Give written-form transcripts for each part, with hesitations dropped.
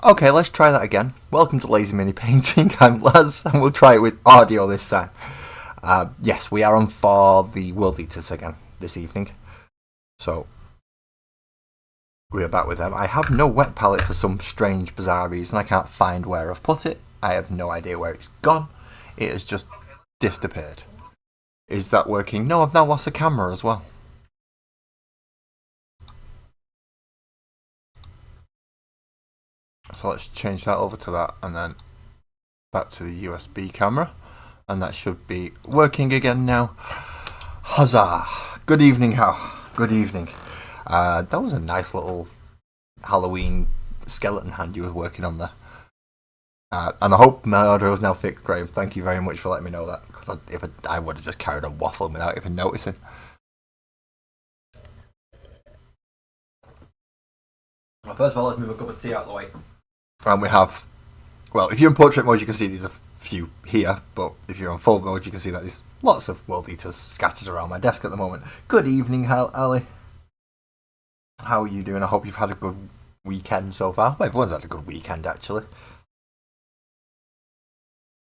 Okay, let's try that again. Welcome to Lazy Mini Painting. I'm Laz, and we'll try it with audio this time. Yes, we are on for the World Eaters again this evening. So, we're back with them. I have no wet palette for some strange, bizarre reason. I can't find where I've put it. I have no idea where it's gone. It has just disappeared. Is that working? No, I've now lost the camera as well. So let's change that over to that and then back to the USB camera. And that should be working again now. Huzzah! Good evening, how? Good evening. That was a nice little Halloween skeleton hand you were working on there. And I hope my audio is now fixed, Graham. Thank you very much for letting me know that. Because I would have just carried on waffling without even noticing. Well, first of all, let's move a cup of tea out of the way. And we have, well, if you're in portrait mode, you can see there's a few here, but if you're on full mode, you can see that there's lots of World Eaters scattered around my desk at the moment. Good evening, Ali. How are you doing? I hope you've had a good weekend so far. Well, everyone's had a good weekend, actually.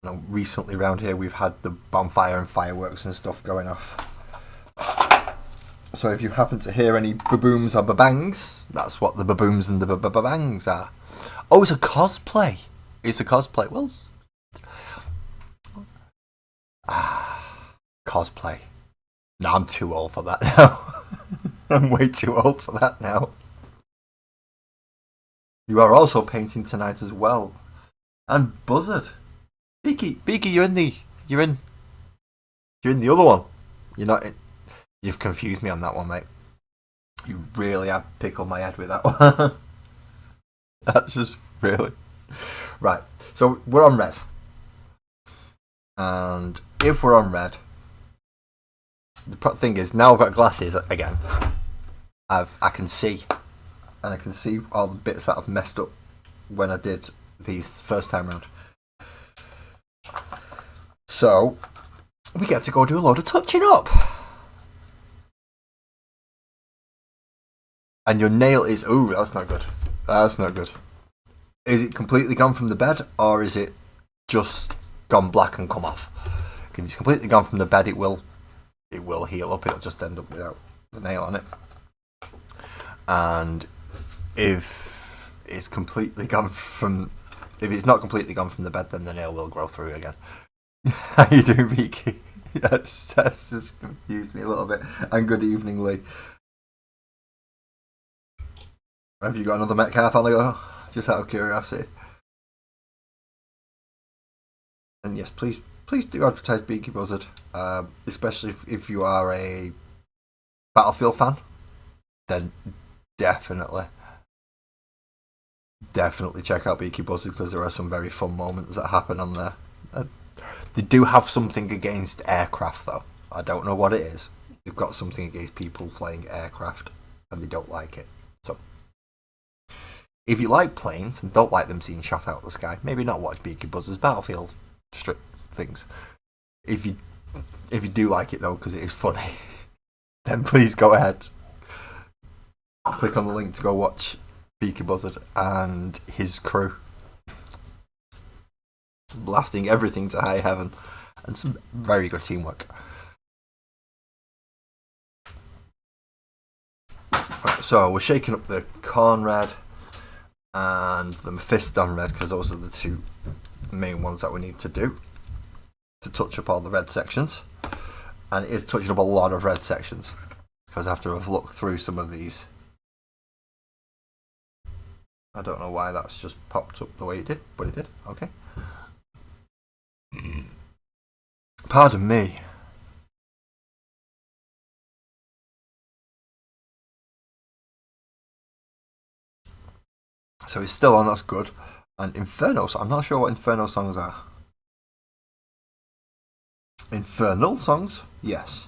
Now, recently around here, we've had the bonfire and fireworks and stuff going off. So if you happen to hear any babooms or babangs, that's what the babooms and the babangs are. Oh, it's a cosplay. It's a cosplay. Well, cosplay. No, I'm too old for that now. I'm way too old for that now. You are also painting tonight as well. And Buzzard. Beaky, you're in the other one. You're not in, you've confused me on that one, mate. You really have pickled my head with that one. That's just really... Right, so we're on red. And if we're on red, the thing is, now I've got glasses again, I can see. And I can see all the bits that I've messed up when I did these first time round. So, we get to go do a load of touching up. And your nail is... Ooh, that's not good. That's not good. Is it completely gone from the bed, or is it just gone black and come off? If it's completely gone from the bed, it will heal up. It'll just end up without the nail on it. And if it's completely gone from... If it's not completely gone from the bed, then the nail will grow through again. How you doing, Vicky? That's just confused me a little bit. And good evening, Lee. Have you got another Metcalf on the go? Just out of curiosity. And yes, please do advertise Beaky Buzzard, especially if you are a Battlefield fan. Then definitely check out Beaky Buzzard, because there are some very fun moments that happen on there. They do have something against aircraft, though. I don't know what it is. They've got something against people playing aircraft, and they don't like it. So, if you like planes and don't like them being shot out of the sky, maybe not watch Beaky Buzzard's Battlefield strip things. If you do like it, though, because it is funny, then please go ahead. Click on the link to go watch Beaky Buzzard and his crew blasting everything to high heaven, and some very good teamwork. Right, so we're shaking up the corn red and the Mephiston red, because those are the two main ones that we need to do to touch up all the red sections. And it is touching up a lot of red sections, because after I've looked through some of these, I don't know why that's just popped up the way it did, but it did. Okay. Pardon me. So it's still on, that's good. And Inferno, I'm not sure what Inferno songs are. Infernal songs? Yes.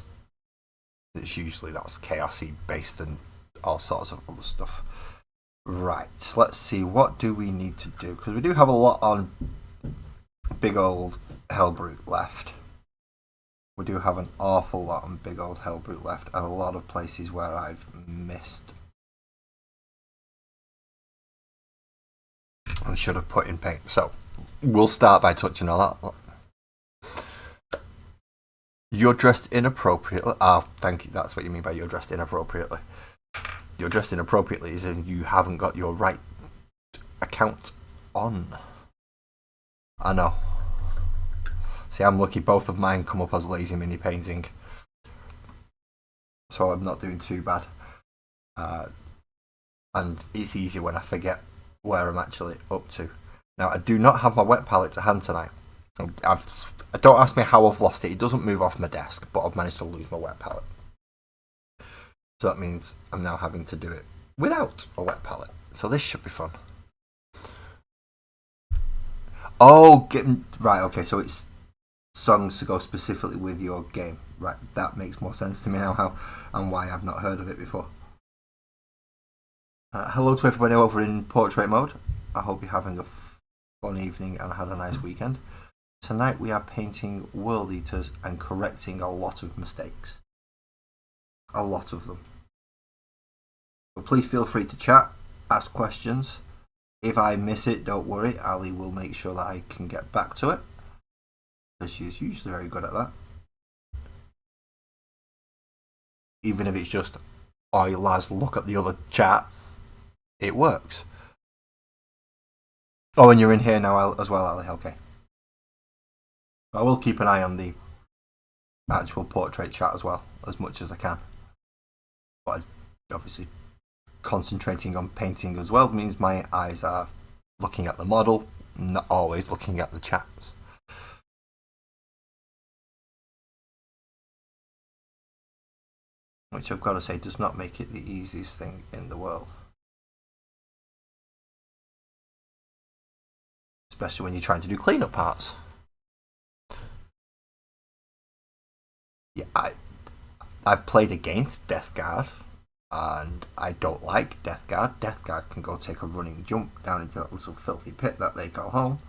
It's usually, that's chaosy based and all sorts of other stuff. Right, let's see, what do we need to do? Because we do have a lot on big old Hellbrute left. We do have an awful lot on big old Hellbrute left, and a lot of places where I've missed. I should have put in paint. So we'll start by touching on that. You're dressed inappropriately. Oh, thank you. That's what you mean by you're dressed inappropriately. You're dressed inappropriately is in you haven't got your right account on. I know. See, I'm lucky both of mine come up as lazy mini painting. So I'm not doing too bad. And it's easy when I forget where I'm actually up to. Now, I do not have my wet palette to hand tonight. Don't ask me how I've lost it. It doesn't move off my desk, but I've managed to lose my wet palette. So that means I'm now having to do it without a wet palette. So this should be fun. Oh, right, okay, so it's songs to go specifically with your game. Right, that makes more sense to me now how and why I've not heard of it before. Hello to everybody over in portrait mode. I hope you're having a fun evening and had a nice weekend. Tonight we are painting World Eaters and correcting a lot of mistakes. A lot of them. But please feel free to chat, ask questions. If I miss it, don't worry. Ali will make sure that I can get back to it. Because she's usually very good at that. Even if it's just, "Oi lads, look at the other chat." It works. Oh, and you're in here now as well, Ali. Okay. I will keep an eye on the actual portrait chat as well, as much as I can. But obviously, concentrating on painting as well means my eyes are looking at the model, not always looking at the chats. Which I've got to say does not make it the easiest thing in the world. Especially when you're trying to do cleanup parts. Yeah, I've played against Death Guard, and I don't like Death Guard. Death Guard can go take a running jump down into that little filthy pit that they call home.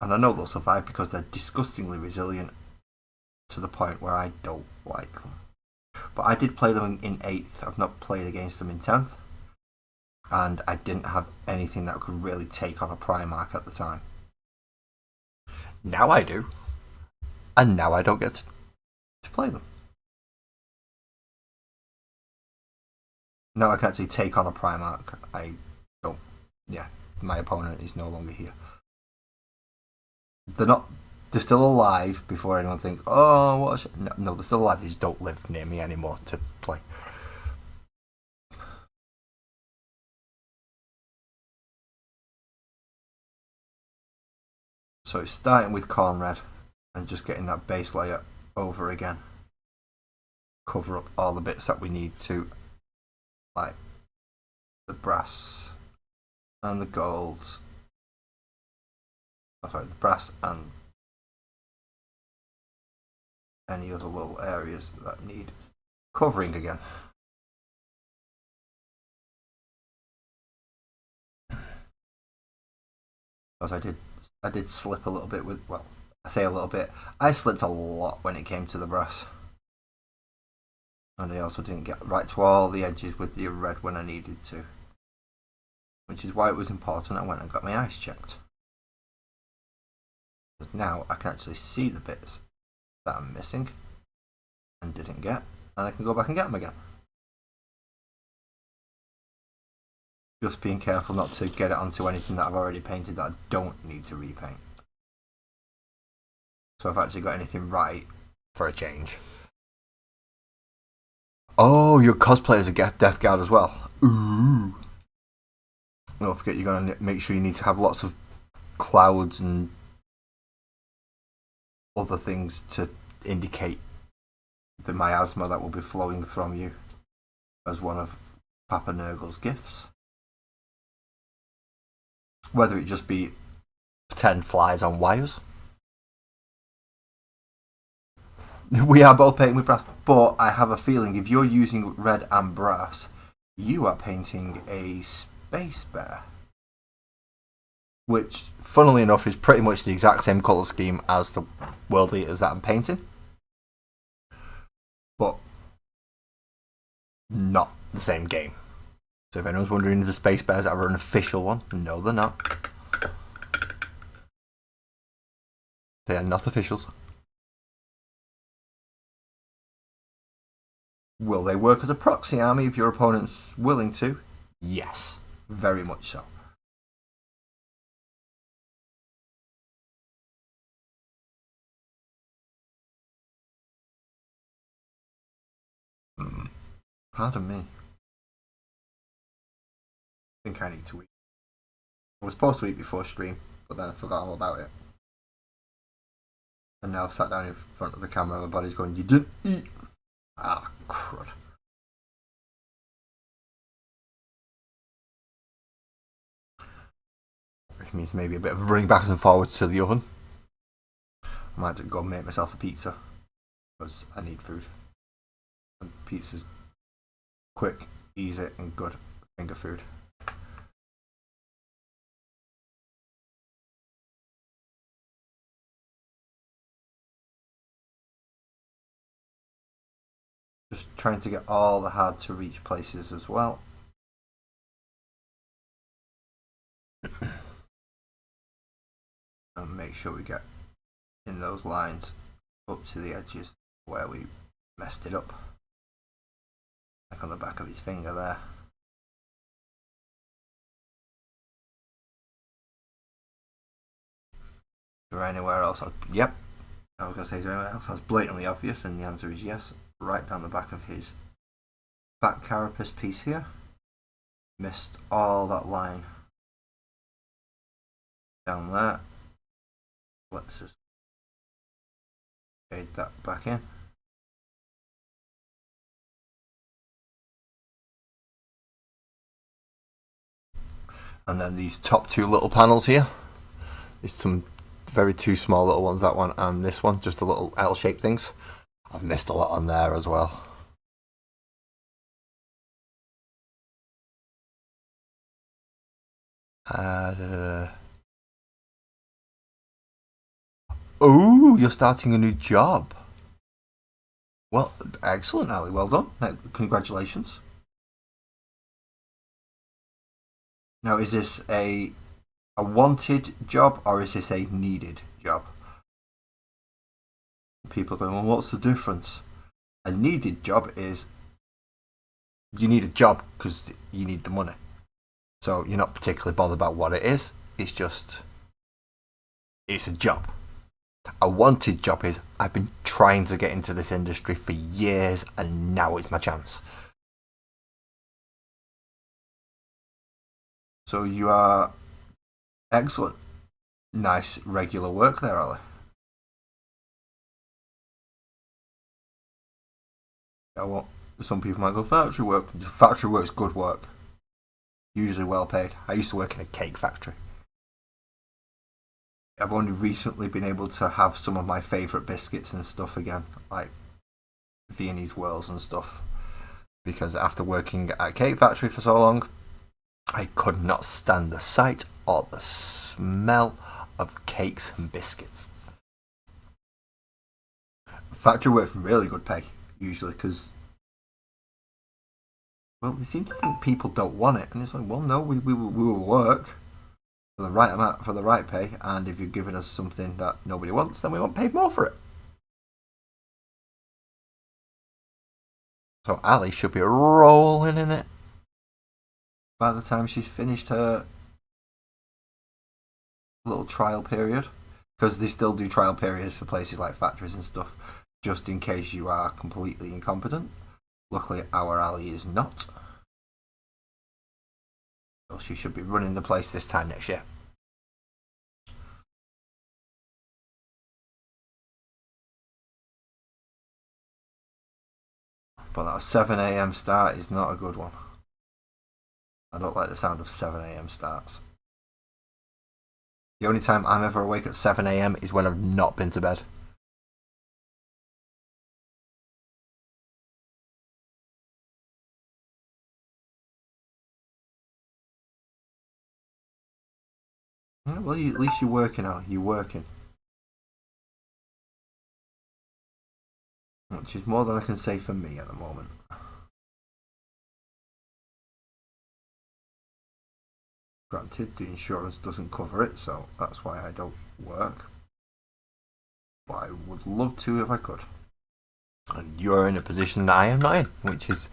And I know they'll survive because they're disgustingly resilient to the point where I don't like them. But I did play them in 8th. I've not played against them in 10th. And I didn't have anything that could really take on a Primarch at the time. Now I do. And now I don't get to play them. Now I can actually take on a Primarch. I don't. Yeah, my opponent is no longer here. They're still alive before anyone thinks, "Oh, what?" No, they're still alive. They just don't live near me anymore to play. So it's starting with corn red and just getting that base layer over again. Cover up all the bits that we need to, like the brass and the golds. Oh, sorry, the brass and any other little areas that need covering again. As I did slip a little bit with, well, I say a little bit, I slipped a lot when it came to the brass. And I also didn't get right to all the edges with the red when I needed to. Which is why it was important I went and got my eyes checked. Because now I can actually see the bits that I'm missing and didn't get, and I can go back and get them again. Just being careful not to get it onto anything that I've already painted that I don't need to repaint. So I've actually got anything right for a change. Oh, your cosplayers are Death Guard as well. Ooh. Don't forget, you're going to make sure you need to have lots of clouds and other things to indicate the miasma that will be flowing from you as one of Papa Nurgle's gifts. Whether it just be 10 flies on wires. We are both painting with brass, but I have a feeling if you're using red and brass, you are painting a space bear. Which, funnily enough, is pretty much the exact same colour scheme as the World Eaters that I'm painting. But not the same game. So if anyone's wondering if the Space Bears are an official one, no, they're not. They are not officials. Will they work as a proxy army if your opponent's willing to? Yes, very much so. Pardon me. I think I need to eat. I was supposed to eat before stream, but then I forgot all about it. And now I've sat down in front of the camera and my body's going, you didn't eat. Ah, crud. Which means maybe a bit of running backwards and forwards to the oven. I might have to go and make myself a pizza, because I need food. And pizza's quick, easy, and good finger food. Just trying to get all the hard to reach places as well. And make sure we get in those lines up to the edges where we messed it up. Like on the back of his finger there. Is there anywhere else? Yep. I was going to say, is there anywhere else that's blatantly obvious? And the answer is yes. Right down the back of his back carapace piece here. Missed all that line down there. Let's just fade that back in. And then these top two little panels here. There's some very two small little ones, that one and this one, just the little L-shaped things. I've missed a lot on there as well. Oh, you're starting a new job. Well, excellent, Ali. Well done. Congratulations. Now, is this a wanted job or is this a needed job? People are going, well, what's the difference? A needed job is you need a job because you need the money. So you're not particularly bothered about what it is. It's just, it's a job. A wanted job is, I've been trying to get into this industry for years and now it's my chance. So you are excellent. Nice regular work there, Ali. Some people might go, factory work. Factory work's good work. Usually well paid. I used to work in a cake factory. I've only recently been able to have some of my favourite biscuits and stuff again, like Viennese whirls and stuff. Because after working at a cake factory for so long, I could not stand the sight or the smell of cakes and biscuits. Factory work's really good pay, usually, because, well, they seem to think people don't want it. And it's like, well, no, we will work for the right amount, for the right pay, and if you're giving us something that nobody wants, then we want paid more for it. So Ali should be rolling in it by the time she's finished her little trial period, because they still do trial periods for places like factories and stuff, just in case you are completely incompetent. Luckily, our Ali is not. So she should be running the place this time next year. But that 7 a.m. start is not a good one. I don't like the sound of 7 a.m. starts. The only time I'm ever awake at 7 a.m. is when I've not been to bed. Well, at least you're working, Ali. You're working. Which is more than I can say for me at the moment. Granted, the insurance doesn't cover it, so that's why I don't work. But I would love to if I could. And you're in a position that I am not in, which is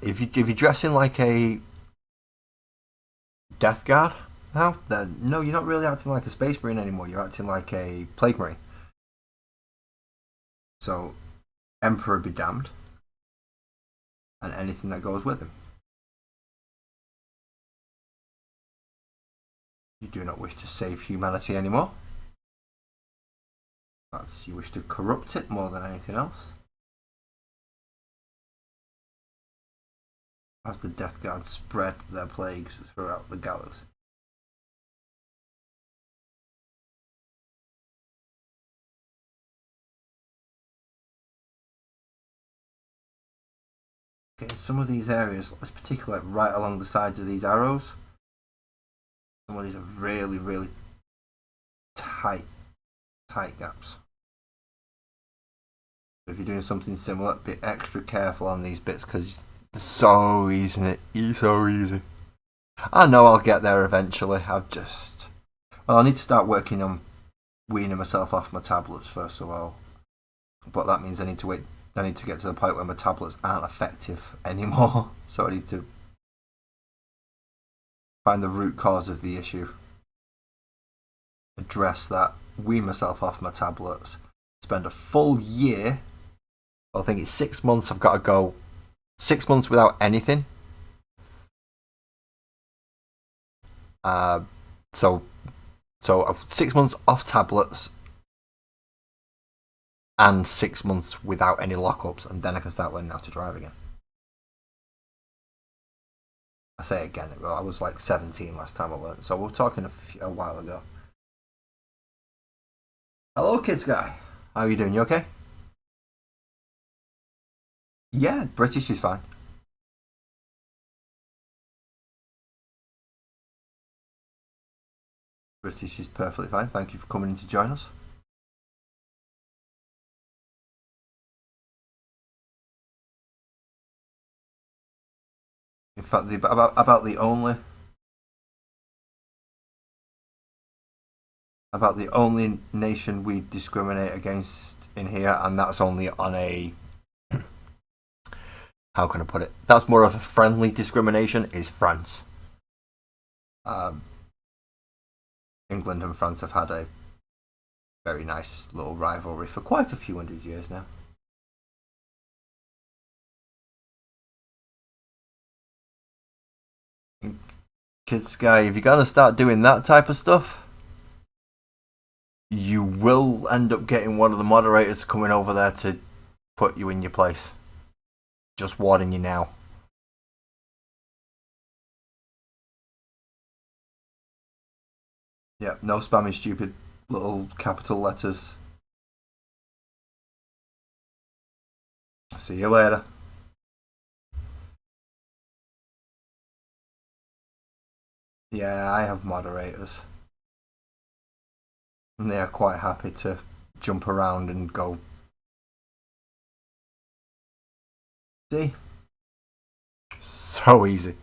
if you're dressing like a Death Guard now, then no, you're not really acting like a Space Marine anymore. You're acting like a Plague Marine. So, Emperor be damned, and anything that goes with him. You do not wish to save humanity anymore. You wish to corrupt it more than anything else. As the Death Guard spread their plagues throughout the galaxy. Okay, some of these areas, particularly right along the sides of these arrows, some of these are really, really tight gaps. If you're doing something similar, be extra careful on these bits because it's so easy, isn't it? It's so easy. I know I'll get there eventually. I need to start working on weaning myself off my tablets first of all. But that means I need to get to the point where my tablets aren't effective anymore. So I need to find the root cause of the issue, address that, wean myself off my tablets, spend a full year. I think it's 6 months. I've got to go 6 months without anything. So 6 months off tablets and 6 months without any lockups, and then I can start learning how to drive again. I say it again, I was like 17 last time I learned, so we're talking a while ago. Hello, kids guy. How are you doing? You okay? Yeah, British is fine. British is perfectly fine. Thank you for coming in to join us. In fact, about the only nation we discriminate against in here, and that's only on a how can I put it? That's more of a friendly discrimination. Is France? England and France have had a very nice little rivalry for quite a few hundred years now. Kids guy, if you're gonna start doing that type of stuff, you will end up getting one of the moderators coming over there to put you in your place. Just warning you now. Yeah, no spamming stupid little capital letters. See you later. Yeah, I have moderators. And they are quite happy to jump around and go. See? So easy.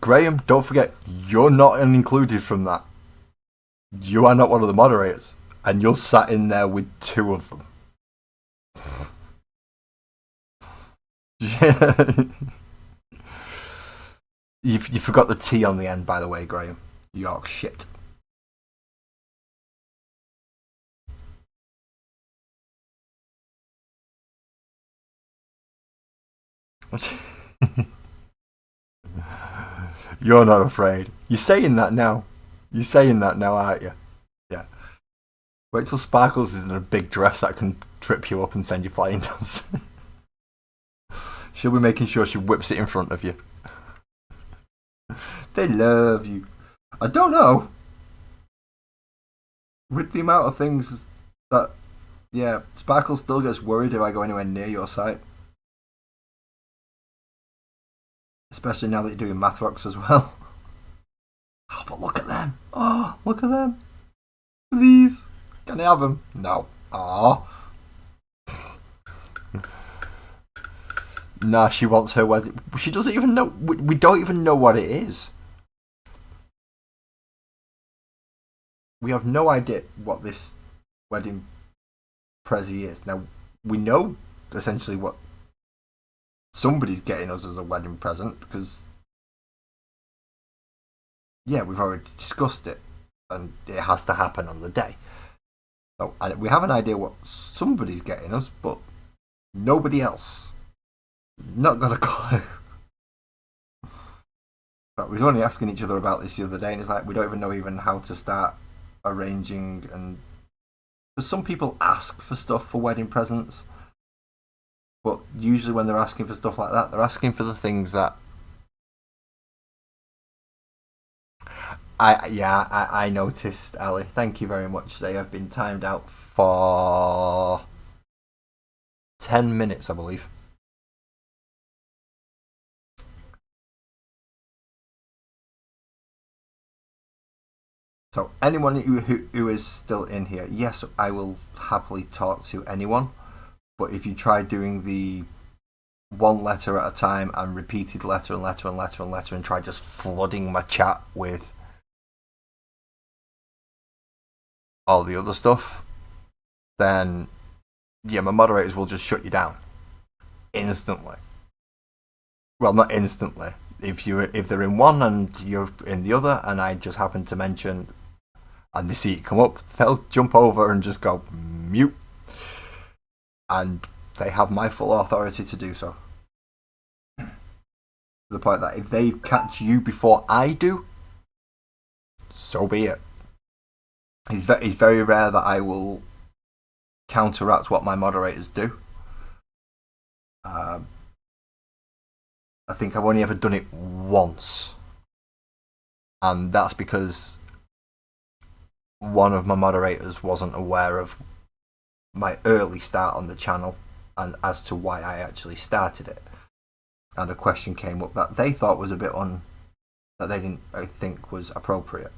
Graham, don't forget, you're not included from that. You are not one of the moderators. And you're sat in there with two of them. Yeah. You forgot the T on the end, by the way, Graham. York shit. You're not afraid. You're saying that now. You're saying that now, aren't you? Yeah. Wait till Sparkles is in a big dress that can trip you up and send you flying down. She'll be making sure she whips it in front of you. They love you. I don't know. With the amount of things that... Yeah, Sparkle still gets worried if I go anywhere near your site. especially now that you're doing math rocks as well. Oh, but look at them! Oh, look at them! These, can I have them? No. Oh. Nah, she wants her wedding. She doesn't even know. We don't even know what it is. We have no idea what this wedding prezi is. Now, we know essentially what somebody's getting us as a wedding present because, yeah, we've already discussed it and it has to happen on the day. So we have an idea what somebody's getting us, but nobody else. Not got a clue. But we were only asking each other about this the other day, and it's like we don't even know even how to start arranging. And because some people ask for stuff for wedding presents, but usually when they're asking for stuff like that, they're asking for the things that I noticed, Ali. Thank you very much. They have been timed out for 10 minutes, I believe. So anyone who is still in here, yes, I will happily talk to anyone. But if you try doing the one letter at a time and repeated letter and letter and letter and letter and try just flooding my chat with all the other stuff, then yeah, my moderators will just shut you down instantly. Well, not instantly. If they're in one and you're in the other, and I just happen to mention and they see it come up, they'll jump over and just go mute. And they have my full authority to do so. To the point that if they catch you before I do, so be it. It's very rare that I will counteract what my moderators do. I think I've only ever done it once. And that's because one of my moderators wasn't aware of my early start on the channel and as to why I actually started it. And a question came up that they thought was a bit that they didn't think was appropriate.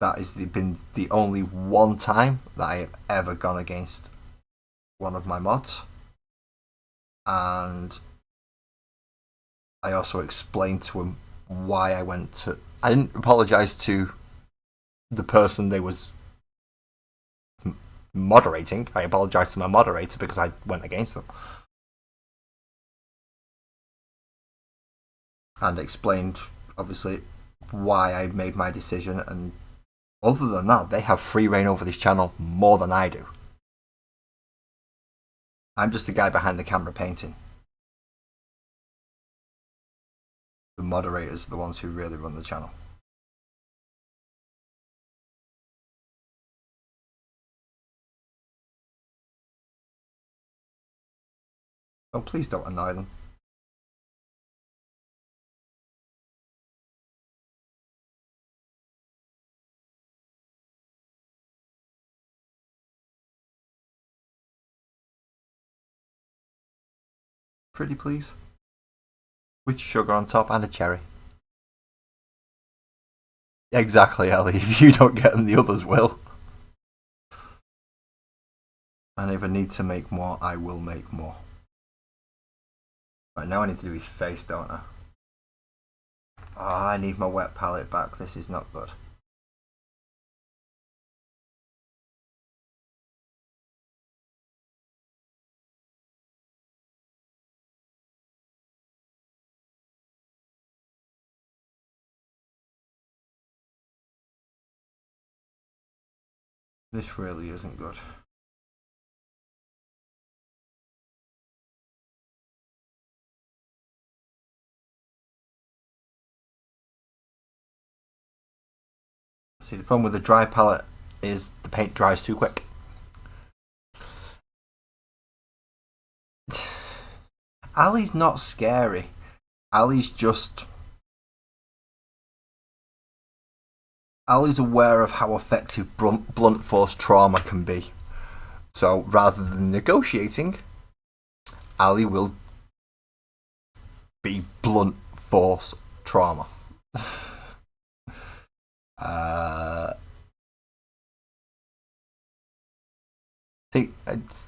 That has been the only one time that I have ever gone against one of my mods. And I also explained to him why I went to... I didn't apologise to the person they was moderating. I apologised to my moderator because I went against them. And explained, obviously, why I made my decision. And other than that, they have free reign over this channel more than I do. I'm just the guy behind the camera painting. The moderators are the ones who really run the channel. Oh, please don't annoy them. Pretty please. With sugar on top and a cherry. Exactly, Ellie. If you don't get them, the others will. And if I need to make more, I will make more. Right, now I need to do his face, don't I? Oh, I need my wet palette back. This is not good. This really isn't good. See, the problem with the dry palette is the paint dries too quick. Ali's not scary. Ali's aware of how effective blunt force trauma can be. So rather than negotiating, Ali will be blunt force trauma.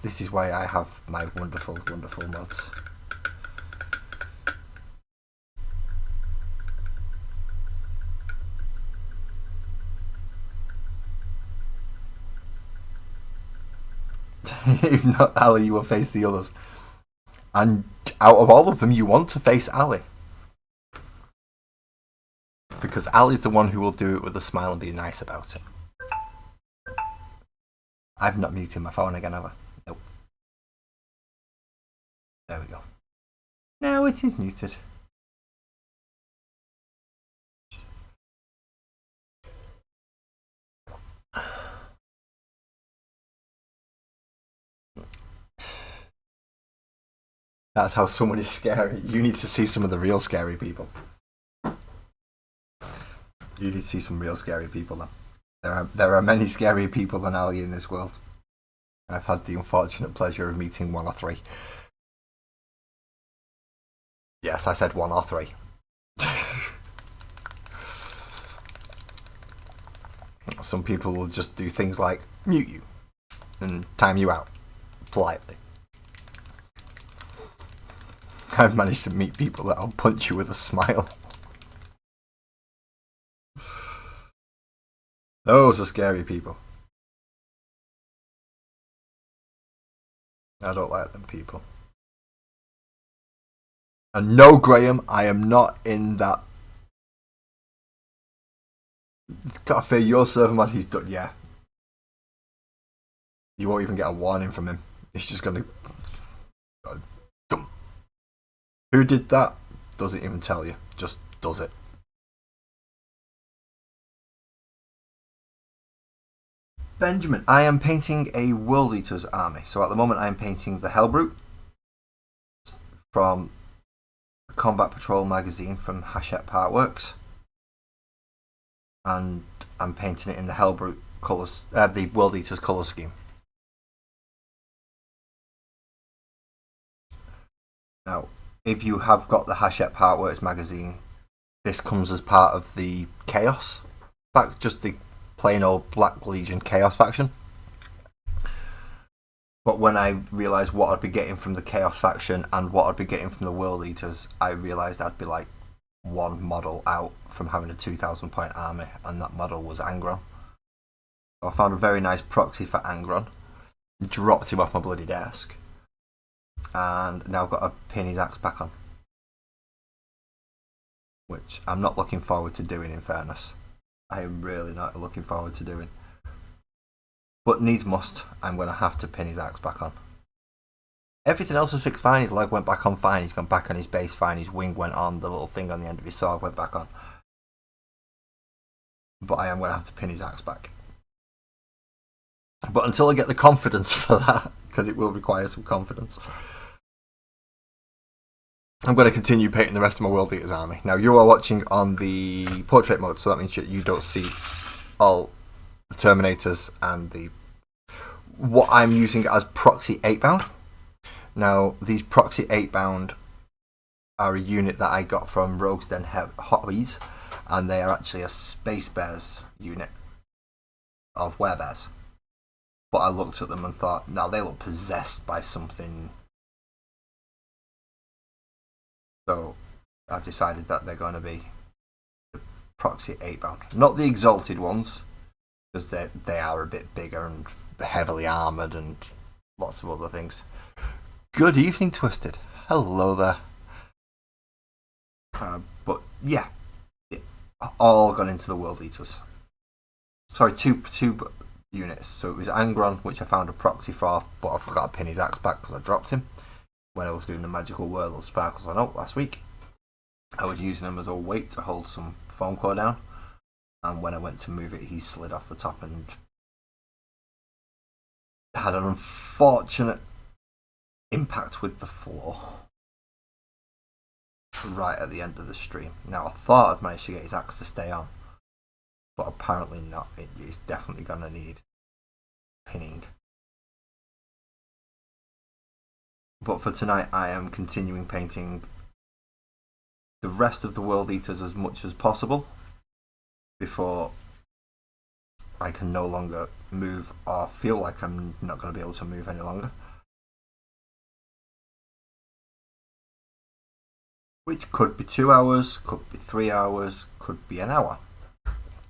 This is why I have my wonderful, wonderful mods. If not Ali, you will face the others. And out of all of them, you want to face Ali. Because Ali's the one who will do it with a smile and be nice about it. I've not muted my phone again, have I? Nope. There we go. Now it is muted. That's how someone is scary. You need to see some of the real scary people. You need to see some real scary people now. There are many scarier people than Ali in this world. I've had the unfortunate pleasure of meeting one or three. Yes, I said one or three. Some people will just do things like mute you and time you out politely. I've managed to meet people that'll punch you with a smile. Those are scary people. I don't like them people. And no, Graham, I am not in that. Gotta fear your server mod, he's done, yeah. You won't even get a warning from him. He's just gonna... Who did that? Doesn't even tell you. Just does it. Benjamin, I am painting a World Eaters army. So at the moment I am painting the Hellbrute from Combat Patrol magazine from Hachette Partworks. And I'm painting it in the Hellbrute colours, the World Eaters colour scheme. Now, if you have got the Hachette Partworks magazine, this comes as part of the Chaos, just the plain old Black Legion Chaos faction. But when I realised what I'd be getting from the Chaos faction and what I'd be getting from the World Eaters, I realised I'd be like one model out from having a 2,000 point army, and that model was Angron. So I found a very nice proxy for Angron, dropped him off my bloody desk, and now I've got to pin his axe back on, which I'm not looking forward to doing, in fairness. I am really not looking forward to doing. But needs must, I'm going to have to pin his axe back on. Everything else was fixed fine, his leg went back on fine, he's gone back on his base fine, his wing went on, the little thing on the end of his sword went back on. But I am going to have to pin his axe back. But until I get the confidence for that, because it will require some confidence, I'm going to continue painting the rest of my World Eaters army. Now, you are watching on the portrait mode, so that means you don't see all the Terminators and the what I'm using as proxy 8-bound. Now, these proxy 8-bound are a unit that I got from Rogues Den Hobbies, and they are actually a Space Bears unit of Werebears. But I looked at them and thought, no, they look possessed by something. So I've decided that they're going to be the proxy 8-bound. Not the exalted ones, because they are a bit bigger and heavily armoured and lots of other things. Good evening, Twisted. Hello there. But yeah, all gone into the World Eaters. Sorry, two units. So it was Angron, which I found a proxy for, but I forgot to pin his axe back because I dropped him when I was doing the Magical Whirl of Sparkles on Oak last week. I was using him as a weight to hold some foam core down, and when I went to move it, he slid off the top and had an unfortunate impact with the floor right at the end of the stream. Now, I thought I'd managed to get his axe to stay on, but apparently not. It is definitely going to need pinning. But for tonight, I am continuing painting the rest of the World Eaters as much as possible before I can no longer move or feel like I'm not going to be able to move any longer. Which could be 2 hours, could be 3 hours, could be an hour.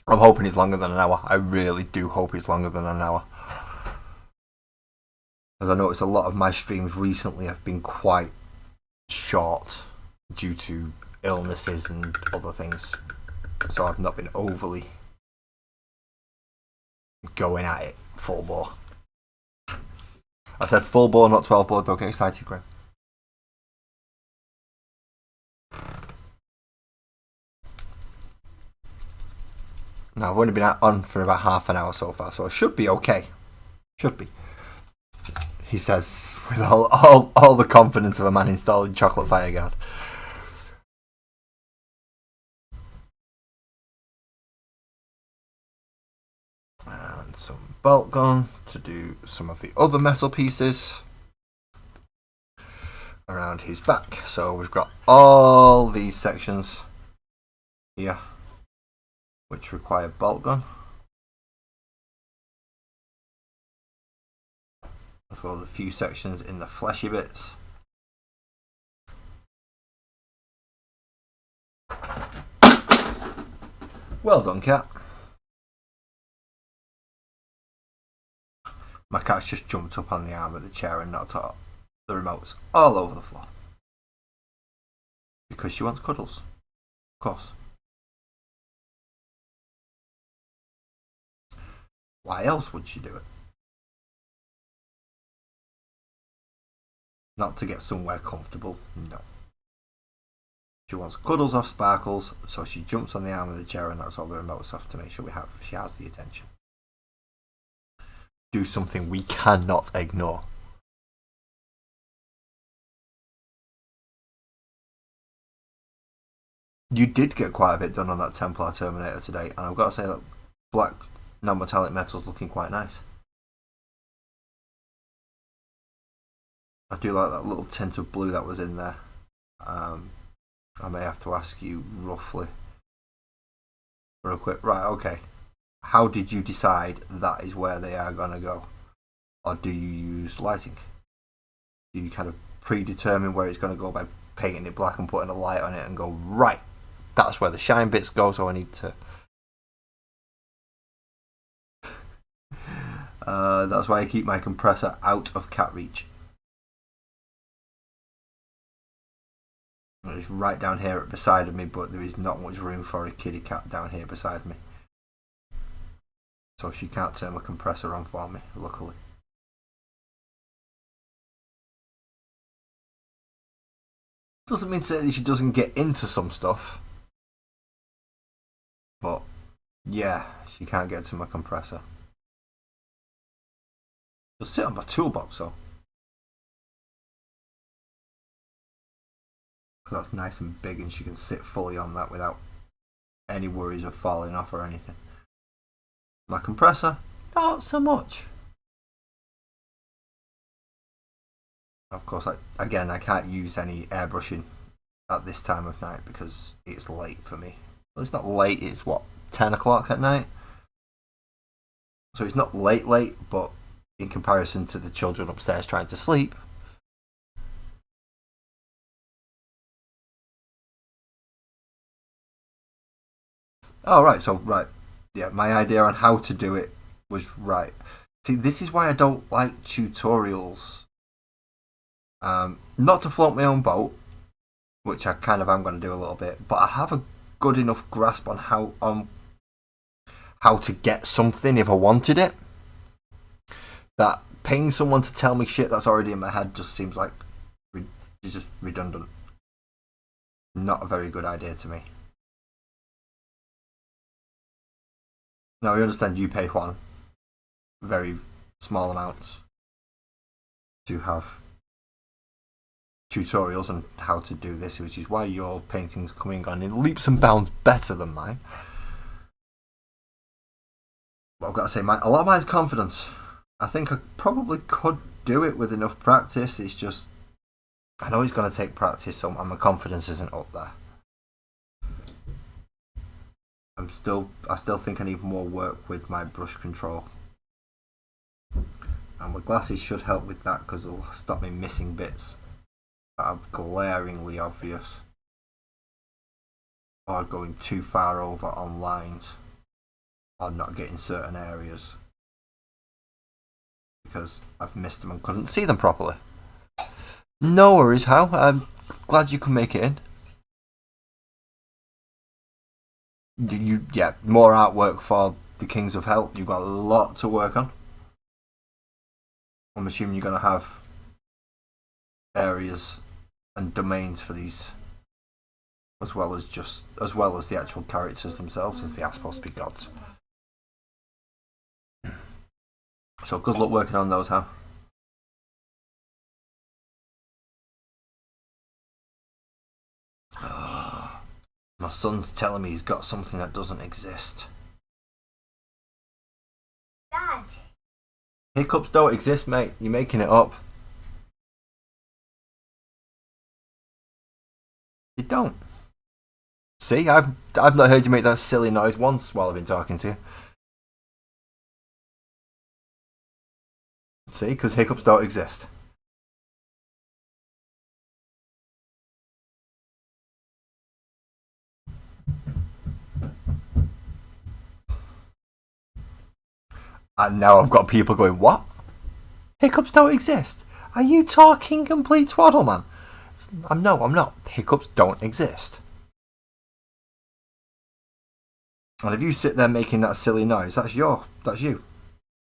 I'm hoping he's longer than an hour. I really do hope he's longer than an hour. As I noticed, a lot of my streams recently have been quite short due to illnesses and other things. So I've not been overly going at it full bore. I said full bore, not 12 bore. Don't get excited, Graham. Now, I've only been on for about half an hour so far, so I should be okay. Should be. He says with all the confidence of a man installing Chocolate Fireguard. And some bolt gun to do some of the other metal pieces around his back. So we've got all these sections here which require bolt gun, as well as a few sections in the fleshy bits. Well done, cat. My cat's just jumped up on the arm of the chair and knocked out the remotes all over the floor. Because she wants cuddles. Of course. Why else would she do it? Not to get somewhere comfortable, no. She wants cuddles off Sparkles, so she jumps on the arm of the chair and knocks all the remotes off to make sure she has the attention. Do something we cannot ignore. You did get quite a bit done on that Templar Terminator today, and I've got to say that black non-metallic metal's looking quite nice. I do like that little tint of blue that was in there. I may have to ask you roughly, real quick. Right, okay. How did you decide that is where they are going to go? Or do you use lighting? Do you kind of predetermine where it's going to go by painting it black and putting a light on it and go, right, that's where the shine bits go, so I need to... That's why I keep my compressor out of cat reach. It's right down here beside of me, but there is not much room for a kitty cat down here beside me. So she can't turn my compressor on for me, luckily. Doesn't mean to say that she doesn't get into some stuff. But, yeah, she can't get to my compressor. She'll sit on my toolbox, though. Because that's nice and big and she can sit fully on that without any worries of falling off or anything. My compressor, not so much. Of course, I can't use any airbrushing at this time of night because it's late for me. Well, it's not late, it's what, 10 o'clock at night? So it's not late, but in comparison to the children upstairs trying to sleep. Oh, right, so, right. Yeah, my idea on how to do it was right. See, this is why I don't like tutorials. Not to float my own boat, which I kind of am going to do a little bit, but I have a good enough grasp on how to get something if I wanted it. That paying someone to tell me shit that's already in my head just seems like it's just redundant. Not a very good idea to me. Now, I understand you pay Juan very small amounts to have tutorials on how to do this, which is why your painting's coming on in leaps and bounds better than mine. But I've got to say, a lot of mine's confidence. I think I probably could do it with enough practice. It's just I know it's going to take practice, so my confidence isn't up there. I still think I need more work with my brush control. And my glasses should help with that because it'll stop me missing bits that are glaringly obvious. Or going too far over on lines. Or not getting certain areas. Because I've missed them and couldn't see them properly. No worries, How. I'm glad you can make it in. Yeah, more artwork for the Kings of Hell. You've got a lot to work on. I'm assuming you're going to have areas and domains for these, as well as the actual characters themselves, as they are supposed to be gods. So good luck working on those, How. My son's telling me he's got something that doesn't exist. Dad. Hiccups don't exist, mate. You're making it up. They don't. See, I've not heard you make that silly noise once while I've been talking to you. See, because hiccups don't exist. And now I've got people going, what? Hiccups don't exist? Are you talking complete twaddle, man? No, I'm not. Hiccups don't exist. And if you sit there making that silly noise, that's you.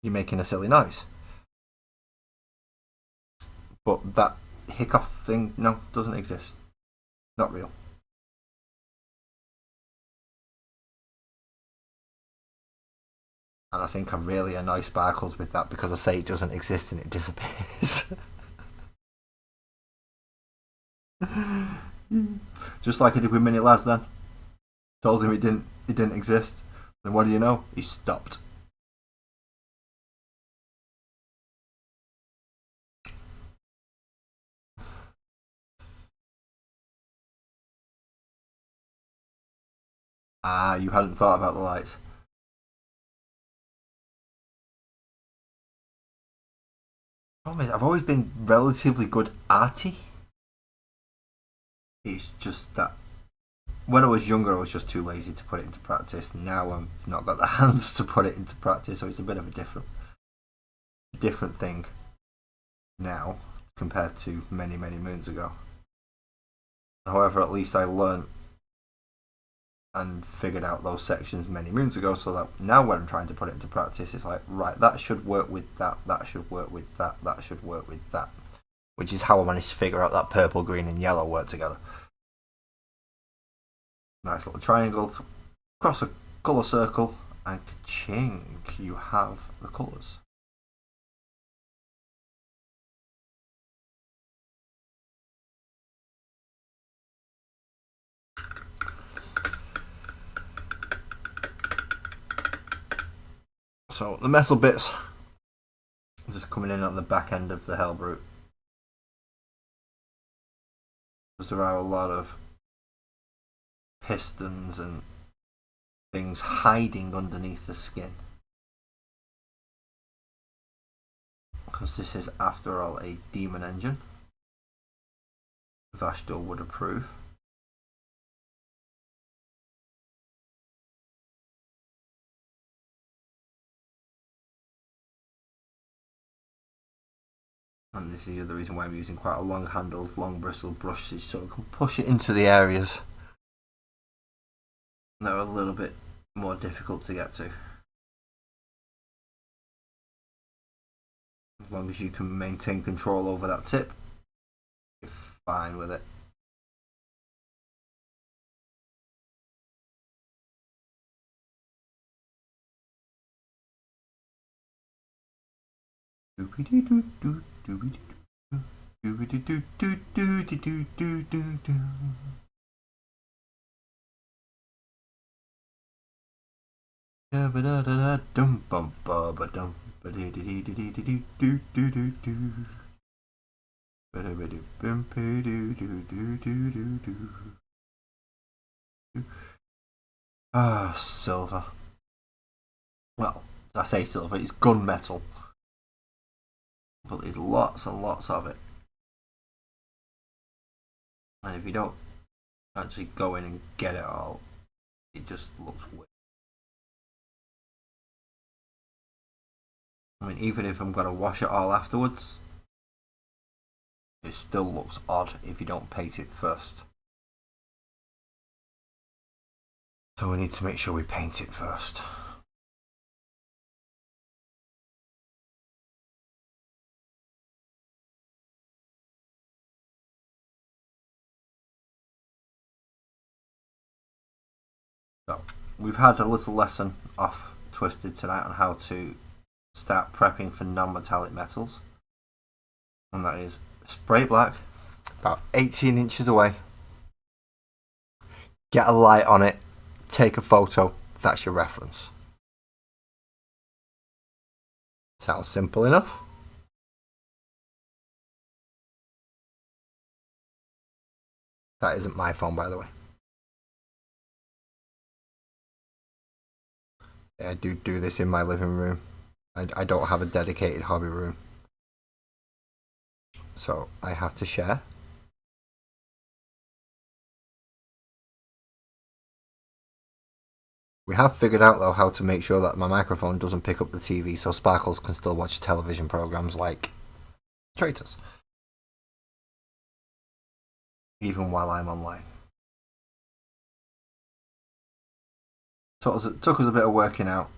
You're making a silly noise. But that hiccup thing, no, doesn't exist. Not real. And I think I really annoy Sparkles with that because I say it doesn't exist and it disappears. Just like I did with Mini Laz then. Told him it didn't exist. Then what do you know? He stopped. Ah, you hadn't thought about the lights. Problem is, I've always been relatively good arty. It's just that when I was younger, I was just too lazy to put it into practice. Now I've not got the hands to put it into practice, so it's a bit of a different thing now compared to many moons ago. However, at least I learned and figured out those sections many moons ago, so that now when I'm trying to put it into practice, it's like, right, that should work with that should work with that should work with that. Which is how I managed to figure out that purple, green and yellow work together. Nice little triangle, cross a colour circle, and ka-ching, you have the colours. So the metal bits are just coming in on the back end of the Hellbrute. Because there are a lot of pistons and things hiding underneath the skin. Because this is, after all, a demon engine. Vashdor would approve. And this is the other reason why I'm using quite a long handled, long bristled brush, so I can push it into the areas that are a little bit more difficult to get to. As long as you can maintain control over that tip, you're fine with it. Ah, silver. Well, I say silver, it's gunmetal. But there's lots and lots of it. And if you don't actually go in and get it all, it just looks weird. I mean, even if I'm going to wash it all afterwards, it still looks odd if you don't paint it first. So we need to make sure we paint it first. So we've had a little lesson off Twisted tonight on how to start prepping for non-metallic metals. And that is spray black, about 18 inches away. Get a light on it, take a photo, that's your reference. Sounds simple enough. That isn't my phone, by the way. I do this in my living room. I don't have a dedicated hobby room. So I have to share. We have figured out though how to make sure that my microphone doesn't pick up the TV so Sparkles can still watch television programs like Traitors. Even while I'm online. So it took us a bit of working out.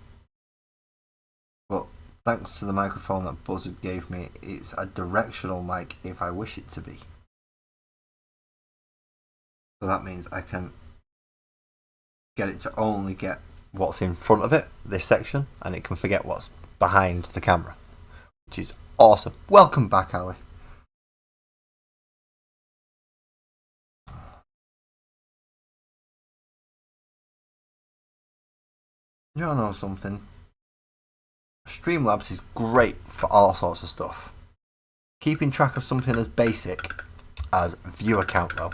But thanks to the microphone that Buzzard gave me, it's a directional mic if I wish it to be. So that means I can get it to only get what's in front of it, this section, and it can forget what's behind the camera, which is awesome. Welcome back, Ali. You don't know something? Streamlabs is great for all sorts of stuff. Keeping track of something as basic as viewer count, though,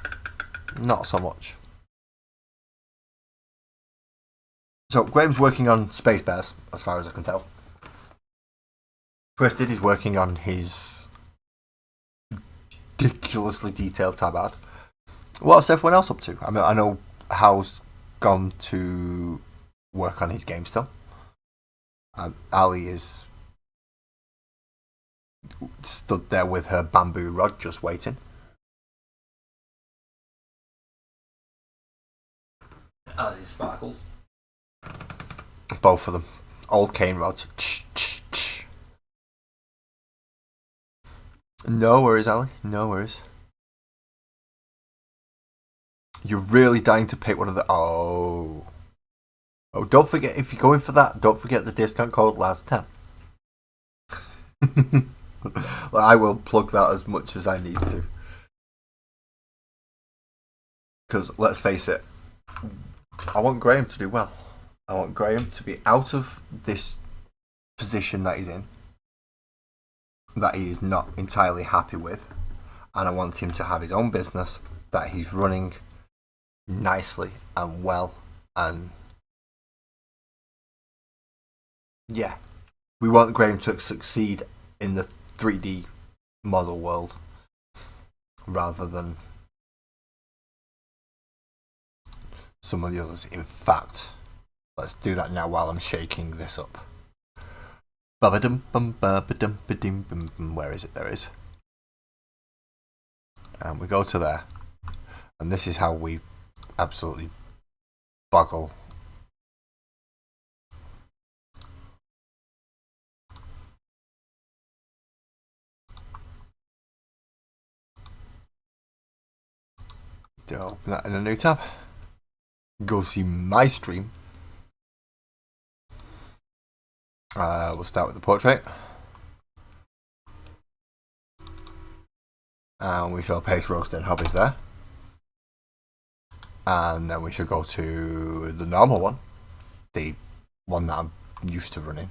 not so much. So Graham's working on Space Bears, as far as I can tell. Twisted is working on his ridiculously detailed tab art. What's everyone else up to? I mean, I know Hal's gone to work on his game still. Ali is stood there with her bamboo rod just waiting. As is Sparkles. Both of them. Old cane rods. No worries, Ali. No worries. You're really dying to pick one of the... Oh, don't forget, if you're going for that, don't forget the discount code LAS10. Well, I will plug that as much as I need to. Because, let's face it, I want Graham to do well. I want Graham to be out of this position that he's in, that he is not entirely happy with, and I want him to have his own business that he's running nicely and well, and yeah, we want Graham to succeed in the 3D model world rather than some of the others. In fact, let's do that now while I'm shaking this up. Where is it? There is. And we go to there. And this is how we absolutely boggle. Open that in a new tab. Go see my stream. We'll start with the portrait. And we shall paste roast and hobbies there. And then we should go to the normal one. The one that I'm used to running.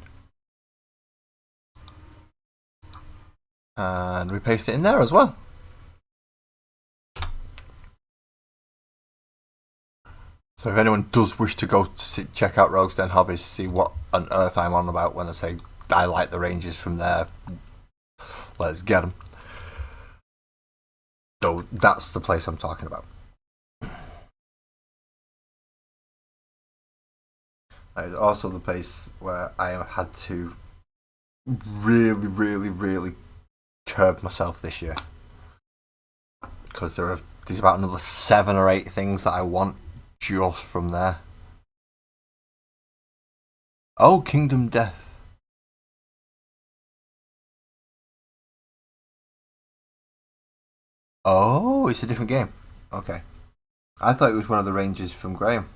And we paste it in there as well. So if anyone does wish to go check out Rogue's Den Hobbies to see what on earth I'm on about when I say I like the ranges from there, let's get them. So that's the place I'm talking about. That is also the place where I have had to really curb myself this year. Because there's about another 7 or 8 things that I want just from there. Oh, Kingdom Death. Oh, it's a different game. Okay. I thought it was one of the ranges from Graham.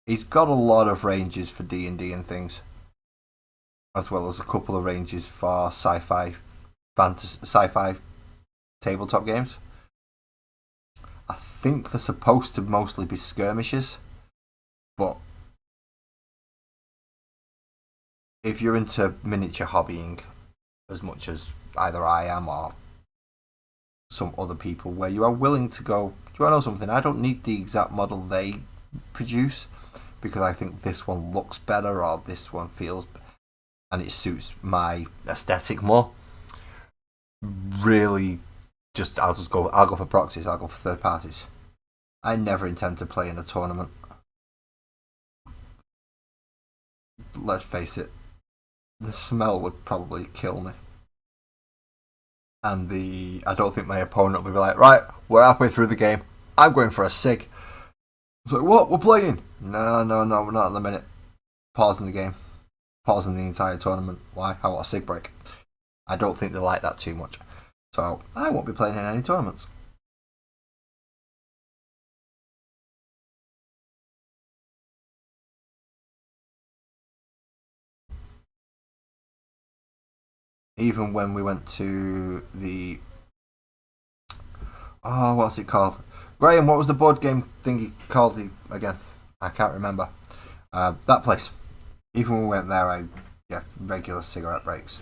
He's got a lot of ranges for D&D and things, as well as a couple of ranges for sci-fi tabletop games. I think they're supposed to mostly be skirmishes, but if you're into miniature hobbying as much as either I am or some other people, where you are willing to go, do you want to know something? I don't need the exact model they produce because I think this one looks better or this one feels and it suits my aesthetic more. Really, I'll go for proxies. I'll go for third parties. I never intend to play in a tournament. Let's face it, the smell would probably kill me. And I don't think my opponent will be like, right, we're halfway through the game. I'm going for a cig. It's like, what? We're playing? No, we're not at the minute. Pausing the game. Pausing the entire tournament. Why? I want a cig break. I don't think they like that too much. So I won't be playing in any tournaments. Even when we went to the what's it called? Graham, what was the board game thing he called it again? I can't remember. That place. Even when we went there, regular cigarette breaks.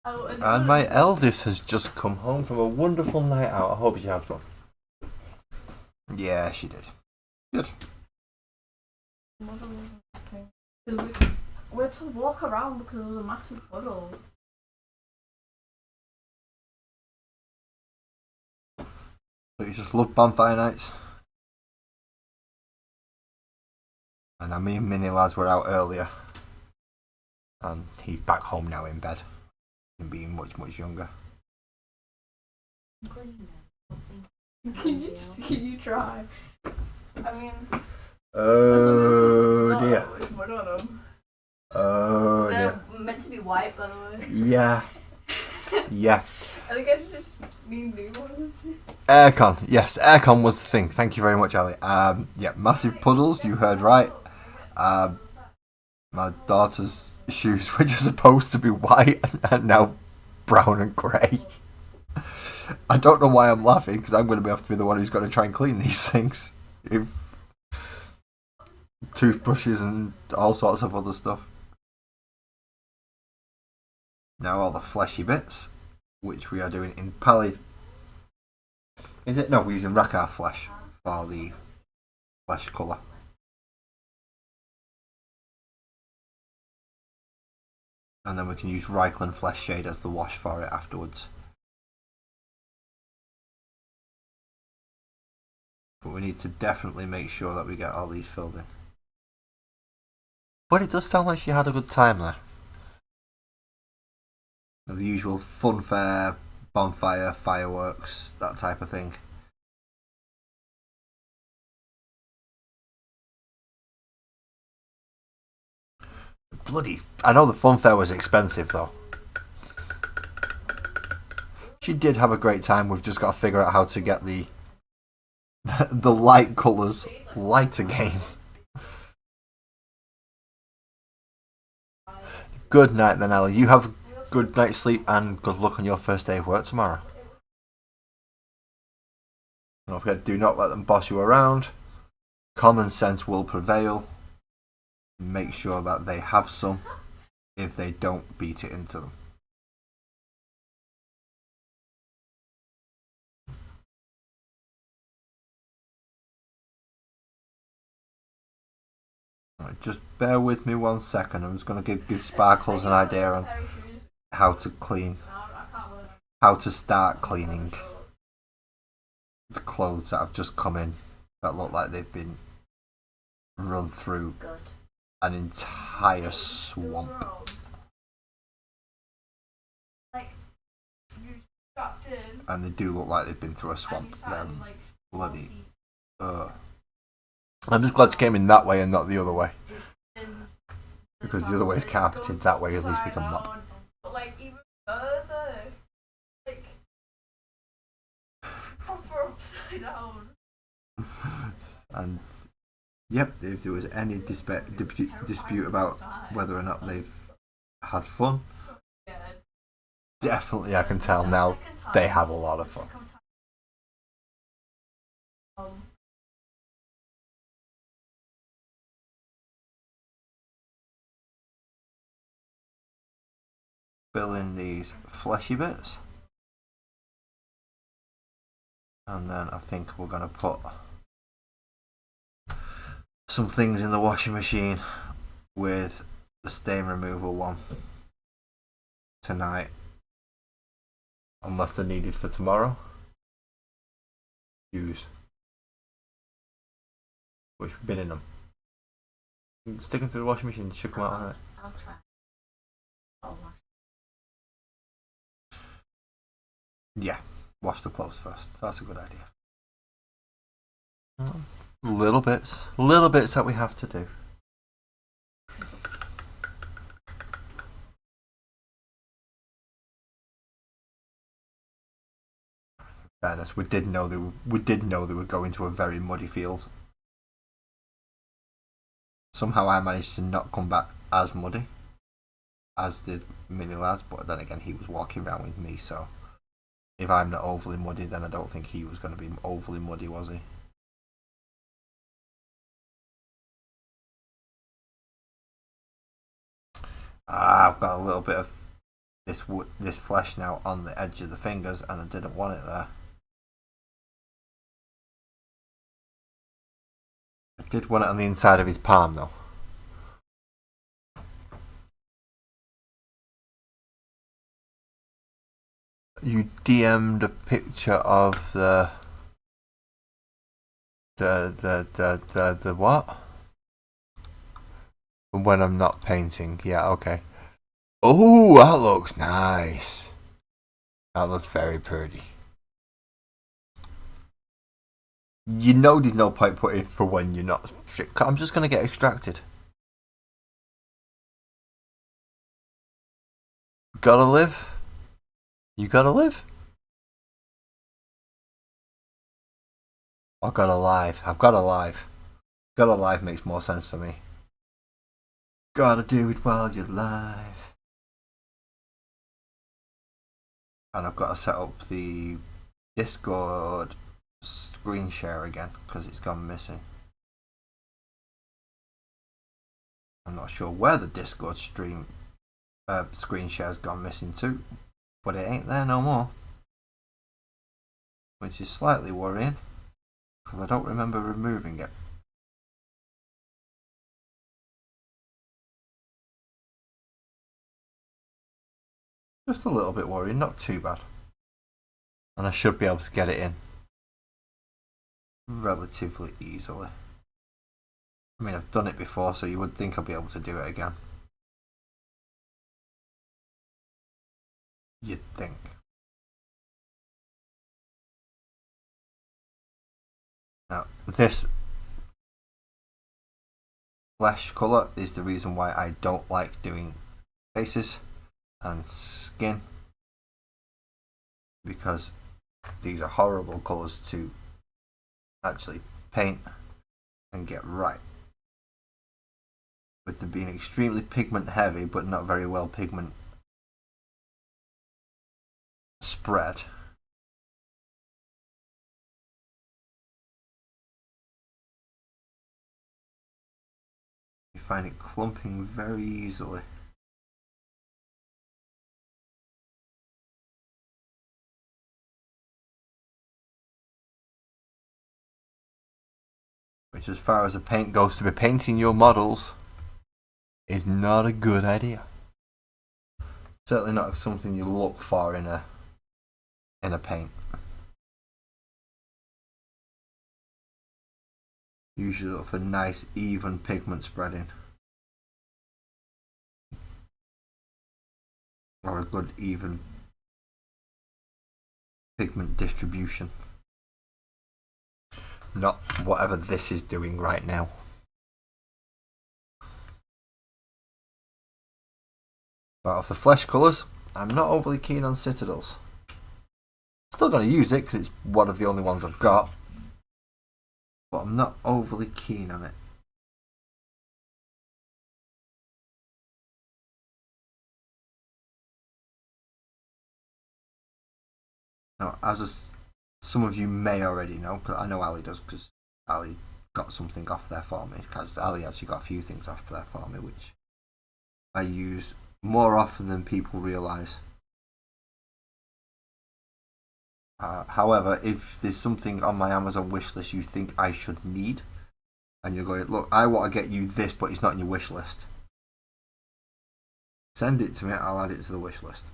And my eldest has just come home from a wonderful night out. I hope she had fun. Yeah, she did. Good. We had to walk around because there was a massive puddle. So you just love bonfire nights? And me and Mini lads were out earlier. And he's back home now in bed. And being much younger. Can you try? I mean... Oh dear. Oh dear. They're meant to be white, by the way. Yeah. Yeah. I think I just need new ones. Aircon. Yes, aircon was the thing. Thank you very much, Ali. Yeah, massive puddles. You heard right. My daughter's shoes were just supposed to be white and now brown and grey. I don't know why I'm laughing because I'm going to have to be the one who's got to try and clean these things. Toothbrushes and all sorts of other stuff. Now all the fleshy bits, which we are doing in Pally. Is it? No, we're using Rakarth flesh for the flesh colour. And then we can use Reichland flesh shade as the wash for it afterwards. But we need to definitely make sure that we get all these filled in. But it does sound like she had a good time there. The usual fun fair, bonfire, fireworks, that type of thing. I know the fun fair was expensive though. She did have a great time. We've just got to figure out how to get the light colours light again. Good night then, Ellie. You have a good night's sleep and good luck on your first day of work tomorrow. Don't forget, do not let them boss you around. Common sense will prevail. Make sure that they have some. If they don't, beat it into them. Right, just bear with me 1 second. I'm just going to give Sparkles an idea on how to clean, how to start cleaning the clothes that have just come in that look like they've been run through an entire swamp. And they do look like they've been through a swamp. They're bloody. I'm just glad you came in that way and not the other way. Because the other way is carpeted, that way at least we can mop. But like even further, like proper upside down. And yep, if there was any dispute about whether or not they've had fun, definitely I can tell now they had a lot of fun. Fill in these fleshy bits. And then I think we're going to put some things in the washing machine with the stain removal one tonight. Unless they're needed for tomorrow. Use. Which we've been in them. Stick them through the washing machine, they should come out alright. I'll try. Yeah, wash the clothes first. That's a good idea. Little bits that we have to do. In fairness, we did know they were going to a very muddy field. Somehow I managed to not come back as muddy as did Mini Laz, but then again he was walking around with me, so if I'm not overly muddy, then I don't think he was going to be overly muddy, was he? I've got a little bit of this flesh now on the edge of the fingers, and I didn't want it there. I did want it on the inside of his palm, though. You DM'd a picture of the what? When I'm not painting, yeah, okay. Oh, that looks nice. That looks very pretty. You know there's no point putting for when you're not strict. I'm just gonna get extracted. Gotta live. You gotta live. I've got a live. Got a live makes more sense for me. Gotta do it while you're live. And I've got to set up the Discord screen share again because it's gone missing. I'm not sure where the Discord screen share's gone missing to, but it ain't there no more, which is slightly worrying because I don't remember removing it. Just a little bit worrying, not too bad. And I should be able to get it in relatively easily. I mean, I've done it before, so you would think I'll be able to do it again. You'd think. Now, this flesh colour is the reason why I don't like doing faces and skin, because these are horrible colours to actually paint and get right, with them being extremely pigment heavy but not very well pigment spread. You find it clumping very easily. which, as far as the paint goes, to be painting your models is not a good idea. Certainly not something you look for in a paint. Usually look for nice, even pigment spreading, or a good, even pigment distribution. Not whatever this is doing right now. But of the flesh colours, I'm not overly keen on Citadels. Still going to use it because it's one of the only ones I've got, but I'm not overly keen on it. Now, some of you may already know, because I know Ali does, because Ali got something off there for me, because Ali actually got a few things off there for me, which I use more often than people realise. However, if there's something on my Amazon wish list you think I should need, and you're going, look, I want to get you this, but it's not in your wish list, send it to me, I'll add it to the wish list.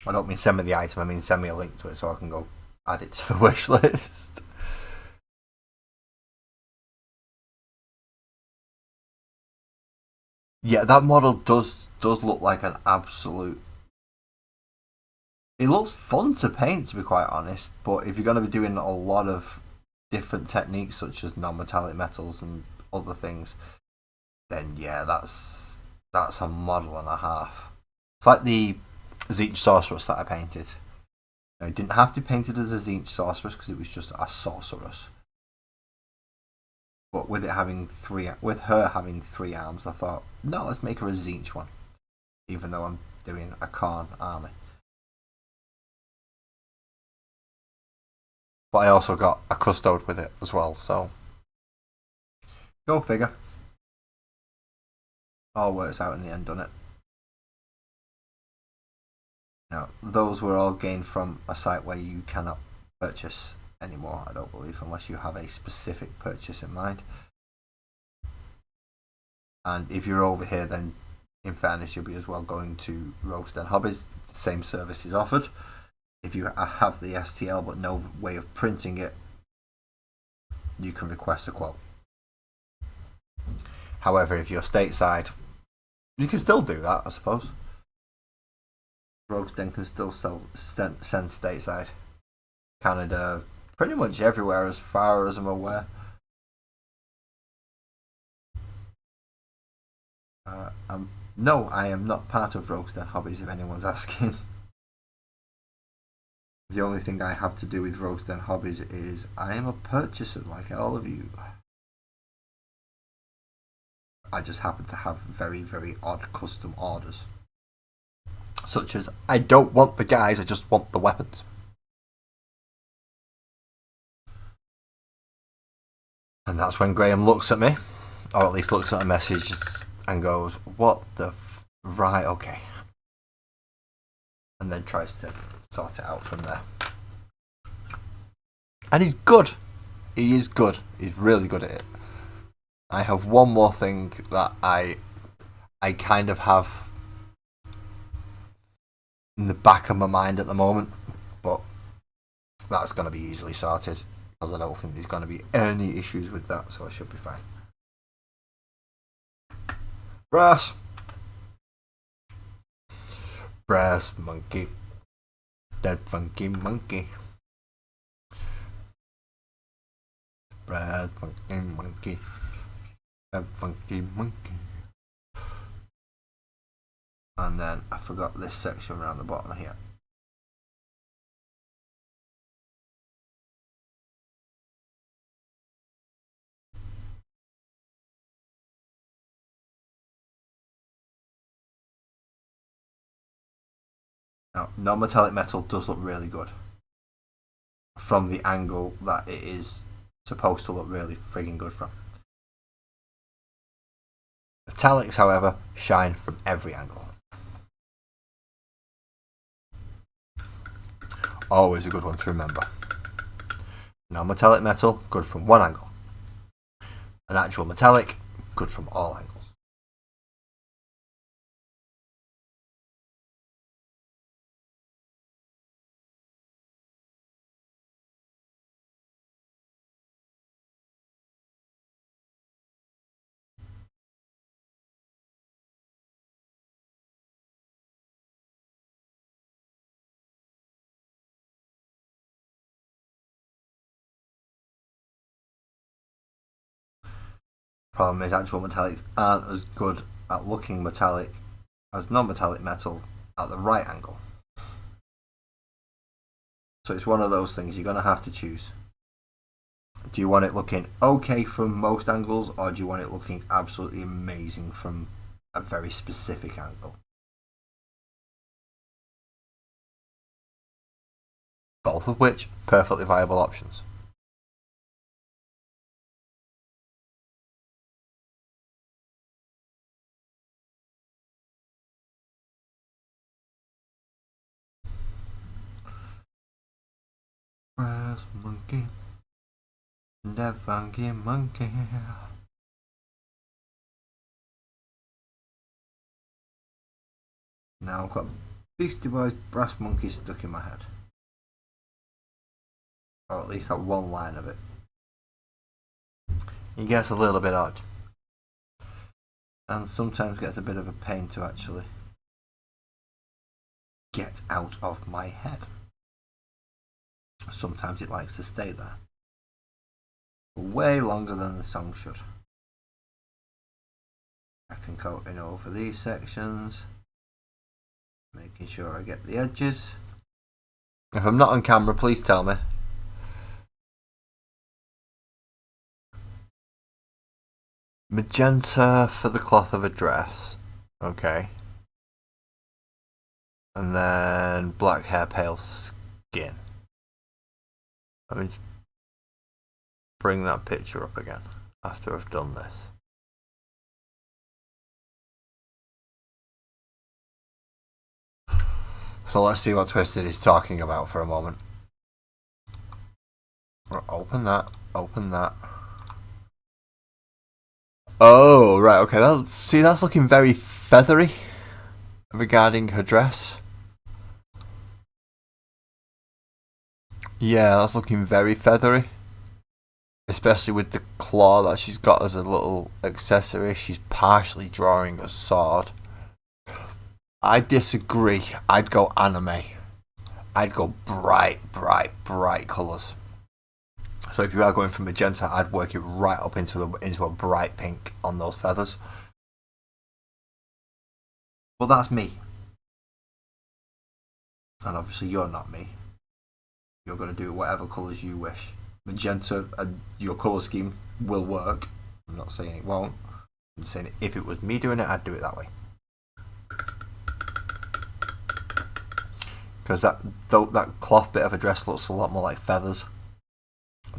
I don't mean send me the item, I mean send me a link to it so I can go add it to the wish list. Yeah, that model does look like an absolute... It looks fun to paint, to be quite honest, but if you're going to be doing a lot of different techniques such as non-metallic metals and other things, then yeah, that's a model and a half. It's like the Tzeentch Sorceress that I painted. I didn't have to paint it as a Tzeentch Sorceress because it was just a sorceress. But with her having three arms, I thought, no, let's make her a Tzeentch one, even though I'm doing a Khorne army. But I also got a Custode with it as well, so go figure. All works out in the end, doesn't it? Now, those were all gained from a site where you cannot purchase anymore, I don't believe, unless you have a specific purchase in mind. And if you're over here, then in fairness, you'll be as well going to Roast Den Hobbies. The same service is offered. If you have the STL but no way of printing it, you can request a quote. However, if you're stateside, you can still do that, I suppose. Rogue's Den can still send stateside. Canada, pretty much everywhere as far as I'm aware. No, I am not part of Rogue's Den Hobbies, if anyone's asking. The only thing I have to do with Rogue's Den Hobbies is I am a purchaser like all of you. I just happen to have very, very odd custom orders. Such as, I don't want the guys, I just want the weapons. And that's when Graham looks at me, or at least looks at a message and goes, what the right, okay. And then tries to sort it out from there. And he's good. He is good. He's really good at it. I have one more thing that I kind of have in the back of my mind at the moment, but that's going to be easily sorted, because I don't think there's going to be any issues with that, so I should be fine. Brass monkey, dead funky monkey. Brass monkey, dead funky monkey. And then I forgot this section around the bottom here. Now, non-metallic metal does look really good from the angle that it is supposed to look really frigging good from. The Metallics, however, shine from every angle. Always a good one to remember. Non-metallic metal, good from one angle. An actual metallic, good from all angles. Problem is, actual metallics aren't as good at looking metallic as non-metallic metal at the right angle. So it's one of those things you're going to have to choose. Do you want it looking okay from most angles, or do you want it looking absolutely amazing from a very specific angle? Both of which, perfectly viable options. Brass monkey, the funky monkey. Now I've got Beastie Boys Brass Monkey stuck in my head. Or at least that one line of it. It gets a little bit odd. And sometimes gets a bit of a pain to actually get out of my head. Sometimes it likes to stay there. Way longer than the song should. I can go in over these sections. Making sure I get the edges. If I'm not on camera, please tell me. Magenta for the cloth of a dress. Okay. And then black hair, pale skin. Let me bring that picture up again after I've done this. So let's see what Twisted is talking about for a moment. Open that. Open that. Oh, right, okay. That's looking very feathery regarding her dress. Yeah, that's looking very feathery. Especially with the claw that she's got as a little accessory. She's partially drawing a sword. I disagree. I'd go anime. I'd go bright colours. So if you are going for magenta, I'd work it right up into a bright pink on those feathers. Well, that's me. And obviously you're not me. You're going to do whatever colours you wish. Magenta, your colour scheme will work. I'm not saying it won't. I'm saying if it was me doing it, I'd do it that way. Because that cloth bit of a dress looks a lot more like feathers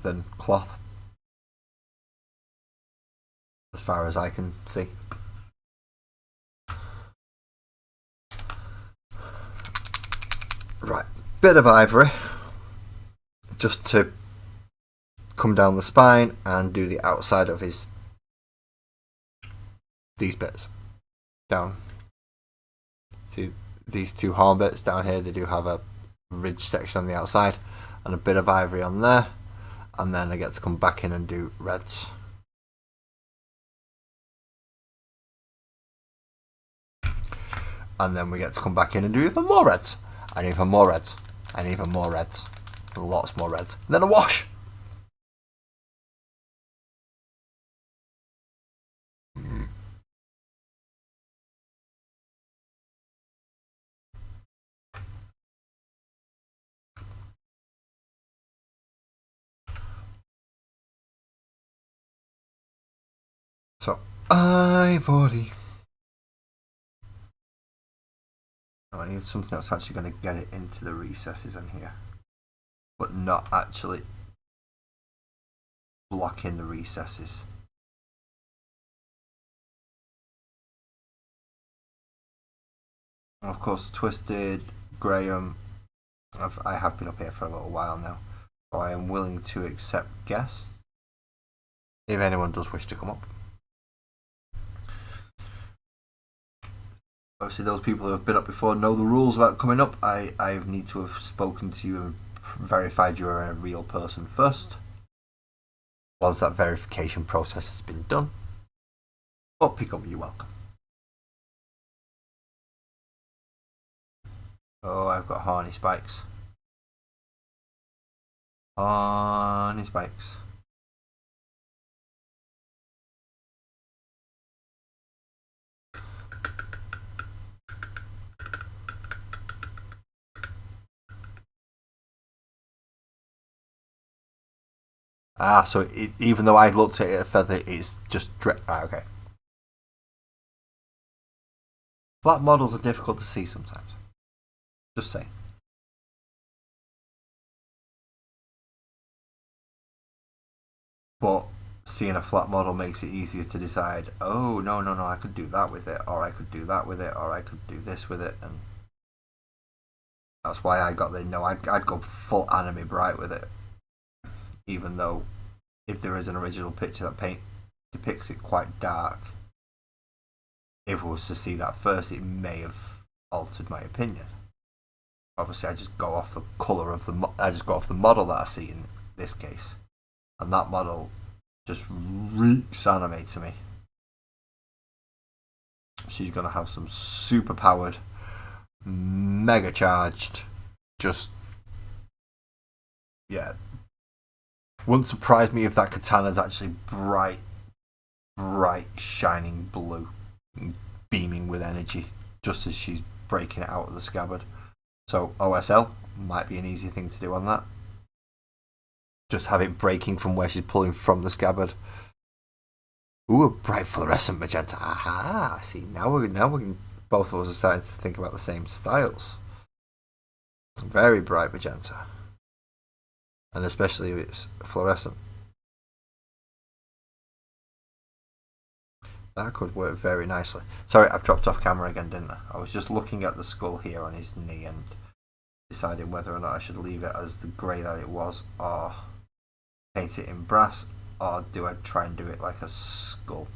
than cloth, as far as I can see. Right, bit of ivory, just to come down the spine and do the outside of these bits down. See these two horn bits down here, they do have a ridge section on the outside and a bit of ivory on there, and then I get to come back in and do reds. And then we get to come back in and do even more reds, and even more reds, and even more reds, and lots more reds, and then a wash. So, ivory. I need something that's actually going to get it into the recesses in here, but not actually block in the recesses. Of course, Twisted, Graham. I have been up here for a little while now, so I am willing to accept guests if anyone does wish to come up. Obviously, those people who have been up before know the rules about coming up. I need to have spoken to you and verified you are a real person first. Once that verification process has been done, up you come, you're welcome. Oh, I've got horny spikes. Horny spikes. So even though I looked at it further, it's just okay. Flat models are difficult to see sometimes. Just saying. But seeing a flat model makes it easier to decide, oh, no, I could do that with it, or I could do that with it, or I could do this with it, and that's why I got the no, I'd go full anime bright with it. Even though if there is an original picture that depicts it quite dark, if I was to see that first, it may have altered my opinion. Obviously, I just go off the colour of I just go off the model that I see in this case, and that model just reeks anime to me. She's gonna have some super powered, mega charged, just yeah. Wouldn't surprise me if that katana's actually bright, shining blue, beaming with energy, just as she's breaking it out of the scabbard. So OSL might be an easy thing to do on that. Just have it breaking from where she's pulling from the scabbard. Ooh, a bright fluorescent magenta. Aha! See, now we're both of us are starting to think about the same styles. Very bright magenta, and especially if it's fluorescent. That could work very nicely. Sorry, I've dropped off camera again, didn't I? I was just looking at the skull here on his knee and deciding whether or not I should leave it as the grey that it was, or paint it in brass, or do I try and do it like a skull?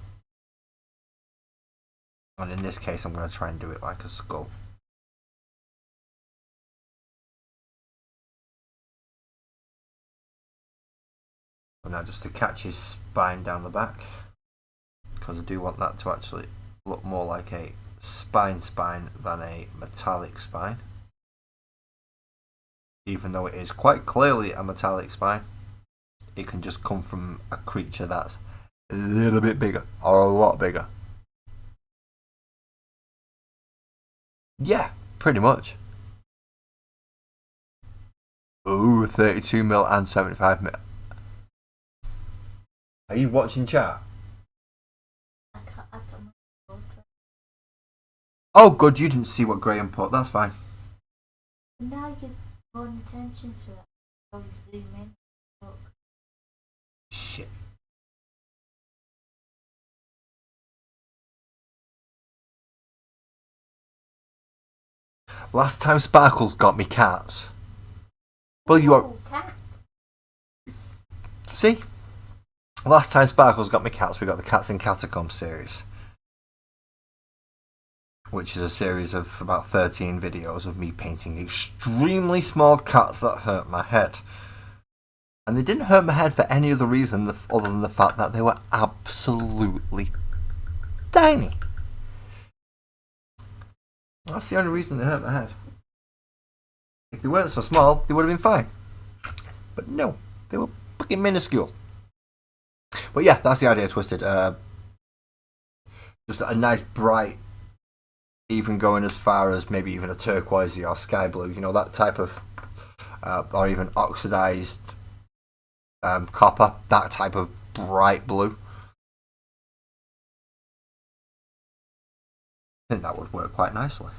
And in this case, I'm going to try and do it like a skull. And now just to catch his spine down the back, because I do want that to actually look more like a spine than a metallic spine. Even though it is quite clearly a metallic spine, it can just come from a creature that's a little bit bigger or a lot bigger. Yeah, pretty much. Ooh, 32mm and 75mm. Are you watching chat? I can't remember. Oh, good, you didn't see what Graham put. That's fine. Now you're drawing attention to it. So you zoom in. Look. Shit. Last time Sparkles got me cats. Well, you are. Cats. See? Last time Sparkles got me cats, we got the Cats in Catacombs series, which is a series of about 13 videos of me painting extremely small cats that hurt my head. And they didn't hurt my head for any other reason other than the fact that they were absolutely tiny. That's the only reason they hurt my head. If they weren't so small, they would have been fine. But no, they were fucking minuscule. But yeah, that's the idea, Twisted. Just a nice bright, even going as far as maybe even a turquoisey or sky blue, you know, that type of, or even oxidized copper, that type of bright blue. I think that would work quite nicely.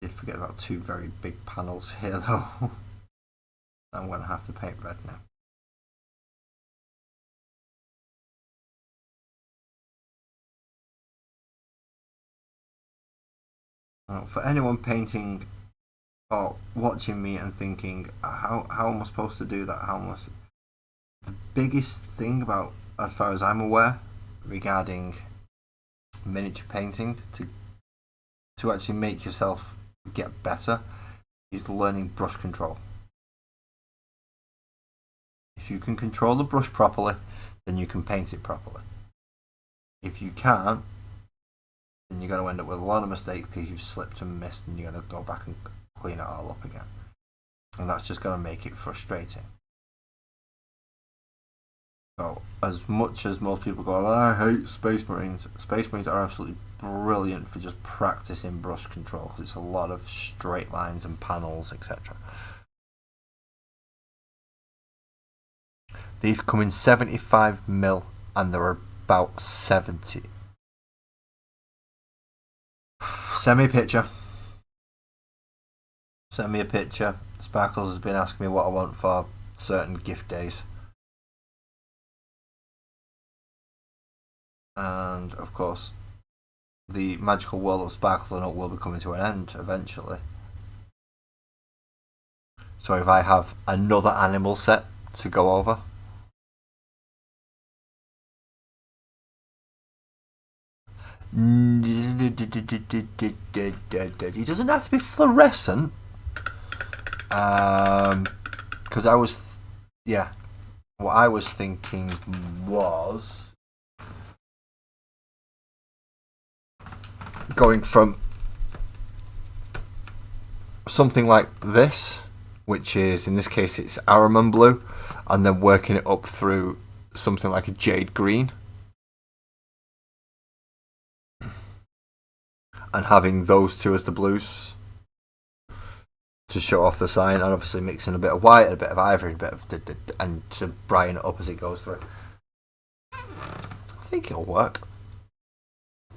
Did forget about two very big panels here though. I'm going to have to paint red now. For anyone painting or watching me and thinking, how am I supposed to do that? The biggest thing about, as far as I'm aware, regarding miniature painting to actually make yourself get better is learning brush control. If you can control the brush properly, then you can paint it properly. If you can't, then you're going to end up with a lot of mistakes because you've slipped and missed, and you're going to go back and clean it all up again. And that's just going to make it frustrating. So, as much as most people go, I hate Space Marines are absolutely brilliant for just practicing brush control, because it's a lot of straight lines and panels, etc. These come in 75mm, and they're about 70. Send me a picture. Sparkles has been asking me what I want for certain gift days. And of course, the magical world of Sparkles and Up will be coming to an end eventually. So if I have another animal set to go over, it doesn't have to be fluorescent. Because what I was thinking was going from something like this, which is, in this case, it's Araman blue, and then working it up through something like a jade green, and having those two as the blues to show off the sign, and obviously mixing a bit of white and a bit of ivory and to brighten it up as it goes through. I think it'll work.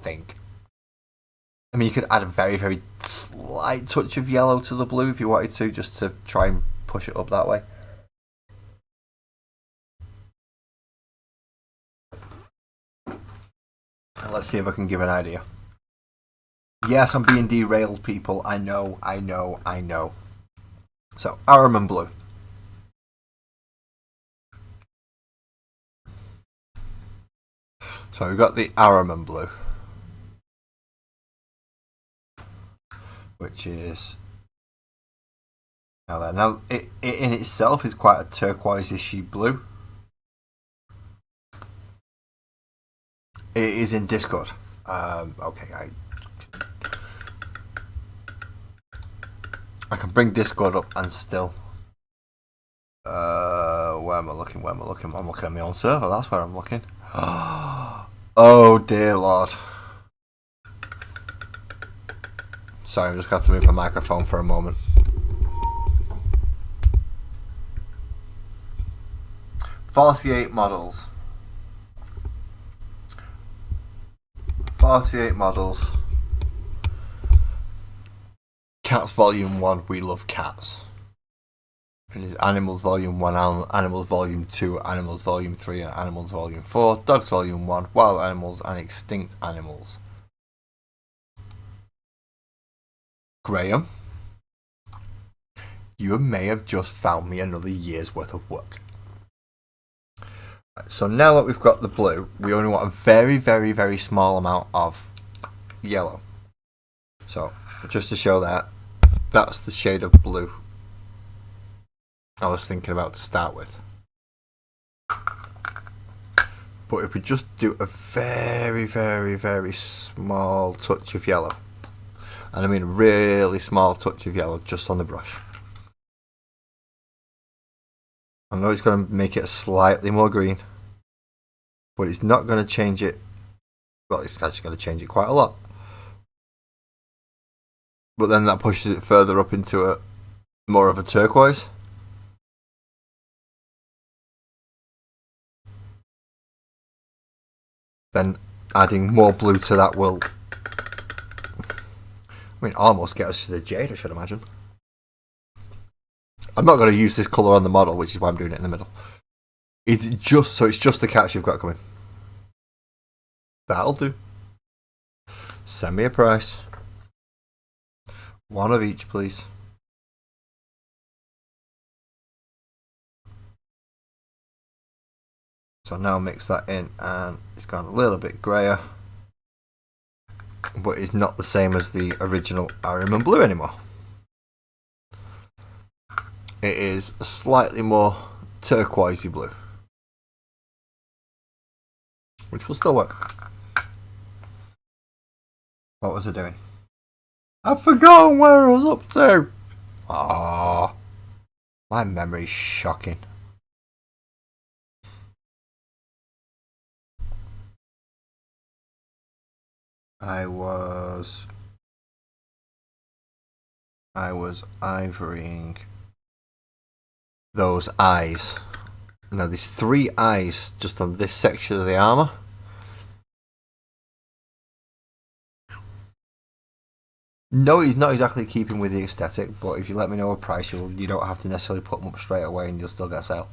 I mean, you could add a very, very slight touch of yellow to the blue if you wanted to, just to try and push it up that way. And let's see if I can give an idea. Yes, I'm being derailed, people. I know. So, Araman blue. So we've got the Araman blue, which is now it in itself is quite a turquoise-ishy blue. It is in Discord. Okay, I can bring Discord up and still. Where am I looking? I'm looking at my own server. That's where I'm looking. Oh dear Lord. Sorry, I'm just going to have to move my microphone for a moment. "48 models. 48 models. Cats Volume 1, we love cats. And it's Animals Volume 1, Animals Volume 2, Animals Volume 3, and Animals Volume 4, Dogs Volume 1, Wild Animals, and Extinct Animals." Graham, you may have just found me another year's worth of work. So now that we've got the blue, we only want a very, very, very small amount of yellow. So just to show that's the shade of blue I was thinking about to start with. But if we just do a very, very, very small touch of yellow, and I mean a really small touch of yellow just on the brush. I know it's going to make it slightly more green, but it's not going to change it. Well, it's actually going to change it quite a lot. But then that pushes it further up into a more of a turquoise. Then adding more blue to that will, almost get us to the jade, I should imagine. I'm not going to use this colour on the model, which is why I'm doing it in the middle. It's just the cats you've got coming. That'll do. Send me a price. One of each, please. So now mix that in, and it's gone a little bit grayer, but it's not the same as the original Ariman Blue anymore. It is a slightly more turquoisey blue, which will still work. What was I doing? I've forgotten where I was up to. Ah, my memory's shocking. I was ivorying those eyes. Now there's 3 eyes just on this section of the armour. No, he's not exactly keeping with the aesthetic, but if you let me know a price, you don't have to necessarily put them up straight away and you'll still get a sale.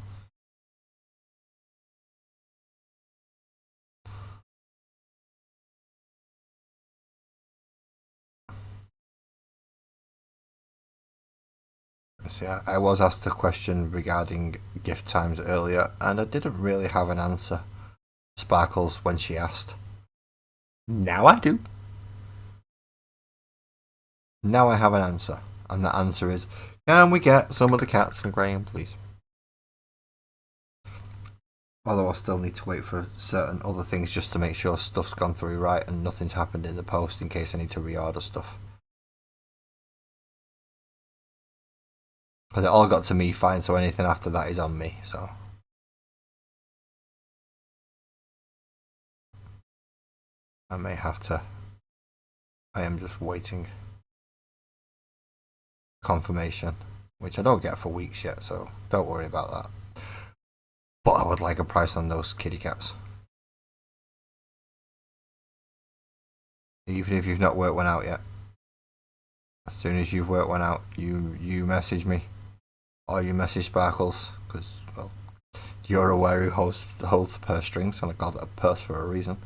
See, I was asked a question regarding gift times earlier, and I didn't really have an answer. Sparkles when she asked. Now I do. Now I have an answer, and the answer is, can we get some of the cats from Graham, please? Although I still need to wait for certain other things just to make sure stuff's gone through right and nothing's happened in the post in case I need to reorder stuff. Because it all got to me fine, so anything after that is on me, so. I may have to. I am just waiting confirmation, which I don't get for weeks yet, so don't worry about that. But I would like a price on those kitty cats. Even if you've not worked one out yet. As soon as you've worked one out, you message me. Or you message Sparkles, because, well, you're aware who holds the purse strings, and I called it a purse for a reason.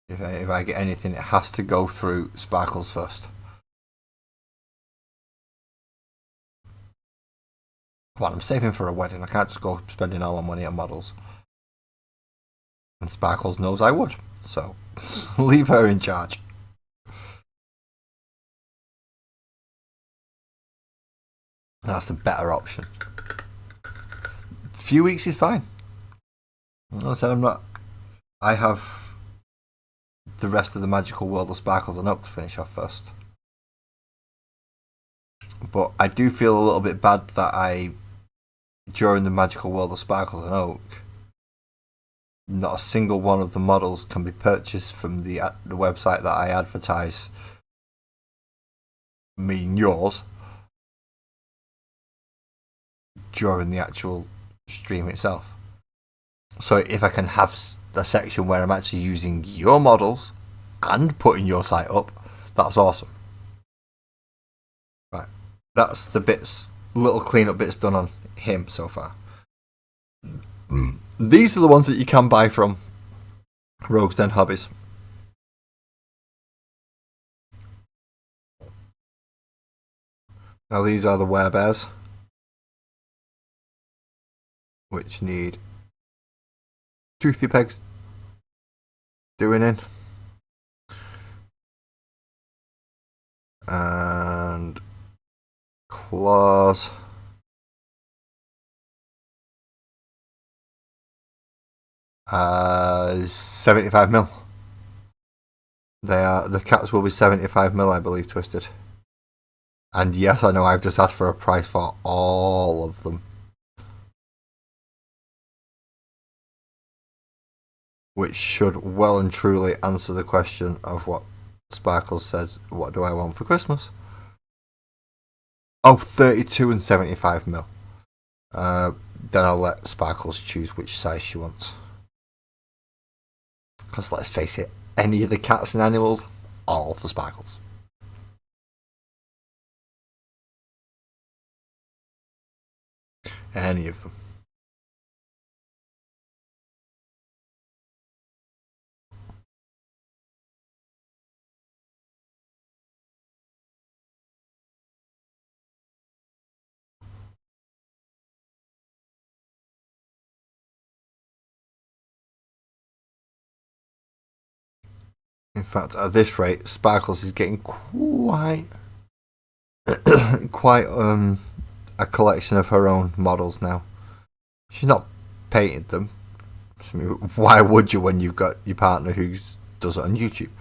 If I get anything, it has to go through Sparkles first. Well, I'm saving for a wedding. I can't just go spending all my money on models. And Sparkles knows I would, so leave her in charge. That's the better option. A few weeks is fine. I said I'm not. I have the rest of the magical world of Sparkles and Oak to finish off first. But I do feel a little bit bad that during the magical world of Sparkles and Oak, not a single one of the models can be purchased from the website that I advertise, me and yours, during the actual stream itself. So if I can have a section where I'm actually using your models and putting your site up, that's awesome. Right, that's the little cleanup bits done on him so far. These are the ones that you can buy from Rogues Den Hobbies. Now these are the werebears, which need toothy pegs doing in, and claws. Is 75mm. The caps will be 75mm, I believe, twisted. And yes, I know I've just asked for a price for all of them, which should well and truly answer the question of what Sparkles says, what do I want for Christmas? Oh, 32 and 75mm. Then I'll let Sparkles choose which size she wants. Because let's face it, any of the cats and animals, all for Sparkles. Any of them. In fact, at this rate, Sparkles is getting quite a collection of her own models now. She's not painted them. I mean, why would you when you've got your partner who does it on YouTube?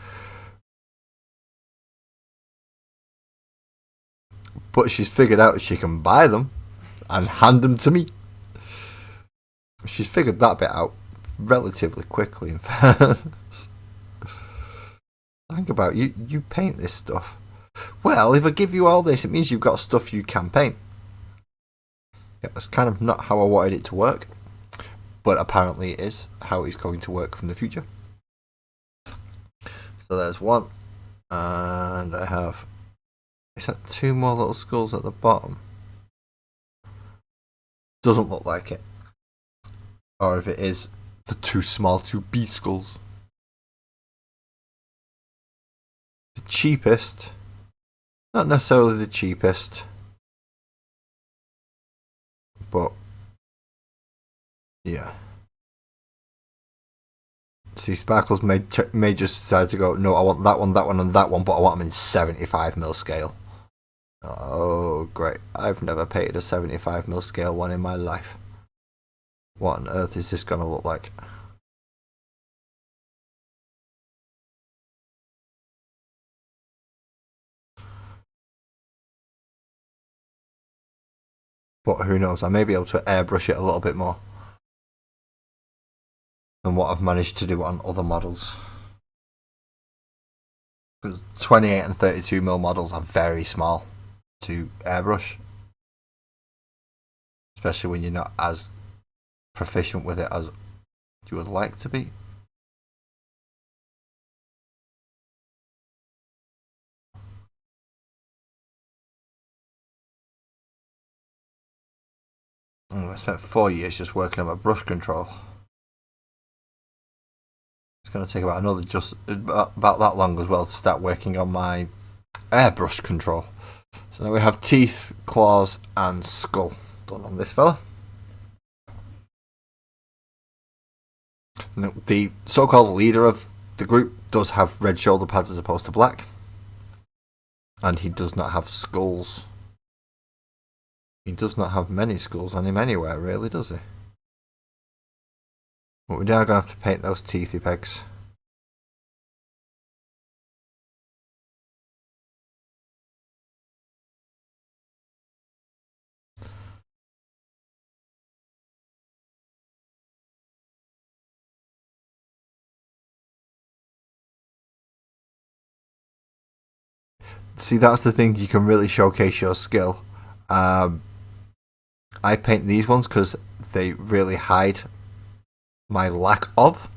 But she's figured out she can buy them and hand them to me. She's figured that bit out relatively quickly, in fairness. Think about it, you paint this stuff. Well, if I give you all this, it means you've got stuff you can paint. Yeah, that's kind of not how I wanted it to work, but apparently it is how it's going to work from the future. So there's one, and I have, is that 2 more little skulls at the bottom? Doesn't look like it. Or if it is, they're too small to be skulls. The cheapest, not necessarily the cheapest, but yeah. See, Sparkles may just decide to go, no, I want that one, and that one, but I want them in 75mm scale. Oh, great. I've never painted a 75mm scale one in my life. What on earth is this going to look like? But who knows, I may be able to airbrush it a little bit more than what I've managed to do on other models. Because 28 and 32mm models are very small to airbrush. Especially when you're not as proficient with it as you would like to be. I spent 4 years just working on my brush control. It's going to take about that long as well to start working on my airbrush control. So now we have teeth, claws, and skull done on this fella. Now, the so-called leader of the group does have red shoulder pads as opposed to black, and he does not have skulls. He does not have many skulls on him anywhere, really, does he? But we are going to have to paint those teethy pegs. See, that's the thing, you can really showcase your skill. I paint these ones because they really hide my lack of.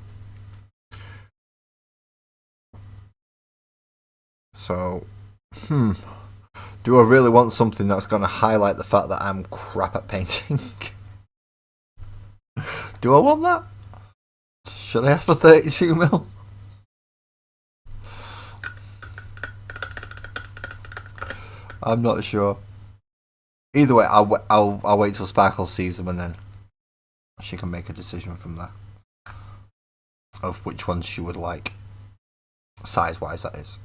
So, do I really want something that's going to highlight the fact that I'm crap at painting? Do I want that? Should I ask for 32mm? I'm not sure. Either way, I'll wait till Sparkle sees them and then she can make a decision from there of which ones she would like, size-wise, that is.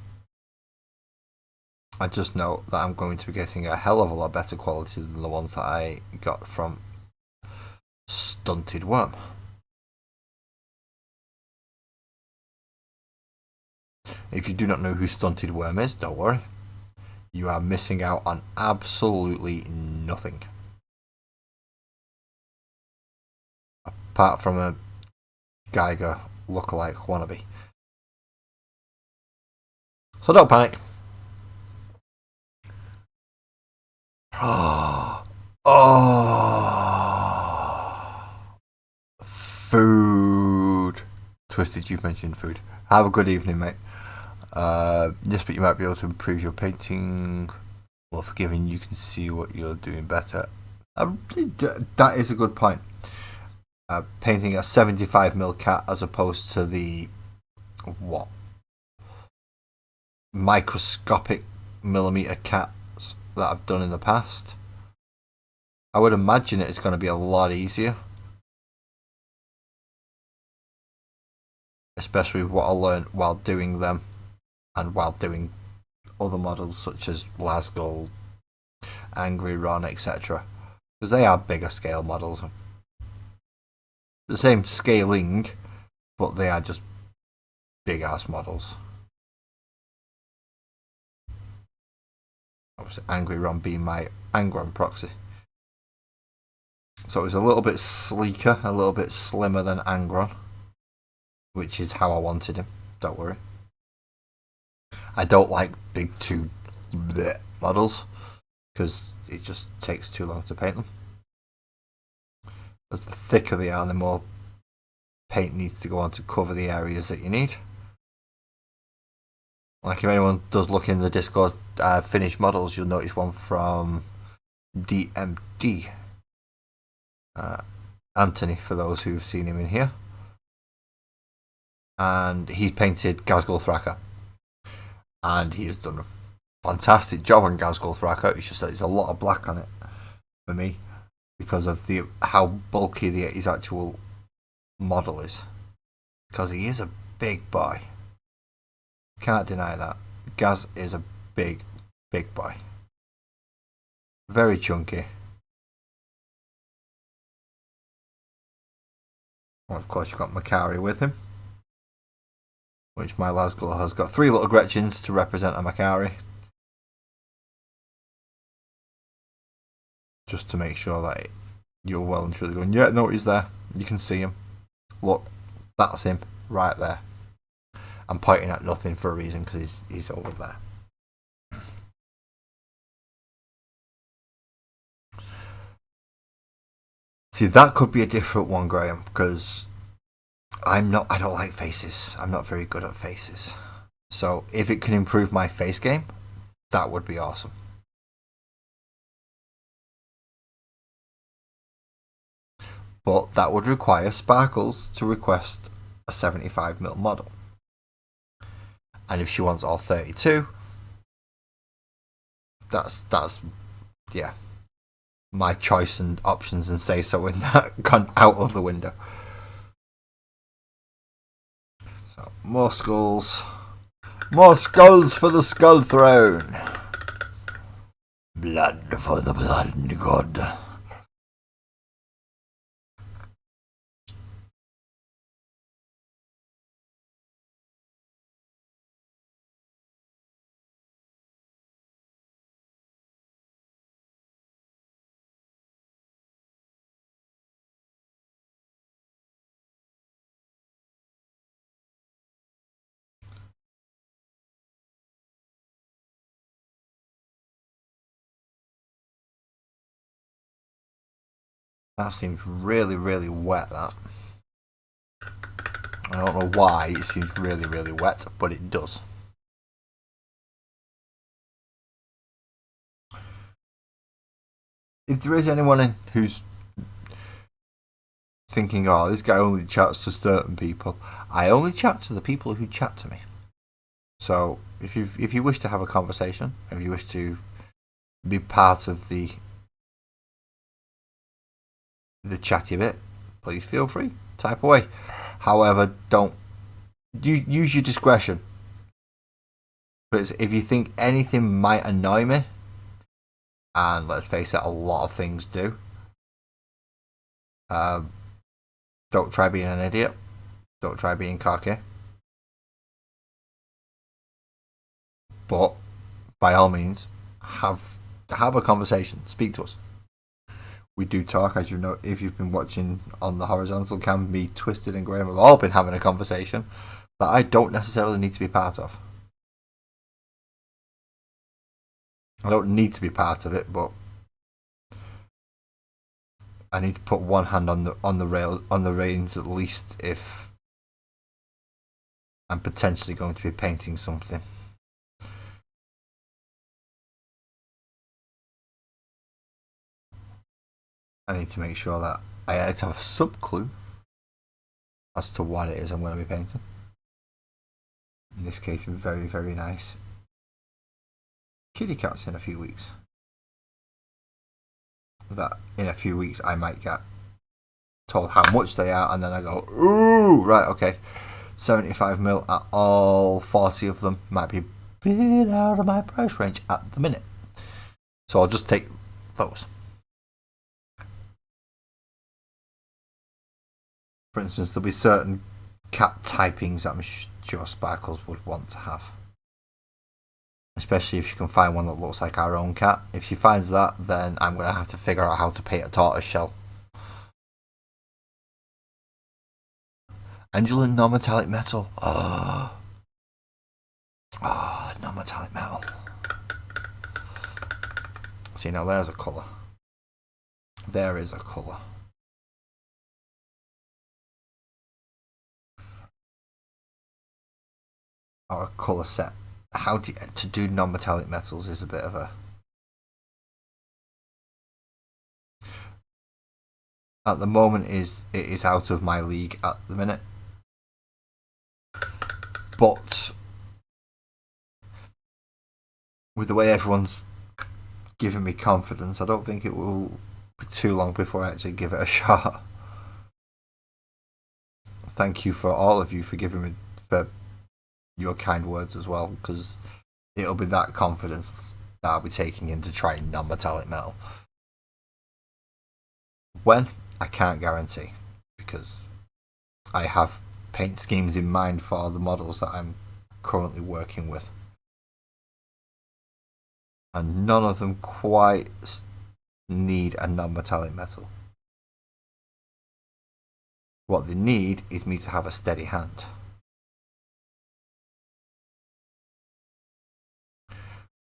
I just know that I'm going to be getting a hell of a lot better quality than the ones that I got from Stunted Worm. If you do not know who Stunted Worm is, don't worry. You are missing out on absolutely nothing. Apart from a Geiger lookalike wannabe. So don't panic. Food. Twisted, you've mentioned food. Have a good evening, mate. Yes, but you might be able to improve your painting. More forgiving, you can see what you're doing better. That is a good point. Painting a 75mm cat as opposed to the microscopic millimeter cats that I've done in the past. I would imagine it's going to be a lot easier. especially with what I learned while doing them and while doing other models such as Lasgold, Angry Ron, etc. Because they are bigger scale models. The same scaling, but they are just big ass models. Obviously, Angry Ron being my Angron proxy. So it was a little bit sleeker, a little bit slimmer than Angron, which is how I wanted him. Don't worry. I don't like big two models because it just takes too long to paint them. As the thicker they are, the more paint needs to go on to cover the areas that you need. Like if anyone does look in the Discord finished models, you'll notice one from DMD. Anthony, for those who've seen him in here. And he's painted Gazgul Thraka. And he has done a fantastic job on Gazgul Thraka. It's just that there's a lot of black on it for me because of how bulky his actual model is. Because he is a big boy. Can't deny that. Gaz is a big boy. Very chunky. And of course, you've got Makari with him, which my Lasgul has got 3 little Gretchens to represent a Makari. Just to make sure that you're well and truly going, yeah, no, he's there. You can see him. Look, that's him right there. I'm pointing at nothing for a reason because he's over there. See, that could be a different one, Graham, because I don't like faces. I'm not very good at faces. So if it can improve my face game, that would be awesome. But that would require Sparkles to request a 75mm model. And if she wants all 32, that's yeah, my choice and options and say so in that gone out of the window. So more skulls for the Skull Throne. Blood for the Blood God. That seems really, really wet, that. I don't know why it seems really, really wet, but it does. If there is anyone who's thinking, oh, this guy only chats to certain people, I only chat to the people who chat to me. So if you wish to have a conversation, if you wish to be part of the chatty bit, please feel free, type away. However, don't use your discretion. But if you think anything might annoy me, and let's face it, a lot of things do, don't try being an idiot. Don't try being cocky. But by all means, have a conversation. Speak to us. We do talk, as you know, if you've been watching on the horizontal cam. Me, Twisted, and Graham have all been having a conversation that I don't necessarily need to be part of. I don't need to be part of it, but I need to put one hand on the reins at least if I'm potentially going to be painting something. I need to make sure that I have a sub clue as to what it is I'm going to be painting. In this case, very, very nice kitty cats in a few weeks. That in a few weeks I might get told how much they are, and then I go, ooh, right, okay. 75mm at all 40 of them might be a bit out of my price range at the minute. So I'll just take those. For instance, there'll be certain cat typings that I'm sure Sparkles would want to have. Especially if you can find one that looks like our own cat. If she finds that, then I'm going to have to figure out how to paint a tortoise shell. Angela non-metallic metal. Oh, non-metallic metal. See, now there's a colour. There is a colour. Or a colour set. To do non-metallic metals is a bit of a... At the moment it is out of my league at the minute. But with the way everyone's giving me confidence, I don't think it will be too long before I actually give it a shot. Thank you for all of you for giving me your kind words as well, because it'll be that confidence that I'll be taking into trying non-metallic metal. When? I can't guarantee, because I have paint schemes in mind for the models that I'm currently working with, and none of them quite need a non-metallic metal. What they need is me to have a steady hand.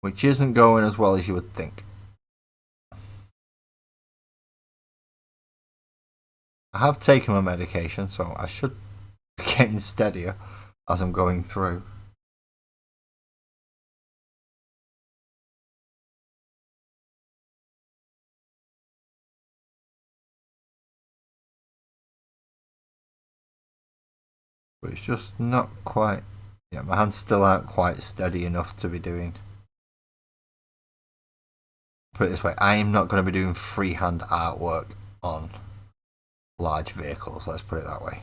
Which isn't going as well as you would think. I have taken my medication, so I should be getting steadier as I'm going through. But it's just not quite... Yeah, my hands still aren't quite steady enough to be doing... Put it this way, I am not going to be doing freehand artwork on large vehicles, let's put it that way.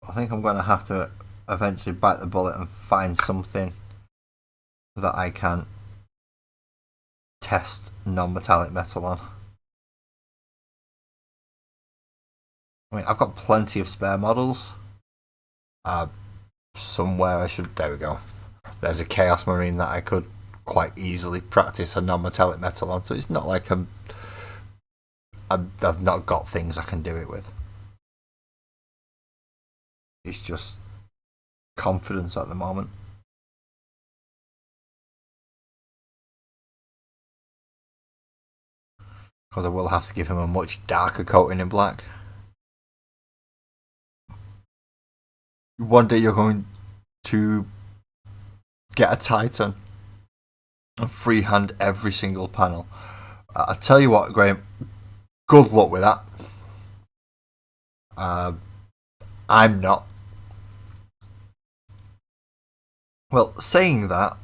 I think I'm going to have to eventually bite the bullet and find something that I can test non-metallic metal on. I mean, I've got plenty of spare models. Somewhere I should... There we go. There's a Chaos Marine that I could quite easily practice a non-metallic metal on, so it's not like I've not got things I can do it with. It's just confidence at the moment. Because I will have to give him a much darker coating in black. One day you're going to get a Titan and freehand every single panel. I tell you what, Graham, good luck with that. I'm not. Well, saying that,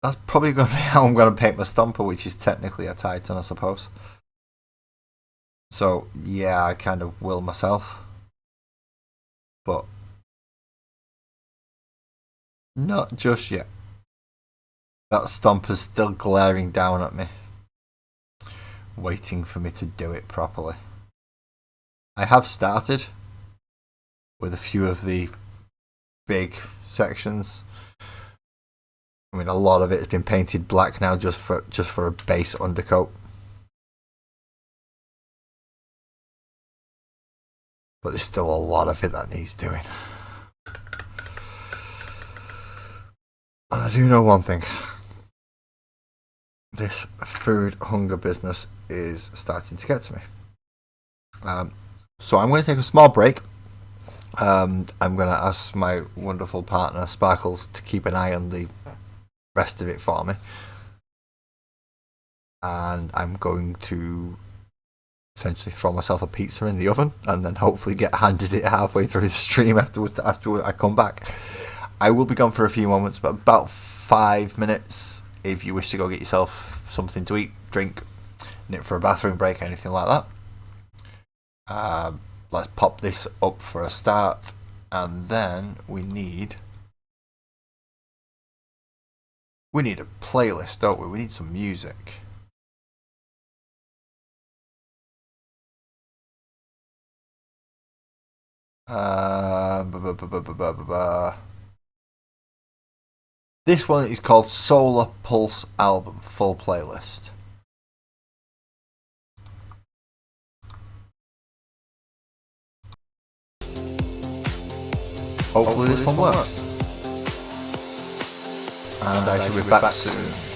that's probably going to be how I'm going to paint my Stomper, which is technically a Titan, I suppose. So, yeah, I kind of will myself. But not just yet. That Stomper's still glaring down at me, waiting for me to do it properly. I have started with a few of the big sections. I mean, a lot of it has been painted black now, just for a base undercoat. But there's still a lot of it that needs doing. And I do know one thing. This food hunger business is starting to get to me. So I'm going to take a small break. I'm going to ask my wonderful partner, Sparkles, to keep an eye on the rest of it for me. And I'm going to essentially throw myself a pizza in the oven and then hopefully get handed it halfway through the stream after I come back. I will be gone for a few moments, but about 5 minutes if you wish to go get yourself something to eat, drink, nip for a bathroom break, anything like that. Let's pop this up for a start, and then we need a playlist, don't we? We need some music. This one is called Solar Pulse Album, full playlist. Hopefully this one works. And I shall be back soon.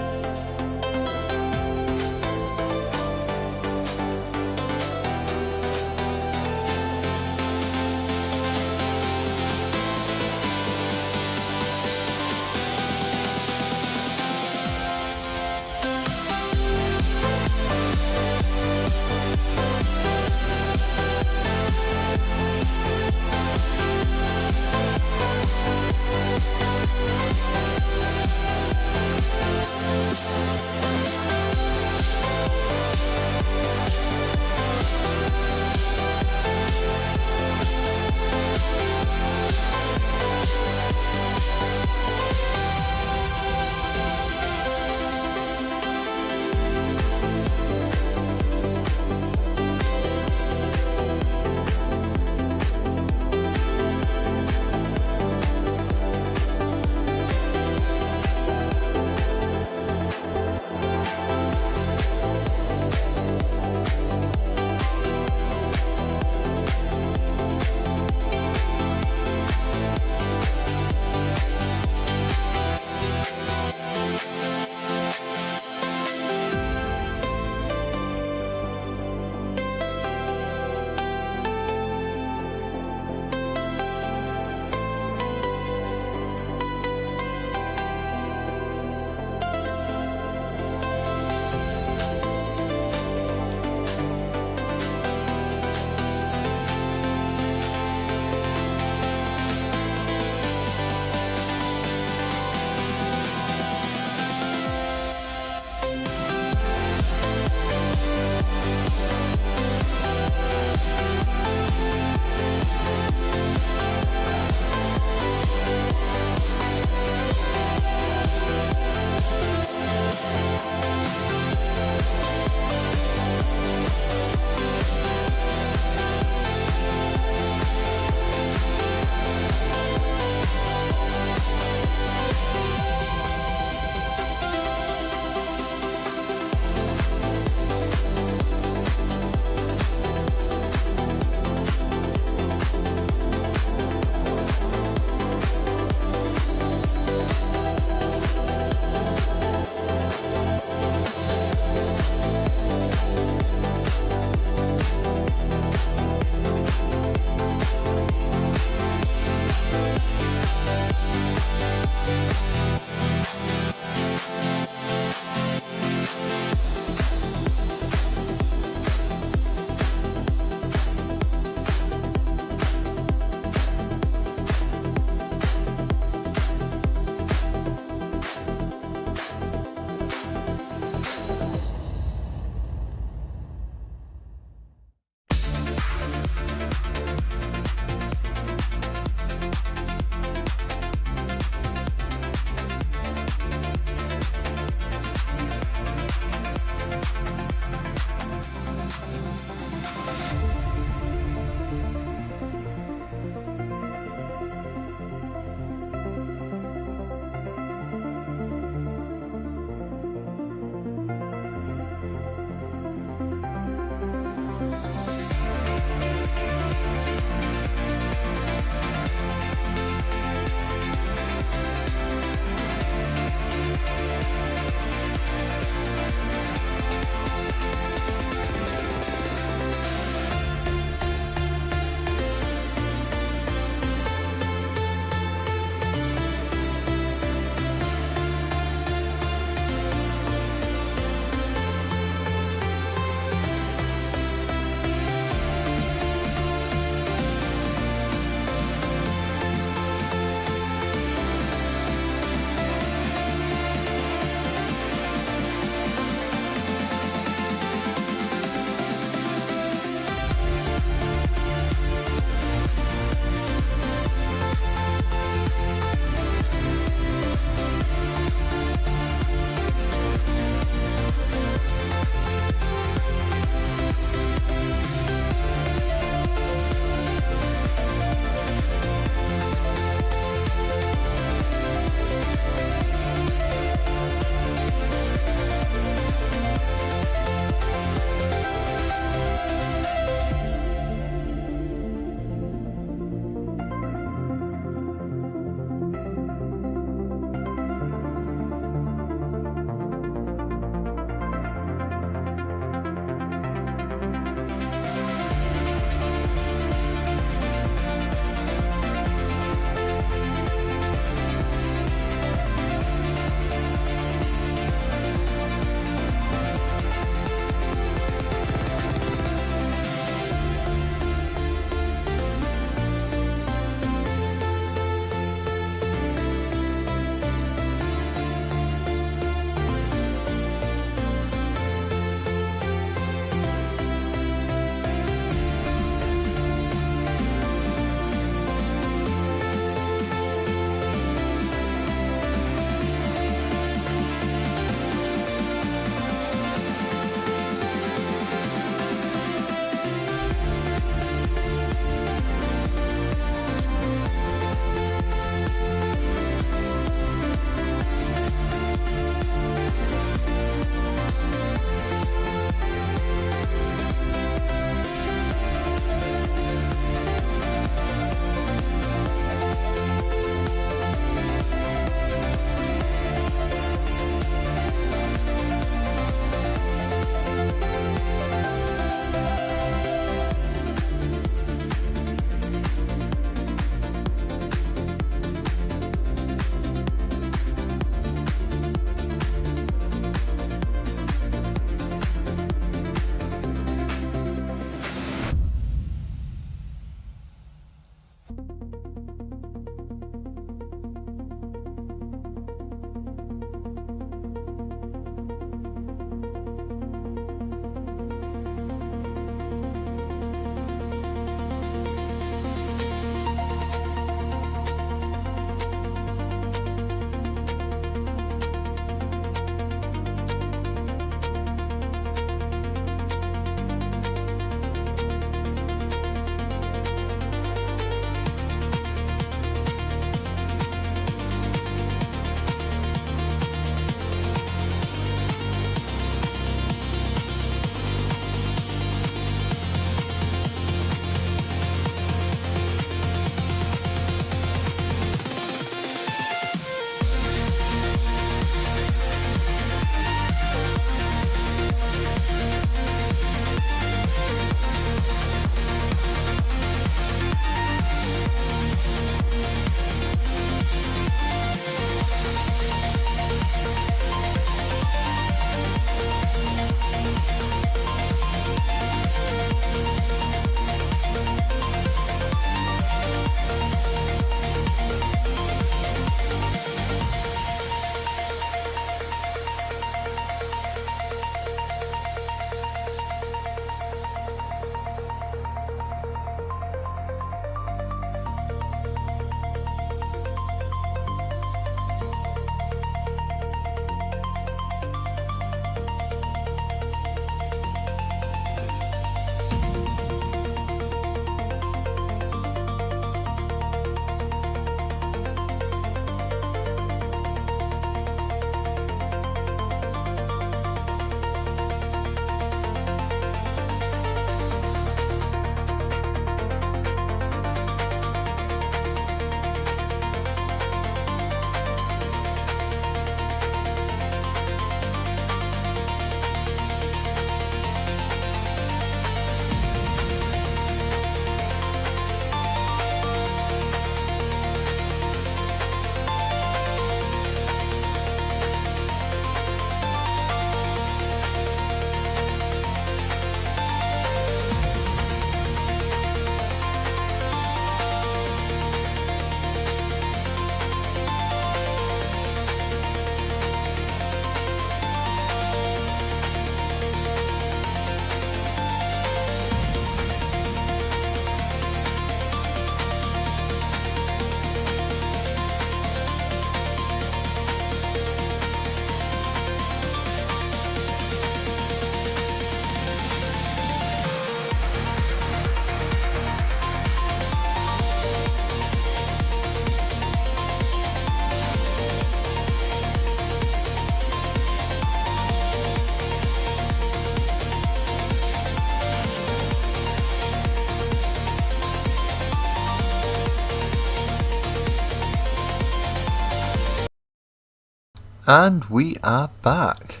And we are back.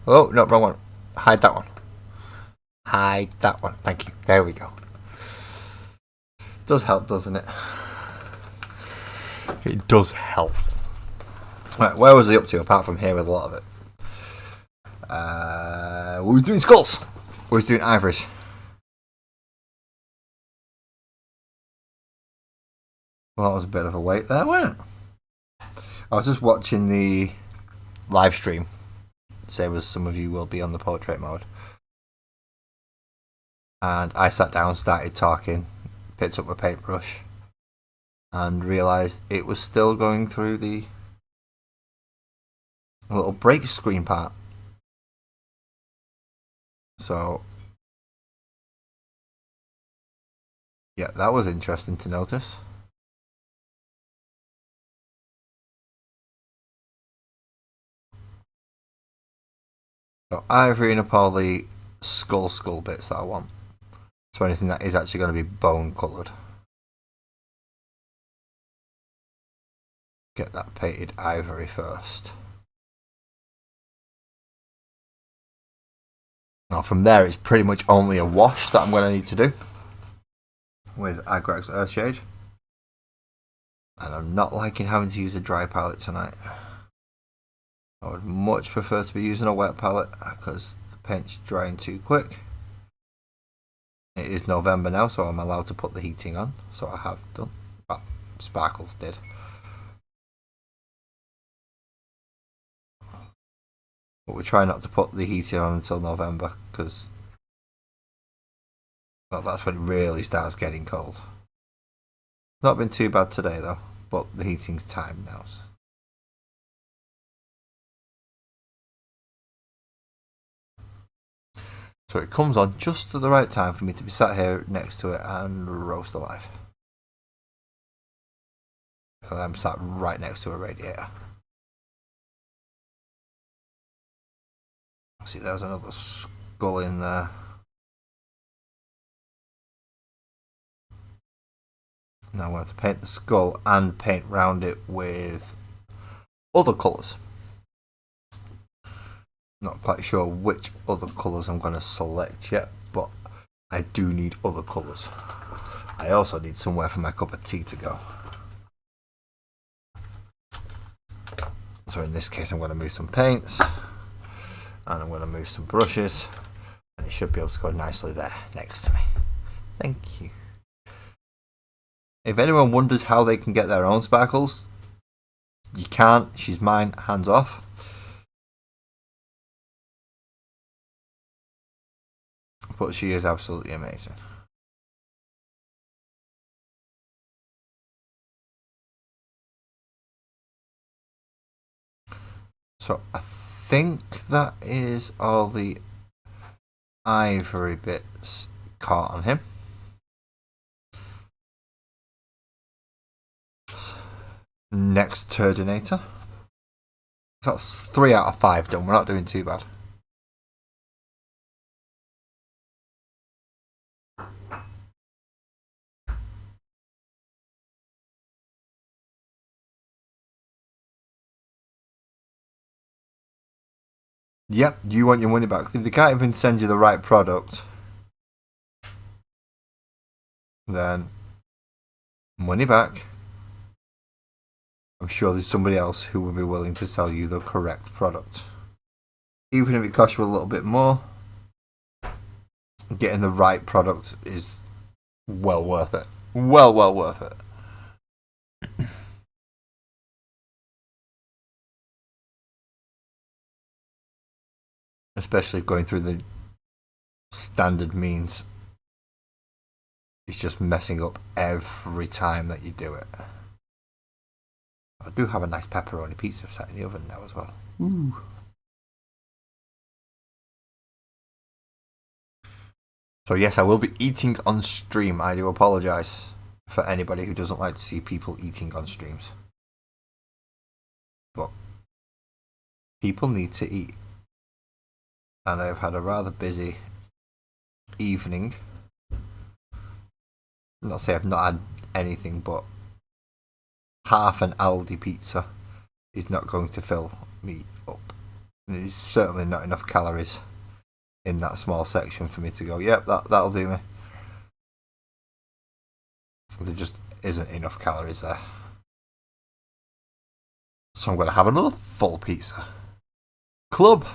Oh, no, wrong one. Hide that one. Hide that one. Thank you. There we go. Does help, doesn't it? It does help. Right, where was he up to apart from here with a lot of it? We were doing skulls. We were doing ivories. Well, that was a bit of a wait there, wasn't it? I was just watching the live stream, same as some of you will be on the portrait mode. And I sat down, started talking, picked up my paintbrush, and realised it was still going through the little break screen part. So, yeah, that was interesting to notice. So, ivory up all the skull bits that I want. So anything that is actually going to be bone coloured. Get that painted ivory first. Now from there it's pretty much only a wash that I'm going to need to do with Agrax Earthshade. And I'm not liking having to use a dry palette tonight. I would much prefer to be using a wet palette because the paint's drying too quick. It is November now, so I'm allowed to put the heating on, so I have done. Well, Sparkles did. But we try not to put the heating on until November because, well, that's when it really starts getting cold. Not been too bad today though, but the heating's timed now. So it comes on just at the right time for me to be sat here next to it and roast alive. Because I'm sat right next to a radiator. See, there's another skull in there. Now I'm going to paint the skull and paint round it with other colours. Not quite sure which other colours I'm going to select yet, but I do need other colours. I also need somewhere for my cup of tea to go. So in this case I'm going to move some paints and I'm going to move some brushes and it should be able to go nicely there next to me. Thank you. If anyone wonders how they can get their own sparkles, you can't. She's mine, hands off. But she is absolutely amazing. So I think that is all the ivory bits caught on him. Next Turdinator. That's 3 out of 5 done. We're not doing too bad. Yep, you want your money back. If they can't even send you the right product, then money back. I'm sure there's somebody else who will be willing to sell you the correct product. Even if it costs you a little bit more, getting the right product is well worth it. Well worth it. Especially going through the standard means. It's just messing up every time that you do it. I do have a nice pepperoni pizza sat in the oven now as well. Ooh. So yes, I will be eating on stream. I do apologise for anybody who doesn't like to see people eating on streams. But people need to eat. And I've had a rather busy evening. Not say I've not had anything, but half an Aldi pizza is not going to fill me up. There's certainly not enough calories in that small section for me to go, yep, that'll do me. There just isn't enough calories there. So I'm going to have another full pizza. Club,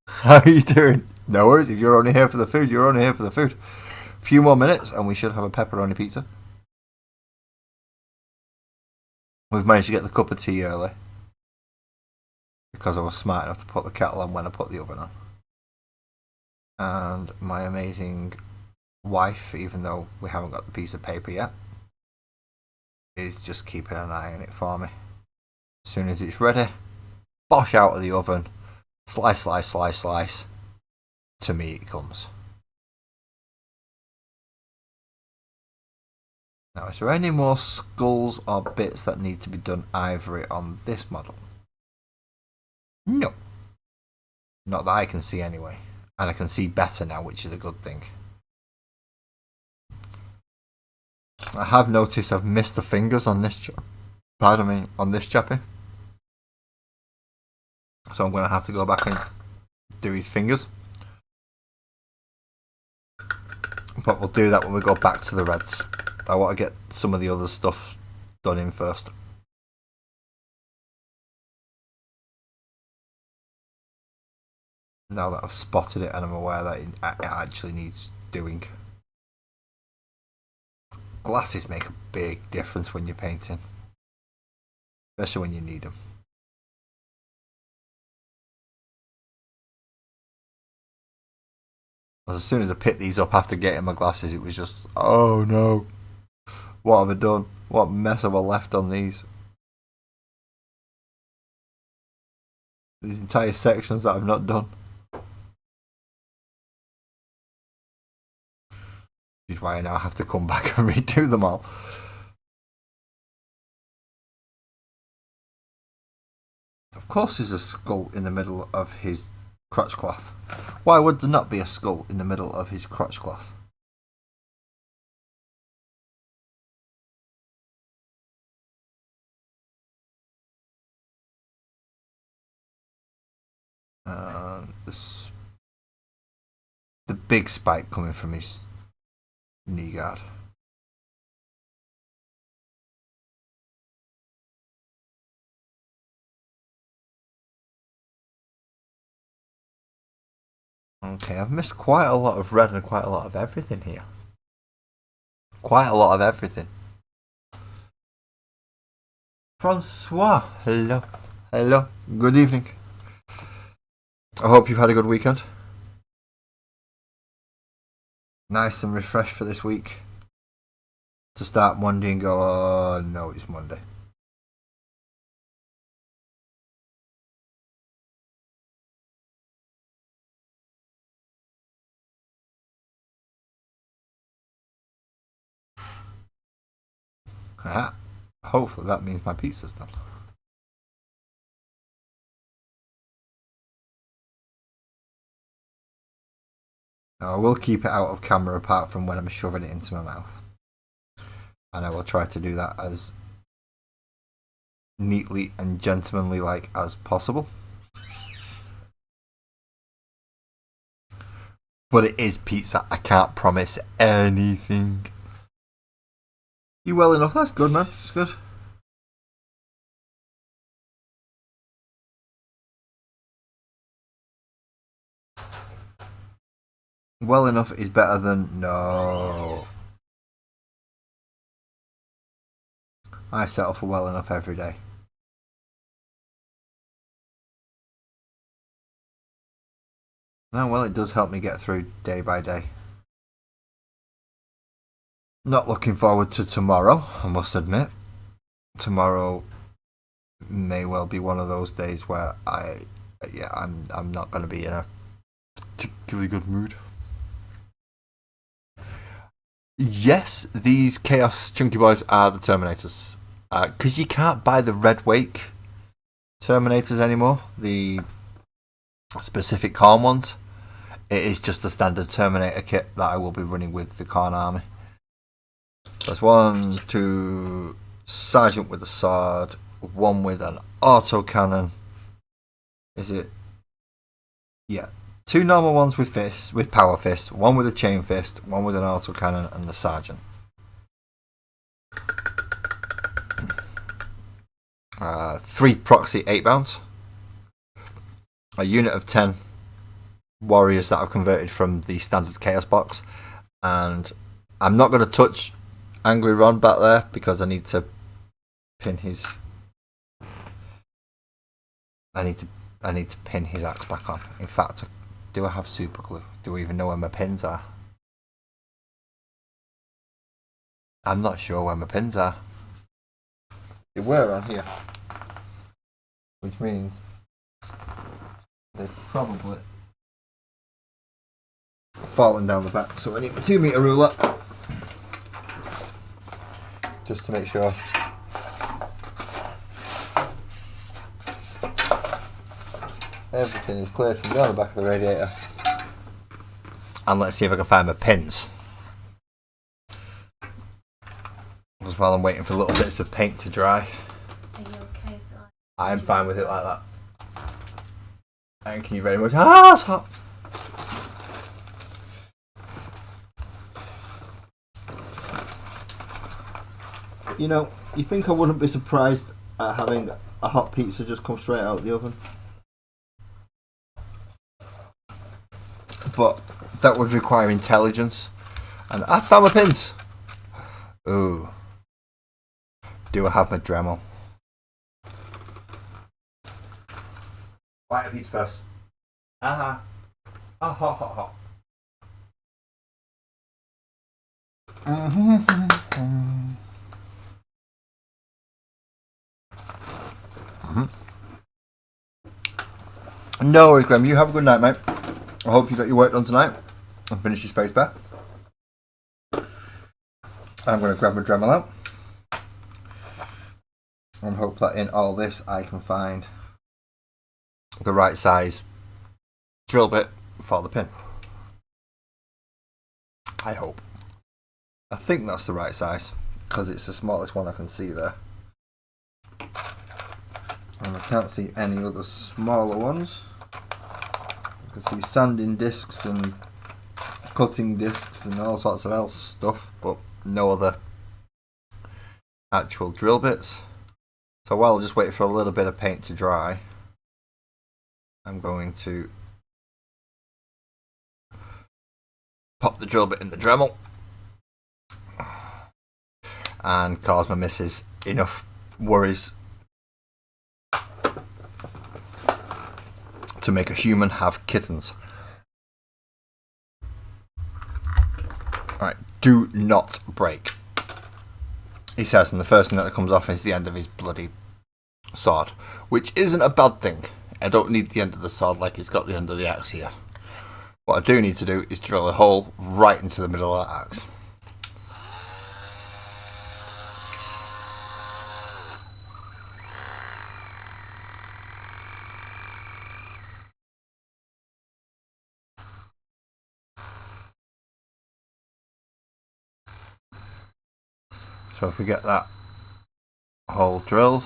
how are you doing? No worries, if you're only here for the food, you're only here for the food. A few more minutes and we should have a pepperoni pizza. We've managed to get the cup of tea early because I was smart enough to put the kettle on when I put the oven on. And my amazing wife, even though we haven't got the piece of paper yet, is just keeping an eye on it for me. As soon as it's ready, bosh out of the oven, slice, slice, slice, slice. To me it comes. Now, is there any more skulls or bits that need to be done ivory on this model? No. Not that I can see anyway. And I can see better now, which is a good thing. I have noticed I've missed the fingers on this on this chappy. So I'm going to have to go back and do his fingers. But we'll do that when we go back to the reds. I want to get some of the other stuff done in first. Now that I've spotted it and I'm aware that it actually needs doing. Glasses make a big difference when you're painting. Especially when you need them. As soon as I picked these up after getting my glasses, it was just, oh no. What have I done? What mess have I left on these? These entire sections that I've not done. Which is why I now have to come back and redo them all. Of course there's a skull in the middle of his crotch cloth. Why would there not be a skull in the middle of his crotch cloth? The big spike coming from his knee guard. Okay, I've missed quite a lot of red and quite a lot of everything here. Quite a lot of everything. Francois, hello. Hello, good evening. I hope you've had a good weekend. Nice and refreshed for this week. To start Monday and go, oh no, it's Monday. Hopefully that means my pizza's done. Now, I will keep it out of camera apart from when I'm shoving it into my mouth. And I will try to do that as neatly and gentlemanly like as possible. But it is pizza. I can't promise anything. You well enough? That's good, man. That's good. Well enough is better than no. I settle for well enough every day. No, well, it does help me get through day by day. Not looking forward to tomorrow, I must admit. Tomorrow may well be one of those days where I'm not going to be in a particularly good mood. Yes, these Chaos Chunky Boys are the Terminators. Because you can't buy the Red Wake Terminators anymore, the specific Khorne ones. It is just the standard Terminator kit that I will be running with the Khorne army. There's 1, 2, Sergeant with a sword, one with an autocannon, Is it? Yeah. 2 normal ones with fists, with power fist, 1 with a chain fist, 1 with an autocannon, and the sergeant. 3 proxy 8 bounce. A unit of 10 warriors that I've converted from the standard chaos box, and I'm not going to touch Angry Ron back there because I need to pin his. I need to pin his axe back on. In fact, do I have super glue? Do I even know where my pins are? I'm not sure where my pins are. They were on here, which means they've probably fallen down the back. So I need a 2-meter ruler just to make sure. Everything is cleared from down the back of the radiator. And let's see if I can find my pins. Just while I'm waiting for little bits of paint to dry. Are you okay with that? I'm fine with it like that. Thank you very much. Ah, it's hot. You know, you think I wouldn't be surprised at having a hot pizza just come straight out of the oven? But that would require intelligence. And I found my pins. Ooh. Do I have my Dremel? White pizza first. Ah. Oh, hot, hot, hot. No worries, Graham. You have a good night, mate. I hope you got your work done tonight and finish your space bear. I'm going to grab my Dremel out and hope that in all this I can find the right size drill bit for the pin. I hope. I think that's the right size because it's the smallest one I can see there. And I can't see any other smaller ones. I can see sanding discs and cutting discs and all sorts of else stuff, but no other actual drill bits. So while I'll just wait for a little bit of paint to dry, I'm going to pop the drill bit in the Dremel and cause my missus enough worries to make a human have kittens. Alright, do not break, he says, and the first thing that comes off is the end of his bloody sword, which isn't a bad thing. I don't need the end of the sword like he's got the end of the axe here. What I do need to do is drill a hole right into the middle of that axe. So if we get that hole drilled,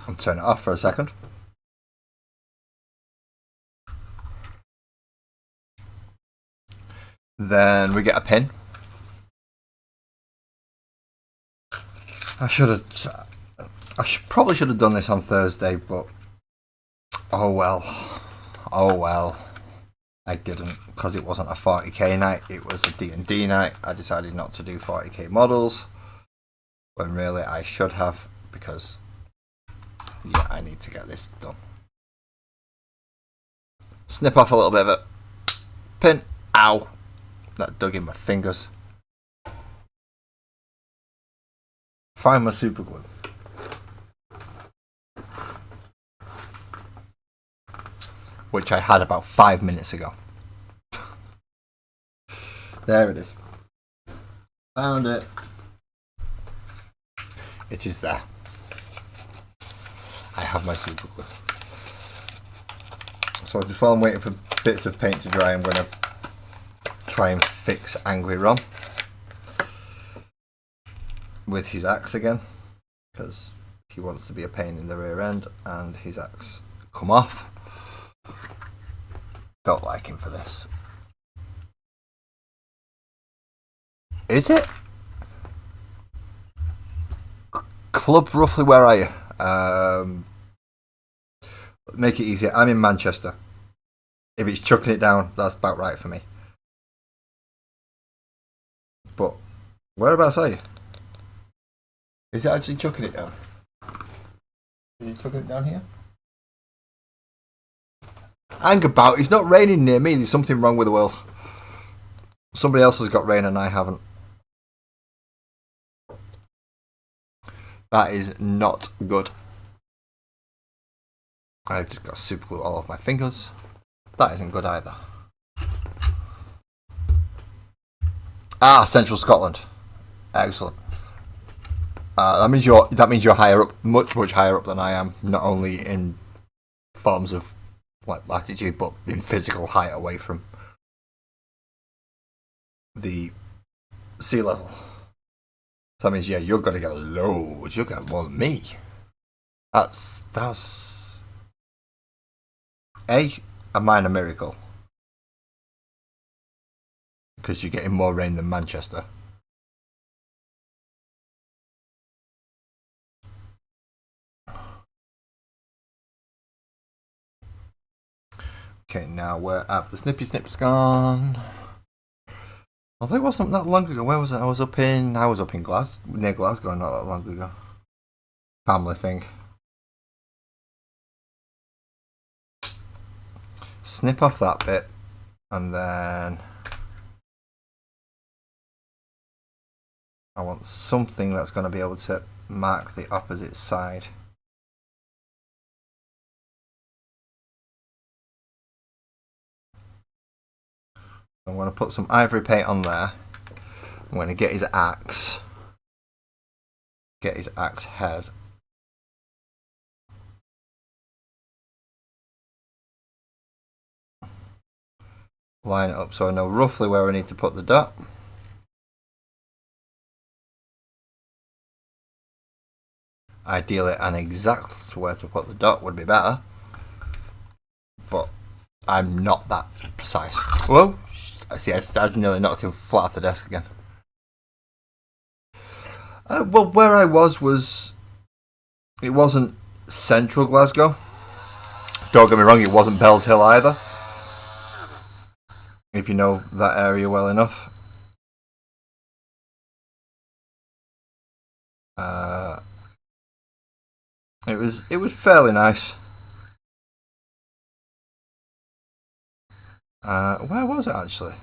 and turn it off for a second. Then we get a pin. Probably should have done this on Thursday, but oh well. I didn't, because it wasn't a 40k night, it was a D&D night. I decided not to do 40k models, when really I should have, because yeah, I need to get this done. Snip off a little bit of it. Pin. Ow. That dug in my fingers. Find my super glue. Which I had about 5 minutes ago. There it is. Found it. It is there. I have my super glue. So just while I'm waiting for bits of paint to dry, I'm going to try and fix Angry Ron. with his axe again, because he wants to be a pain in the rear end, and his axe come off. Don't like him for this. Is it? Club, roughly where are you? Make it easier. I'm in Manchester. If it's chucking it down, that's about right for me. But whereabouts are you? Is it actually chucking it down? Is it chucking it down here? Hang about. It's not raining near me. There's something wrong with the world. Somebody else has got rain and I haven't. That is not good. I've just got super glue all over my fingers. That isn't good either. Central Scotland. Excellent. That means you're higher up, much higher up than I am. Not only in forms of like latitude, but in physical height away from the sea level. So that means you're gonna get loads. You'll get more than me. That's a minor miracle, because you're getting more rain than Manchester. Okay, now where have the snips gone? Although it wasn't that long ago. Where was it? I was up in near Glasgow not that long ago. Family thing. Snip off that bit, and then I want something that's going to be able to mark the opposite side. I'm going to put some ivory paint on there. I'm going to get his axe head. Line it up so I know roughly where I need to put the dot. Ideally, and exactly where to put the dot would be better, but I'm not that precise. Whoa! See, I nearly knocked him flat off the desk again. Well, where I was it wasn't central Glasgow. Don't get me wrong, it wasn't Bells Hill either, if you know that area well enough. It was fairly nice. Where was it actually?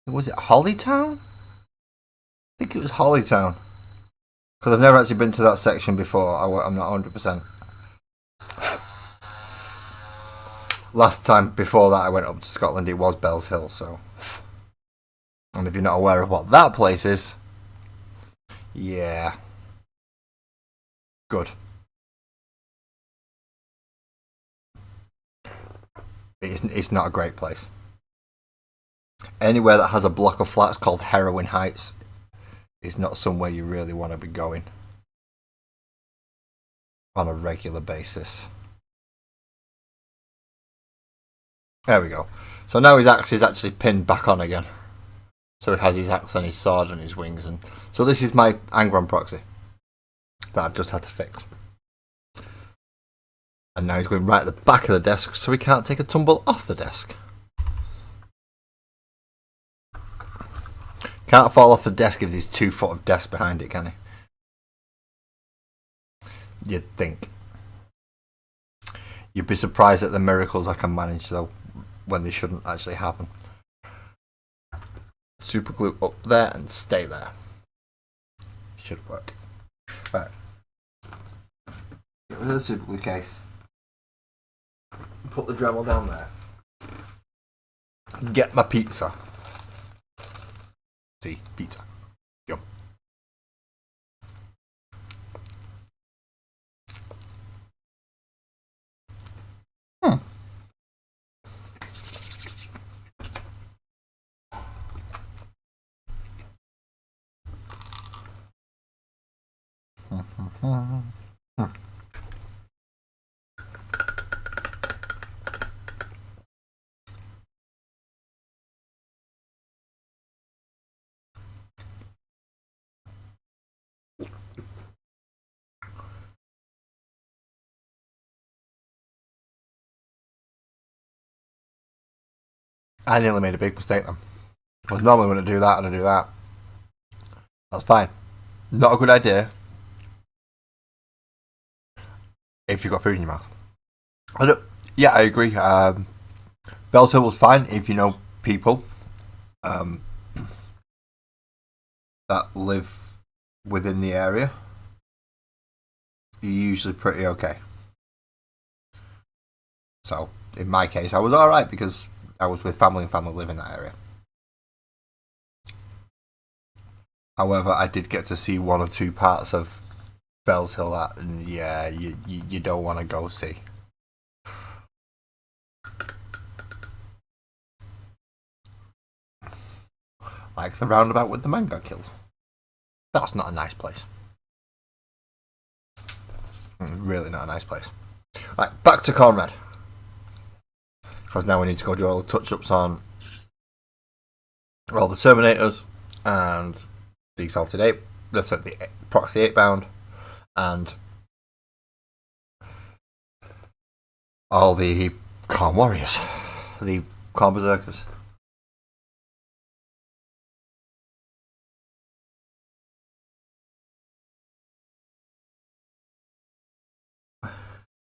Was it Hollytown? I think it was Hollytown, because I've never actually been to that section before. I'm not 100%. Last time before that I went up to Scotland, it was Bells Hill. So, and if you're not aware of what that place is, yeah, good. It's not a great place. Anywhere that has a block of flats called Heroin Heights is not somewhere you really want to be going on a regular basis. There we go. So now his axe is actually pinned back on again. So he has his axe and his sword and his wings, and so this is my Angron proxy that I've just had to fix. And now he's going right at the back of the desk so he can't take a tumble off the desk. Can't fall off the desk if there's 2 foot of desk behind it, can he? You'd think. You'd be surprised at the miracles I can manage, though, when they shouldn't actually happen. Super glue up there and stay there. Should work. Right. Get rid of the super glue case. Put the Dremel down there. Get my pizza. See, pizza. Yum. I nearly made a big mistake then. I was normally going to do that and I do that. That's fine. Not a good idea if you've got food in your mouth. Yeah, I agree. Bells Hill was fine if you know people that live within the area. You're usually pretty okay. So, in my case, I was alright because I was with family and family live in that area. However, I did get to see one or two parts of Bells Hill that, and yeah, you don't want to go see. Like the roundabout with the man got killed. That's not a nice place. Really not a nice place. Right, back to Conrad. Because now we need to go do all the touch-ups on all the Terminators and the Exalted 8, the Proxy 8 bound, and all the Calm Warriors, the Calm Berserkers.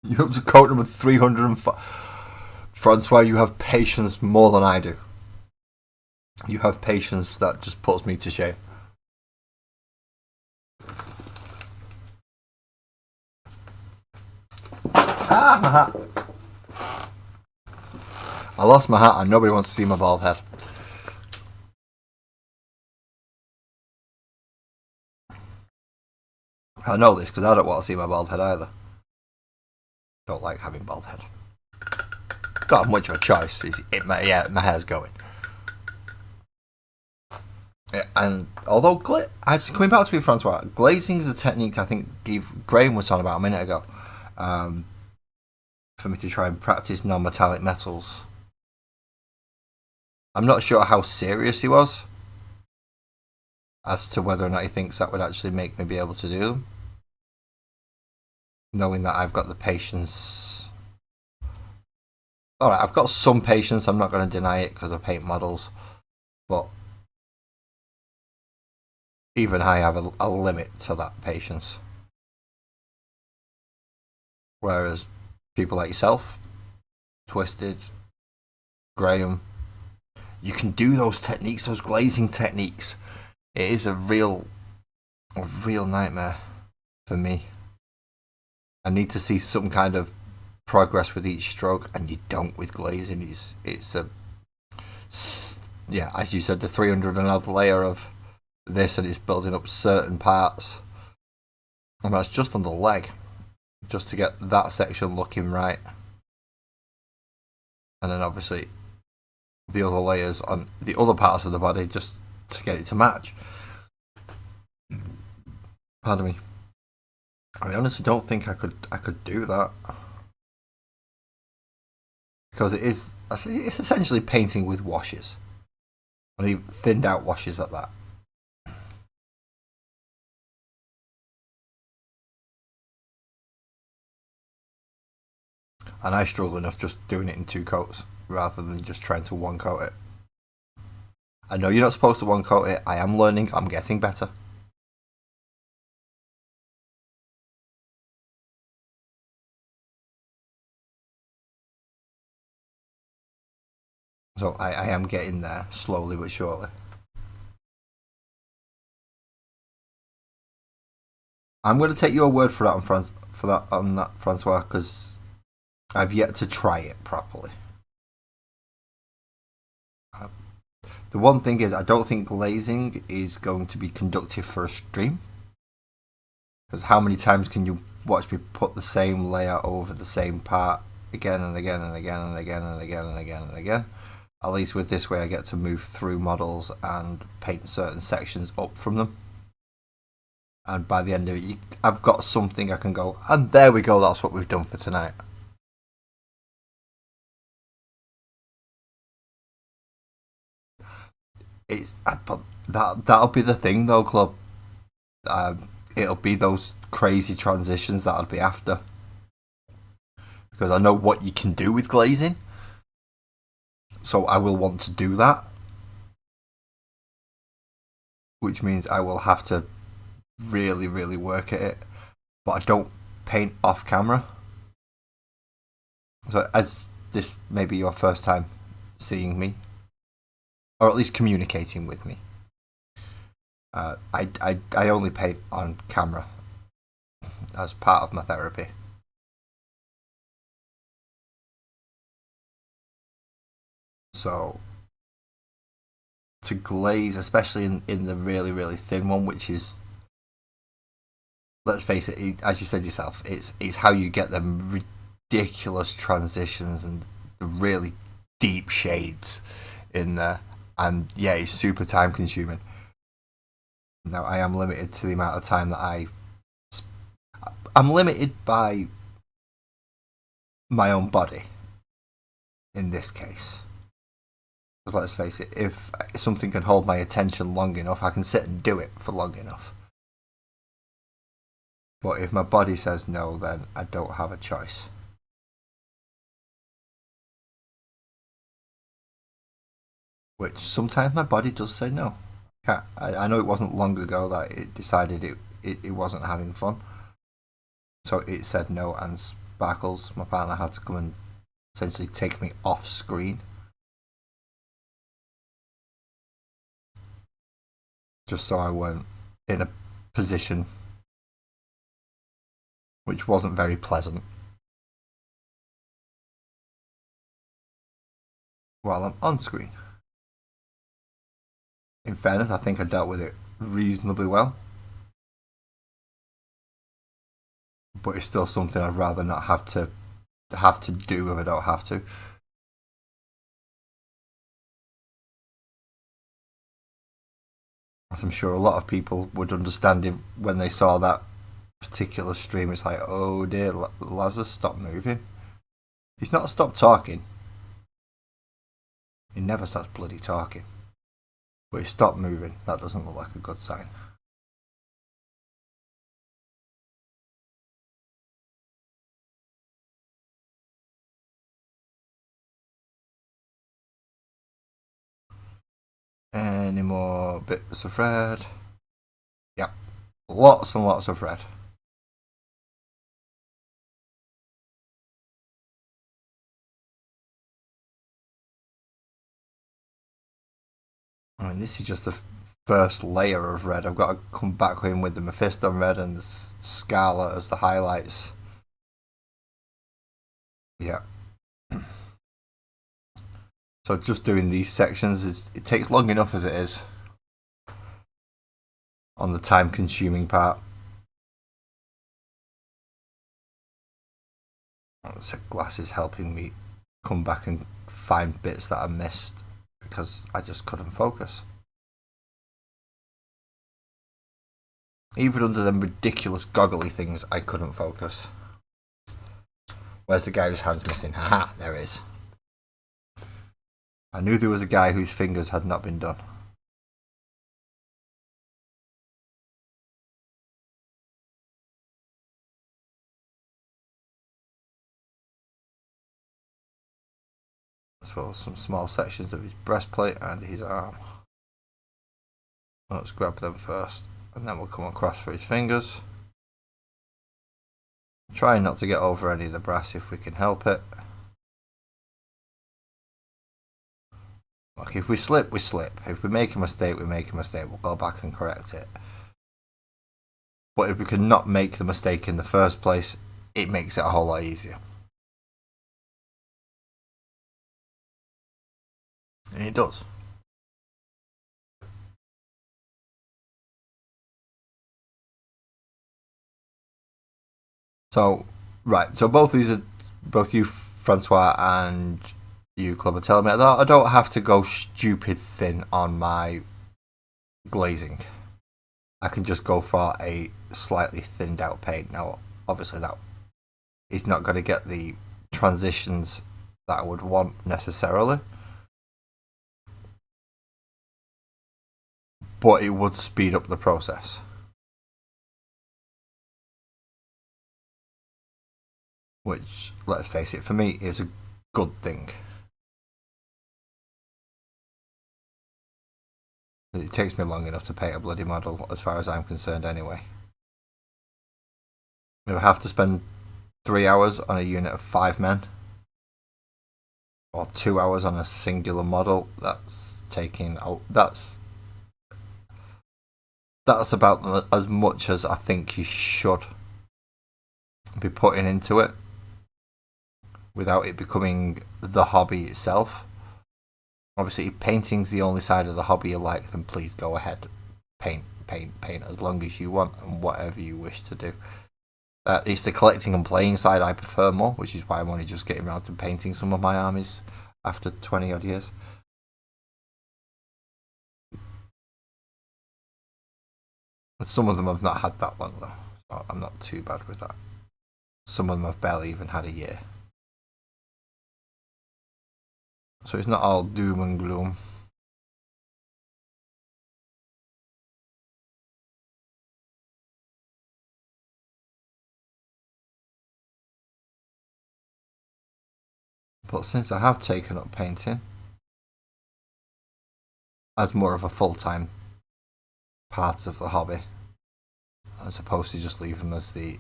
You're up to coat number 305. Francois, you have patience more than I do. You have patience that just puts me to shame. Ah, my hat. I lost my hat and nobody wants to see my bald head. I know this because I don't want to see my bald head either. Don't like having bald head. Don't have much of a choice. My hair's going. Yeah, and although coming back to you, Francois, glazing is a technique I think Graham was on about a minute ago. For me to try and practice non-metallic metals. I'm not sure how serious he was as to whether or not he thinks that would actually make me be able to do them. Knowing that I've got the patience. Alright, I've got some patience, I'm not going to deny it because I paint models. But even I have a limit to that patience. Whereas people like yourself, Twisted, Graham, you can do those techniques, those glazing techniques. It is a real nightmare for me. I need to see some kind of progress with each stroke, and you don't with glazing. It's a as you said, the 300 another layer of this, and it's building up certain parts, and that's just on the leg, just to get that section looking right, and then obviously the other layers on the other parts of the body just to get it to match. Pardon me. I honestly don't think I could do that, because it's essentially painting with washes, only thinned out washes at that. And I struggle enough just doing it in 2 coats rather than just trying to 1 coat it. I know you're not supposed to 1 coat it. I am learning. I'm getting better. So I am getting there slowly but surely. I'm going to take your word for that on that, Francois, because I've yet to try it properly. The one thing is, I don't think glazing is going to be conductive for a stream. Because how many times can you watch me put the same layer over the same part again and again and again and again and again and again and again? At least with this way, I get to move through models and paint certain sections up from them. and by the end of it, I've got something I can go, and there we go. That's what we've done for tonight. That'll be the thing though, club. It'll be those crazy transitions that I'll be after, because I know what you can do with glazing, so I will want to do that, which means I will have to really, really work at it. But I don't paint off camera, so as this may be your first time seeing me, or at least communicating with me, I only paint on camera as part of my therapy. So to glaze, especially in the really, really thin one, which is, let's face it, as you said yourself, it's how you get them ridiculous transitions and the really deep shades in there. And yeah, it's super time consuming. Now I am limited to the amount of time that I'm limited by my own body in this case. Because let's face it, if something can hold my attention long enough, I can sit and do it for long enough. But if my body says no, then I don't have a choice. Which sometimes my body does say no. I know it wasn't long ago that it decided it wasn't having fun. So it said no, and Sparkles, my partner, had to come and essentially take me off screen. Just so I weren't in a position which wasn't very pleasant while I'm on screen. In fairness, I think I dealt with it reasonably well. But it's still something I'd rather not have to do if I don't have to. As I'm sure a lot of people would understand it when they saw that particular stream. It's like, oh dear, Lazarus, stop moving. He's not stopped talking. He never stops bloody talking. But he stopped moving. That doesn't look like a good sign. Any more bits of red? Yep. Lots and lots of red. I mean, this is just the first layer of red. I've got to come back in with the Mephisto red and the Scarlet as the highlights. Yeah. So just doing these sections, it takes long enough as it is on the time consuming part. So glass is helping me come back and find bits that I missed because I just couldn't focus. Even under them ridiculous goggly things, I couldn't focus. Where's the guy whose hand's missing? Haha, there it is. I knew there was a guy whose fingers had not been done. As well as some small sections of his breastplate and his arm. Let's grab them first, and then we'll come across for his fingers. Try not to get over any of the brass if we can help it. Look, if we slip, we slip. If we make a mistake, we make a mistake. We'll go back and correct it. But if we can not make the mistake in the first place, it makes it a whole lot easier. And it does. So, right. So both these are, both you, Francois, and you, Club, are telling me that I don't have to go stupid thin on my glazing. I can just go for a slightly thinned out paint. Now, obviously, that is not going to get the transitions that I would want necessarily, but it would speed up the process. Which, let's face it, for me is a good thing. It takes me long enough to paint a bloody model, as far as I'm concerned, anyway. If I have to spend 3 hours on a unit of 5 men, or 2 hours on a singular model, that's taking out. That's about as much as I think you should be putting into it, without it becoming the hobby itself. Obviously, if painting's the only side of the hobby you like, then please go ahead. Paint as long as you want and whatever you wish to do. It's the collecting and playing side I prefer more, which is why I'm only just getting around to painting some of my armies after 20 odd years. Some of them have not had that long though, so I'm not too bad with that. Some of them have barely even had a year. So it's not all doom and gloom. But since I have taken up painting as more of a full-time part of the hobby, as opposed to just leave them as the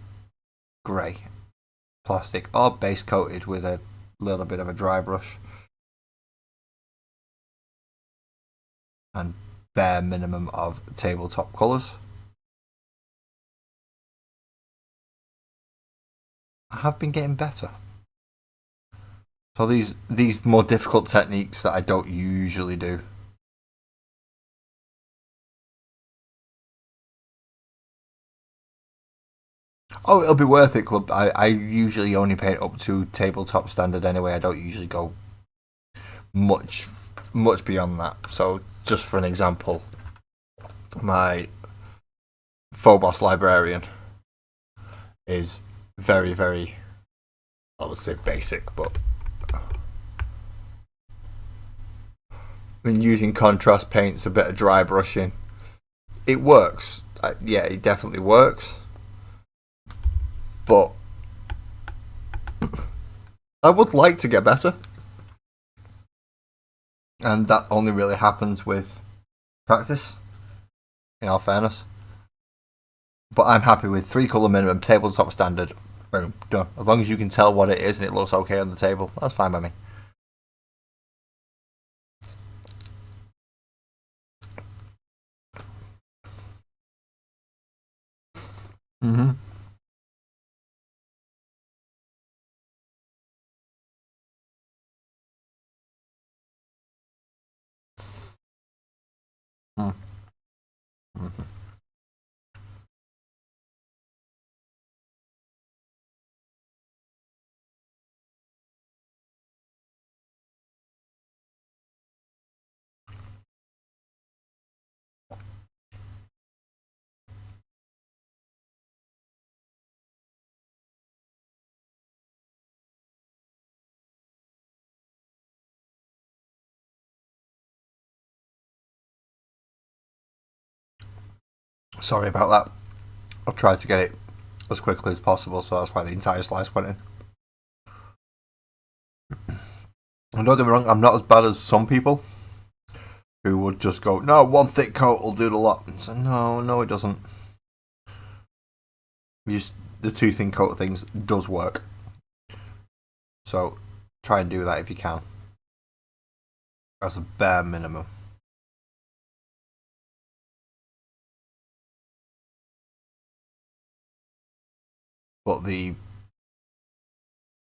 grey plastic or base coated with a little bit of a dry brush and bare minimum of tabletop colours, I have been getting better. So these more difficult techniques that I don't usually do, oh, it'll be worth it, club. I usually only paint up to tabletop standard anyway. I don't usually go much beyond that. So just for an example, my Phobos librarian is very, very, I would say basic, but when using contrast paints, a bit of dry brushing, it works. Yeah, it definitely works. But I would like to get better. And that only really happens with practice, in all fairness. But I'm happy with 3 colour minimum, tabletop standard. Boom, done. As long as you can tell what it is and it looks okay on the table, that's fine by me. Mm-hmm. Mm-hmm. Sorry about that. I've tried to get it as quickly as possible, so that's why the entire slice went in. And don't get me wrong, I'm not as bad as some people who would just go, no, one thick coat will do the lot. And so, no, it doesn't. The 2 thin coat things does work. So try and do that if you can. As a bare minimum. But the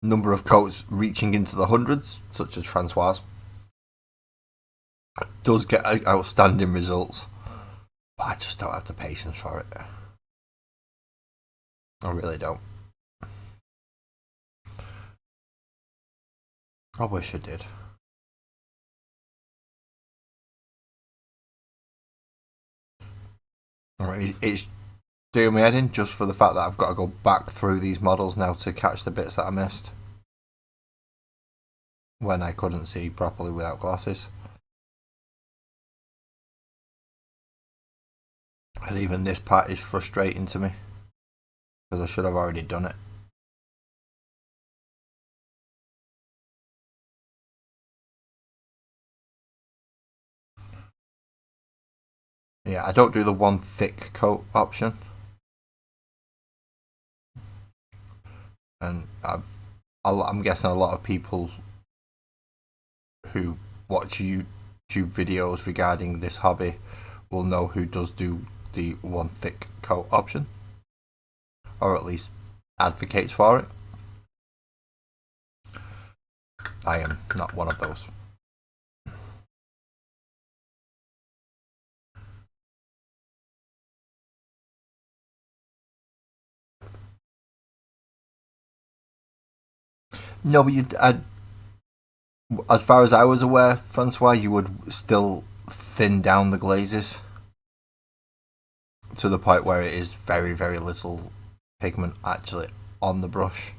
number of coats reaching into the hundreds, such as Francois, does get outstanding results. But I just don't have the patience for it. I really don't. I wish I did. Alright, it's doing me head in just for the fact that I've got to go back through these models now to catch the bits that I missed when I couldn't see properly without glasses. And even this part is frustrating to me because I should have already done it. Yeah, I don't do the one thick coat option. And I'm guessing a lot of people who watch YouTube videos regarding this hobby will know who does do the one thick coat option, or at least advocates for it. I am not one of those. No, but as far as I was aware, Francois, you would still thin down the glazes to the point where it is very, very little pigment actually on the brush.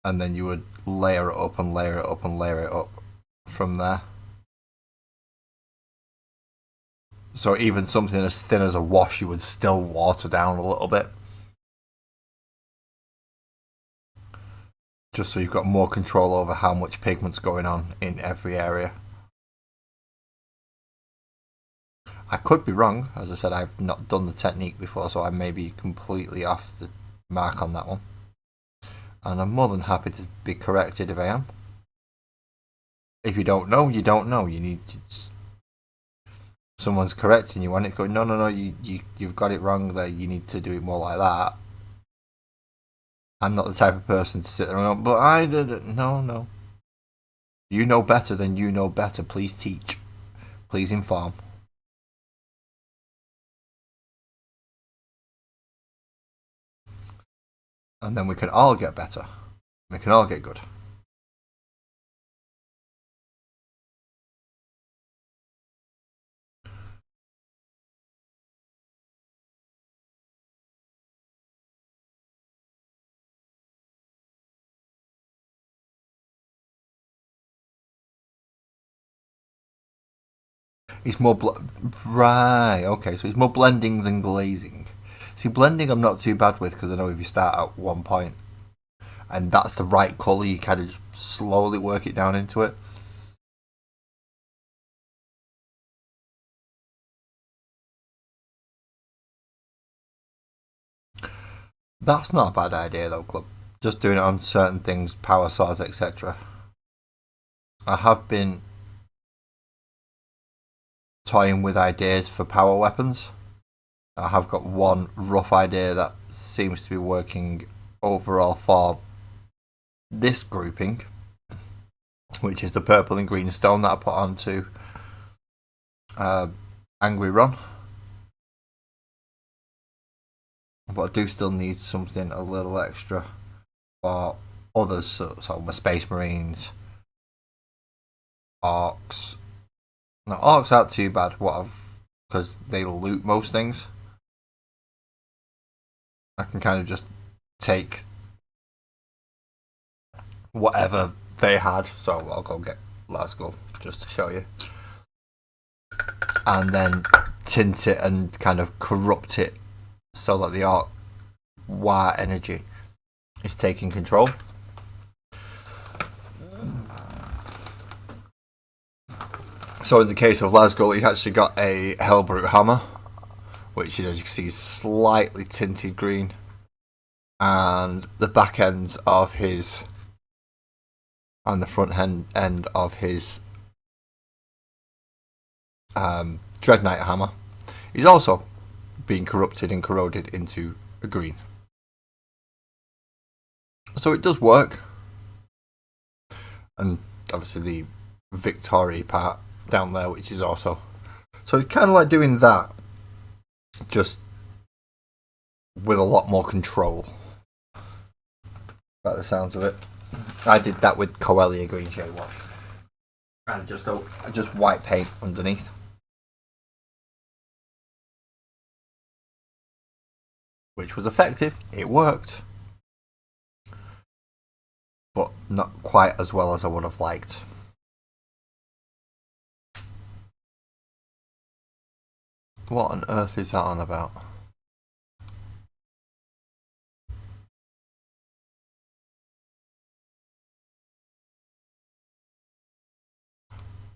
And then you would layer it up and layer it up and layer it up from there. So even something as thin as a wash, you would still water down a little bit. Just so you've got more control over how much pigment's going on in every area. I could be wrong. As I said, I've not done the technique before, so I may be completely off the mark on that one. And I'm more than happy to be corrected if I am. If you don't know, you don't know. You need to... Someone's correcting you on it, going, no, you've got it wrong there, you need to do it more like that. I'm not the type of person to sit there and go, but I did it. No. You know better than you know better. Please teach. Please inform. And then we can all get better. We can all get good. It's more right. Okay, so it's more blending than glazing. See, blending I'm not too bad with because I know if you start at one point and that's the right colour, you kind of just slowly work it down into it. That's not a bad idea though, Club. Just doing it on certain things, power swords, etc. I have been toying with ideas for power weapons. I have got one rough idea that seems to be working overall for this grouping, which is the purple and green stone that I put onto Angry Ron. But I do still need something a little extra for others, so my Space Marines, Orcs. Now, Orcs aren't too bad, because they loot most things. I can kind of just take whatever they had, so I'll go get Lasgull just to show you. And then tint it and kind of corrupt it so that the Orc War energy is taking control. So in the case of Lasgull, he's actually got a Hellbrute hammer, which as you can see is slightly tinted green, and the back ends of his and the front end of his Dread Knight hammer is also being corrupted and corroded into a green. So it does work, and obviously the Victory part down there, which is also, so it's kind of like doing that, just with a lot more control. By the sounds of it, I did that with Coelia Green Shade Wash, and just white paint underneath. Which was effective. It worked. But not quite as well as I would have liked. What on earth is that on about?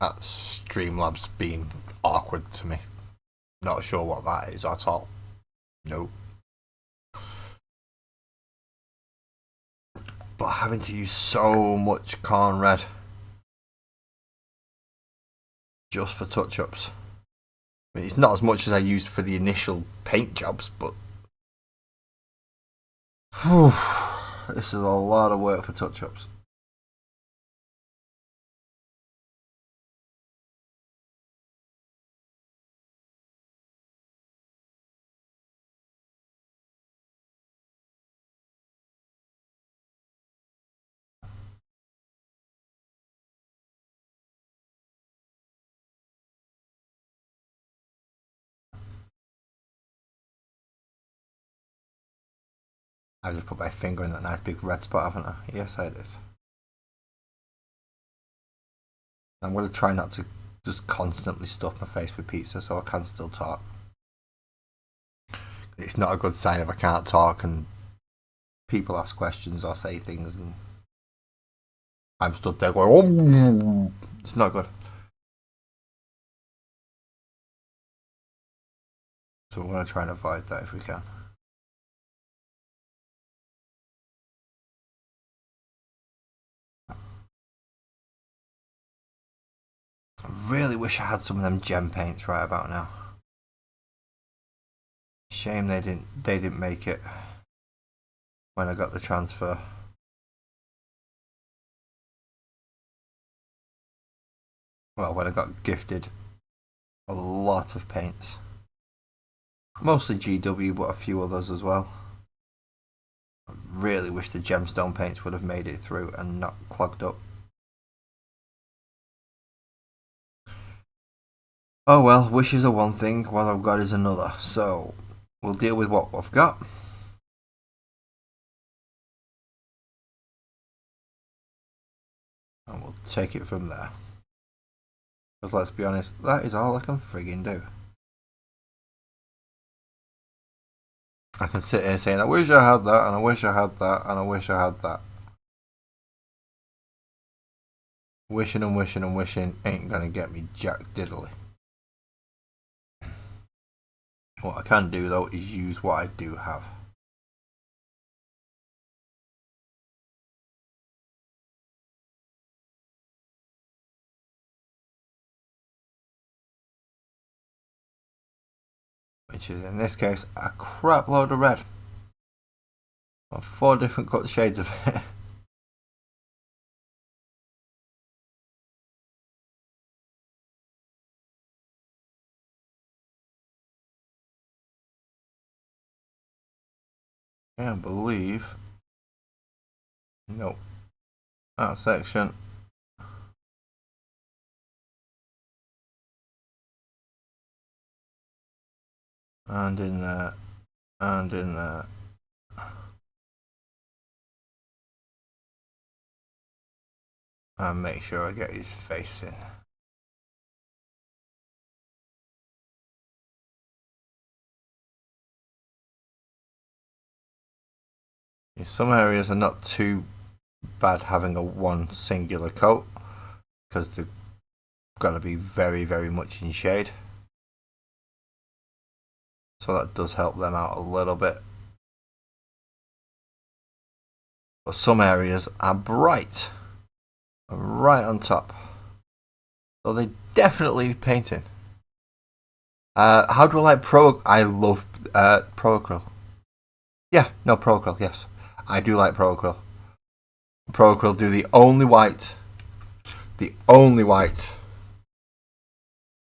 That Streamlabs being awkward to me. Not sure what that is at all. No. But having to use so much corn red just for touch-ups. I mean, it's not as much as I used for the initial paint jobs, but this is a lot of work for touch-ups. I just put my finger in that nice big red spot, haven't I? Yes, I did. I'm going to try not to just constantly stuff my face with pizza so I can still talk. It's not a good sign if I can't talk and people ask questions or say things and I'm stood there going, oh, it's not good. So we're going to try and avoid that if we can. I really wish I had some of them gem paints right about now. Shame they didn't make it when I got the transfer. Well, when I got gifted a lot of paints. Mostly GW, but a few others as well. I really wish the gemstone paints would have made it through and not clogged up. Oh well, wishes are one thing, what I've got is another. So, we'll deal with what we've got. And we'll take it from there. Because let's be honest, that is all I can friggin' do. I can sit here saying, I wish I had that, and I wish I had that, and I wish I had that. Wishing and wishing and wishing ain't gonna get me jack diddly. What I can do though is use what I do have. Which is in this case a crap load of red. 4 different cut shades of it. I can't believe. Nope. That section. And in there. And in there. And make sure I get his face in. Some areas are not too bad having a one singular coat because they're going to be very, very much in shade. So that does help them out a little bit. But some areas are bright. Right on top. So they definitely need painting. How do I like Pro? I love Pro Acryl. Yeah, no, Pro Acryl, yes. I do like Pro Acryl. Pro Acryl do the only white that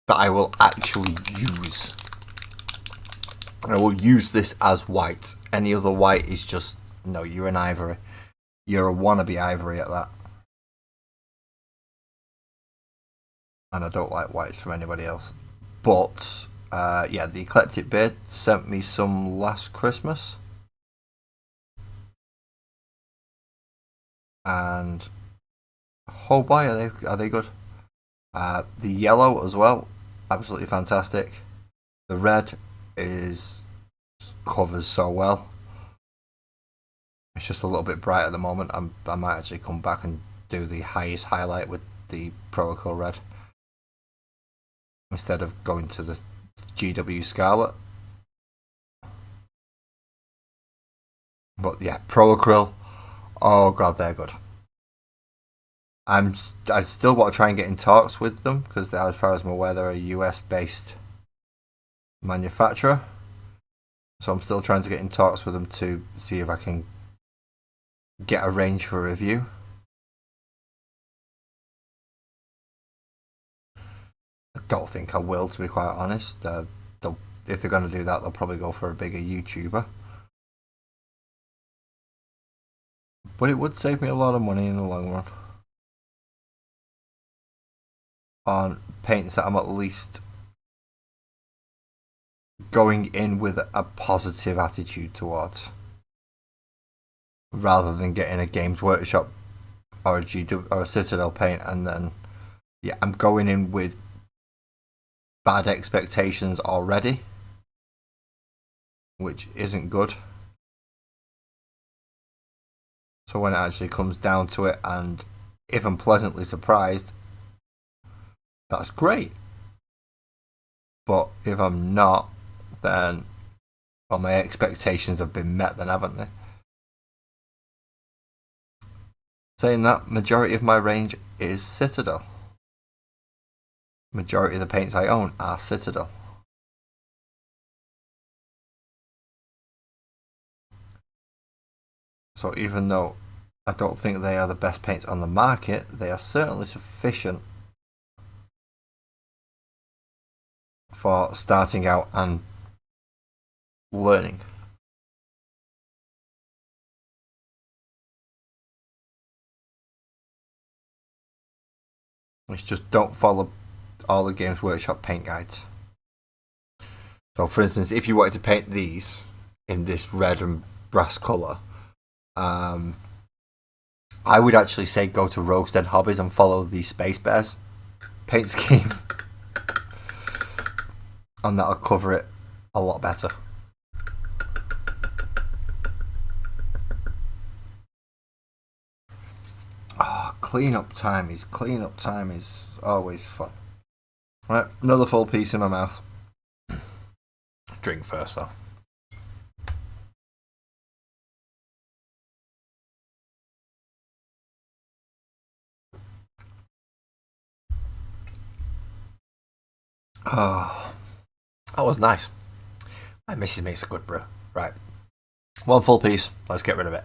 I will actually use. I will use this as white. Any other white is just, no, you're an ivory. You're a wannabe ivory at that. and I don't like whites from anybody else. But yeah, the Eclectic Beard sent me some last Christmas, and oh boy, are they good? The yellow as well, absolutely fantastic. The red is covers so well. It's just a little bit bright at the moment. I might actually come back and do the highest highlight with the Protocol Red instead of going to the GW Scarlet. But yeah, Pro Acryl. Oh god, they're good. I still want to try and get in talks with them because, as far as I'm aware, they're a US based manufacturer. So I'm still trying to get in talks with them to see if I can get a range for review. I don't think I will, to be quite honest. If they're going to do that, they'll probably go for a bigger YouTuber. But it would save me a lot of money in the long run on paints that I'm at least going in with a positive attitude towards, rather than getting a Games Workshop or a GW or a Citadel paint and then yeah, I'm going in with bad expectations already, which isn't good. So when it actually comes down to it, and if I'm pleasantly surprised, that's great. But if I'm not, then well, my expectations have been met, then haven't they? Saying that, majority of my range is Citadel. Majority of the paints I own are Citadel. So even though I don't think they are the best paints on the market, they are certainly sufficient for starting out and learning. It's just don't follow all the Games Workshop paint guides. So, for instance, if you wanted to paint these in this red and brass colour, I would actually say go to Rogue's Den Hobbies and follow the Space Bears paint scheme, and that'll cover it a lot better. Oh, cleanup time is always fun. Right, another full piece in my mouth. Drink first though. Oh, that was nice. My missus makes a good brew. Right, one full piece. Let's get rid of it.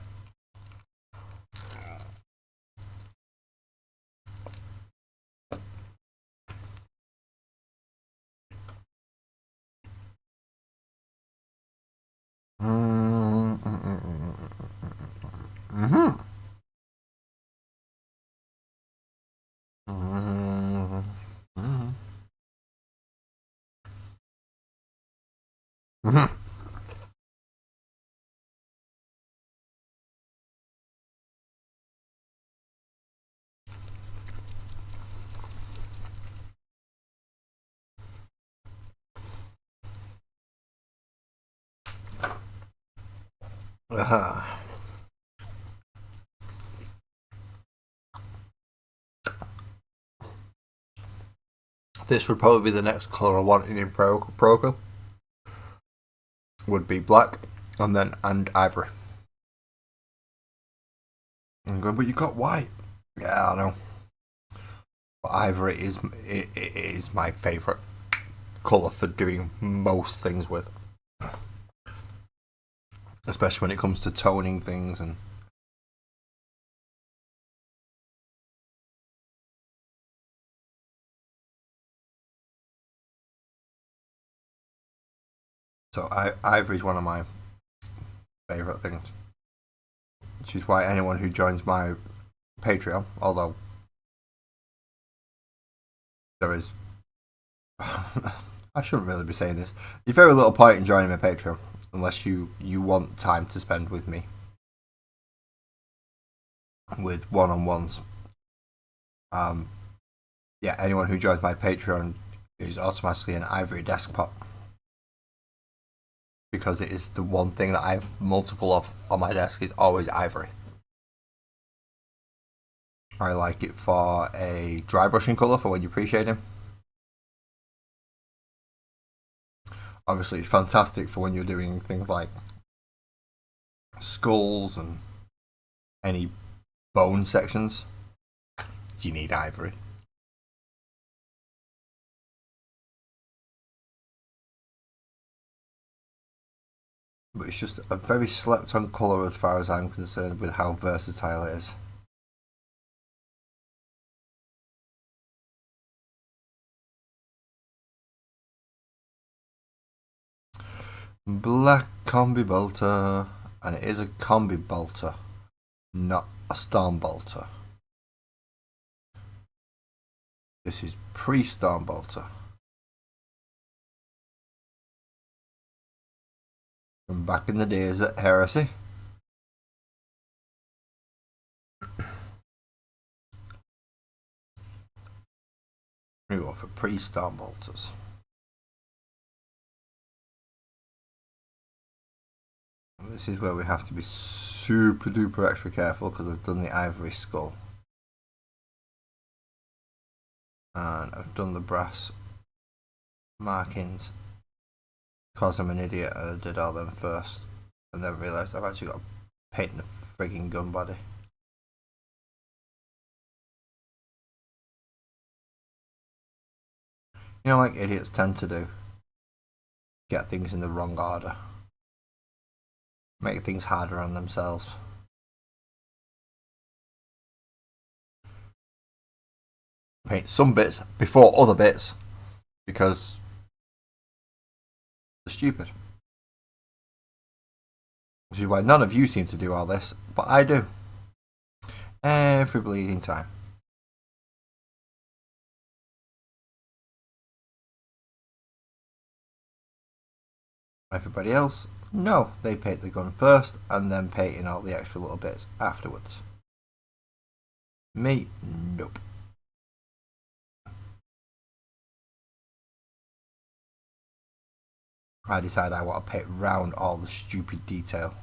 This would probably be the next colour I wanted in Procol. Would be black, and ivory. I'm going, but you got white. Yeah, I know. But ivory is my favourite colour for doing most things with, especially when it comes to toning things and. So ivory is one of my favourite things, which is why anyone who joins my Patreon, although there is. I shouldn't really be saying this. There's very little point in joining my Patreon unless you want time to spend with me, with one-on-ones. Yeah, anyone who joins my Patreon is automatically an ivory desktop, because it is the one thing that I have multiple of on my desk is always ivory. I like it for a dry brushing colour for when you're pre-shading. Obviously, it's fantastic for when you're doing things like skulls and any bone sections. You need ivory. But it's just a very slept on colour as far as I'm concerned with how versatile it is. Black combi bolter, and it is a combi bolter, not a storm bolter. This is pre-storm bolter. From back in the days at Heresy. We go for pre-storm bolters. This is where we have to be super duper extra careful because I've done the ivory skull. And I've done the brass markings because I'm an idiot and I did all them first and then realised I've actually got to paint the frigging gun body. You know, like idiots tend to do. Get things in the wrong order. Make things harder on themselves. Paint some bits before other bits because they're stupid. Which is why none of you seem to do all this, but I do. Every bleeding time. Everybody else, no, they paint the gun first and then paint in all the extra little bits afterwards. Me, nope. I decide I want to paint round all the stupid detail.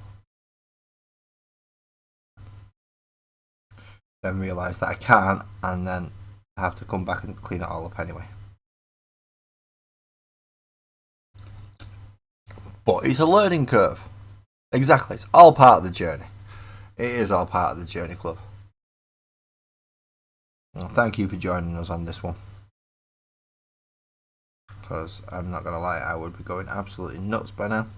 Then realise that I can't, and then I have to come back and clean it all up anyway. But it's a learning curve. Exactly, it's all part of the journey. It is all part of the journey club. Well, thank you for joining us on this one. Because I'm not going to lie, I would be going absolutely nuts by now.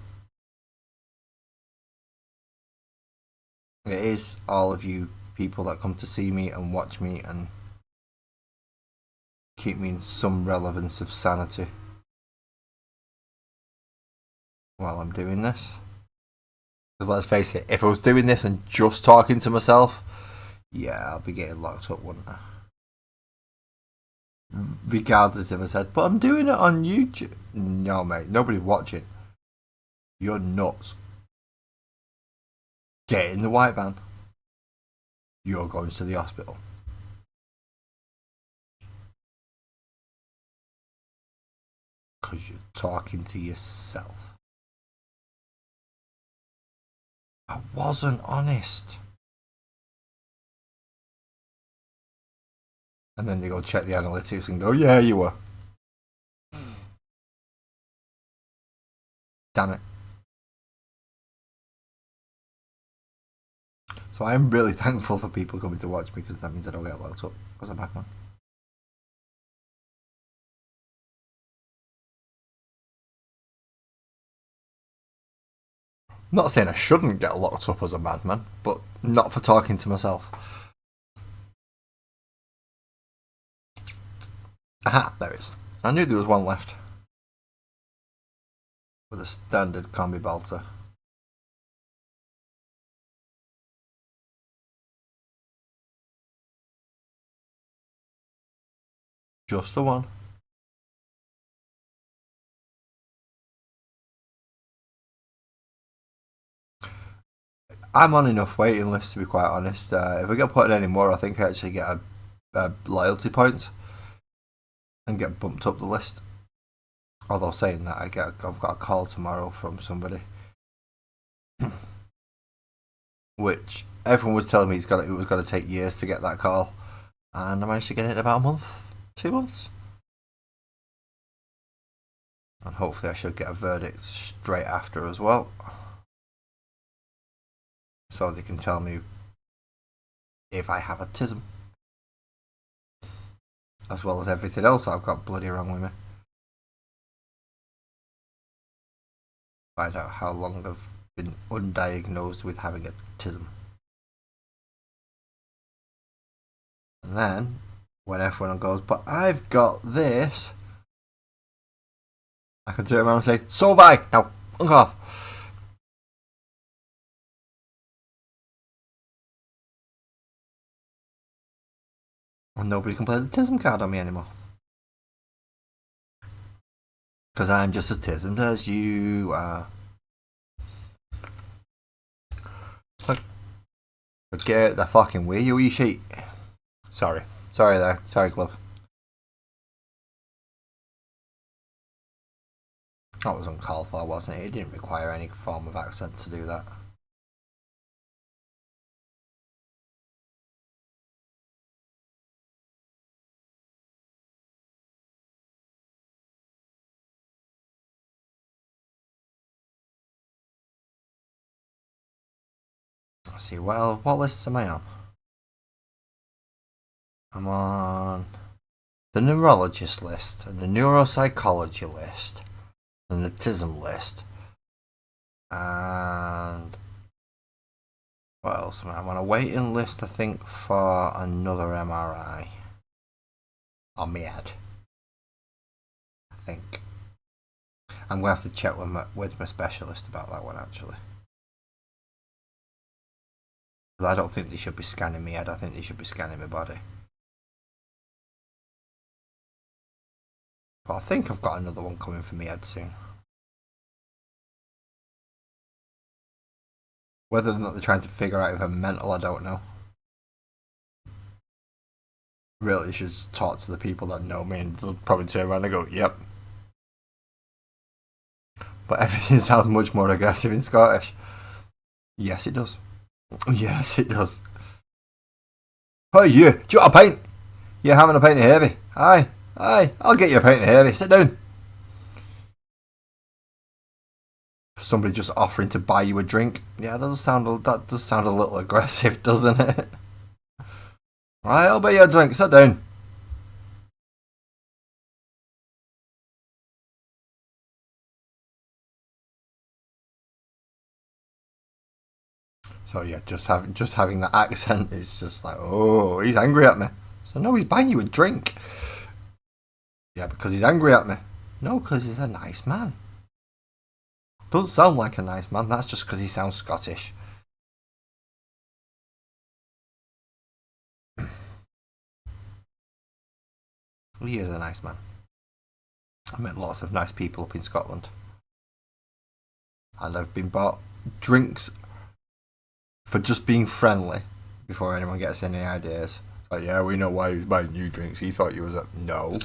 It is all of you people that come to see me and watch me and keep me in some relevance of sanity while I'm doing this. Because let's face it, if I was doing this and just talking to myself, yeah, I'll be getting locked up, wouldn't I? Regardless if I said, but I'm doing it on YouTube. No, mate, nobody's watching. You're nuts. Get in the white van. You're going to the hospital. Because you're talking to yourself. I wasn't honest. And then they go check the analytics and go, yeah, you were. Damn it. So I'm really thankful for people coming to watch me because that means I don't get locked up because I'm Batman. Not saying I shouldn't get locked up as a madman, but not for talking to myself. Aha, there it is. I knew there was one left. With a standard combi bolter. Just the one. I'm on enough waiting lists to be quite honest. If I get put in any more, I think I actually get a loyalty points and get bumped up the list. Although saying that, I've got a call tomorrow from somebody, which everyone was telling me it was going to take years to get that call, and I managed to get it in about a month, 2 months, and hopefully I should get a verdict straight after as well, so they can tell me if I have autism, as well as everything else I've got bloody wrong with me. Find out how long I've been undiagnosed with having autism. And then, when everyone goes, but I've got this, I can turn around and say, so have I! Now, fuck off! And nobody can play the autism card on me anymore. Because I'm just as autism as you are. Like, forget the fucking way, you wee sheet. Sorry there. Sorry, Glove. That was uncalled for, wasn't it? It didn't require any form of accent to do that. Let's see, what lists am I on? I'm on the neurologist list, and the neuropsychology list, and the autism list, and what else am I? I'm on a waiting list, I think, for another MRI on my head. I think I'm gonna have to check with my specialist about that one actually. I don't think they should be scanning my head. I think they should be scanning my body. But I think I've got another one coming for my head soon. Whether or not they're trying to figure out if I'm mental, I don't know. Really, you should just talk to the people that know me, and they'll probably turn around and go, yep. But everything sounds much more aggressive in Scottish. Yes, it does. Yes, it does. Hey, you, do you want a pint? You're having a pint of heavy? Aye, I'll get you a pint of heavy. Sit down. Somebody just offering to buy you a drink. Yeah, that does sound a little aggressive, doesn't it? Right, I'll buy you a drink. Sit down. So yeah, just having that accent is just like, oh, he's angry at me. So no, he's buying you a drink. Yeah, because he's angry at me. No, because he's a nice man. Doesn't sound like a nice man. That's just because he sounds Scottish. He is a nice man. I met lots of nice people up in Scotland, and I've been bought drinks for just being friendly before anyone gets any ideas. Like, yeah, we know why he was buying you drinks. He thought you was a... No.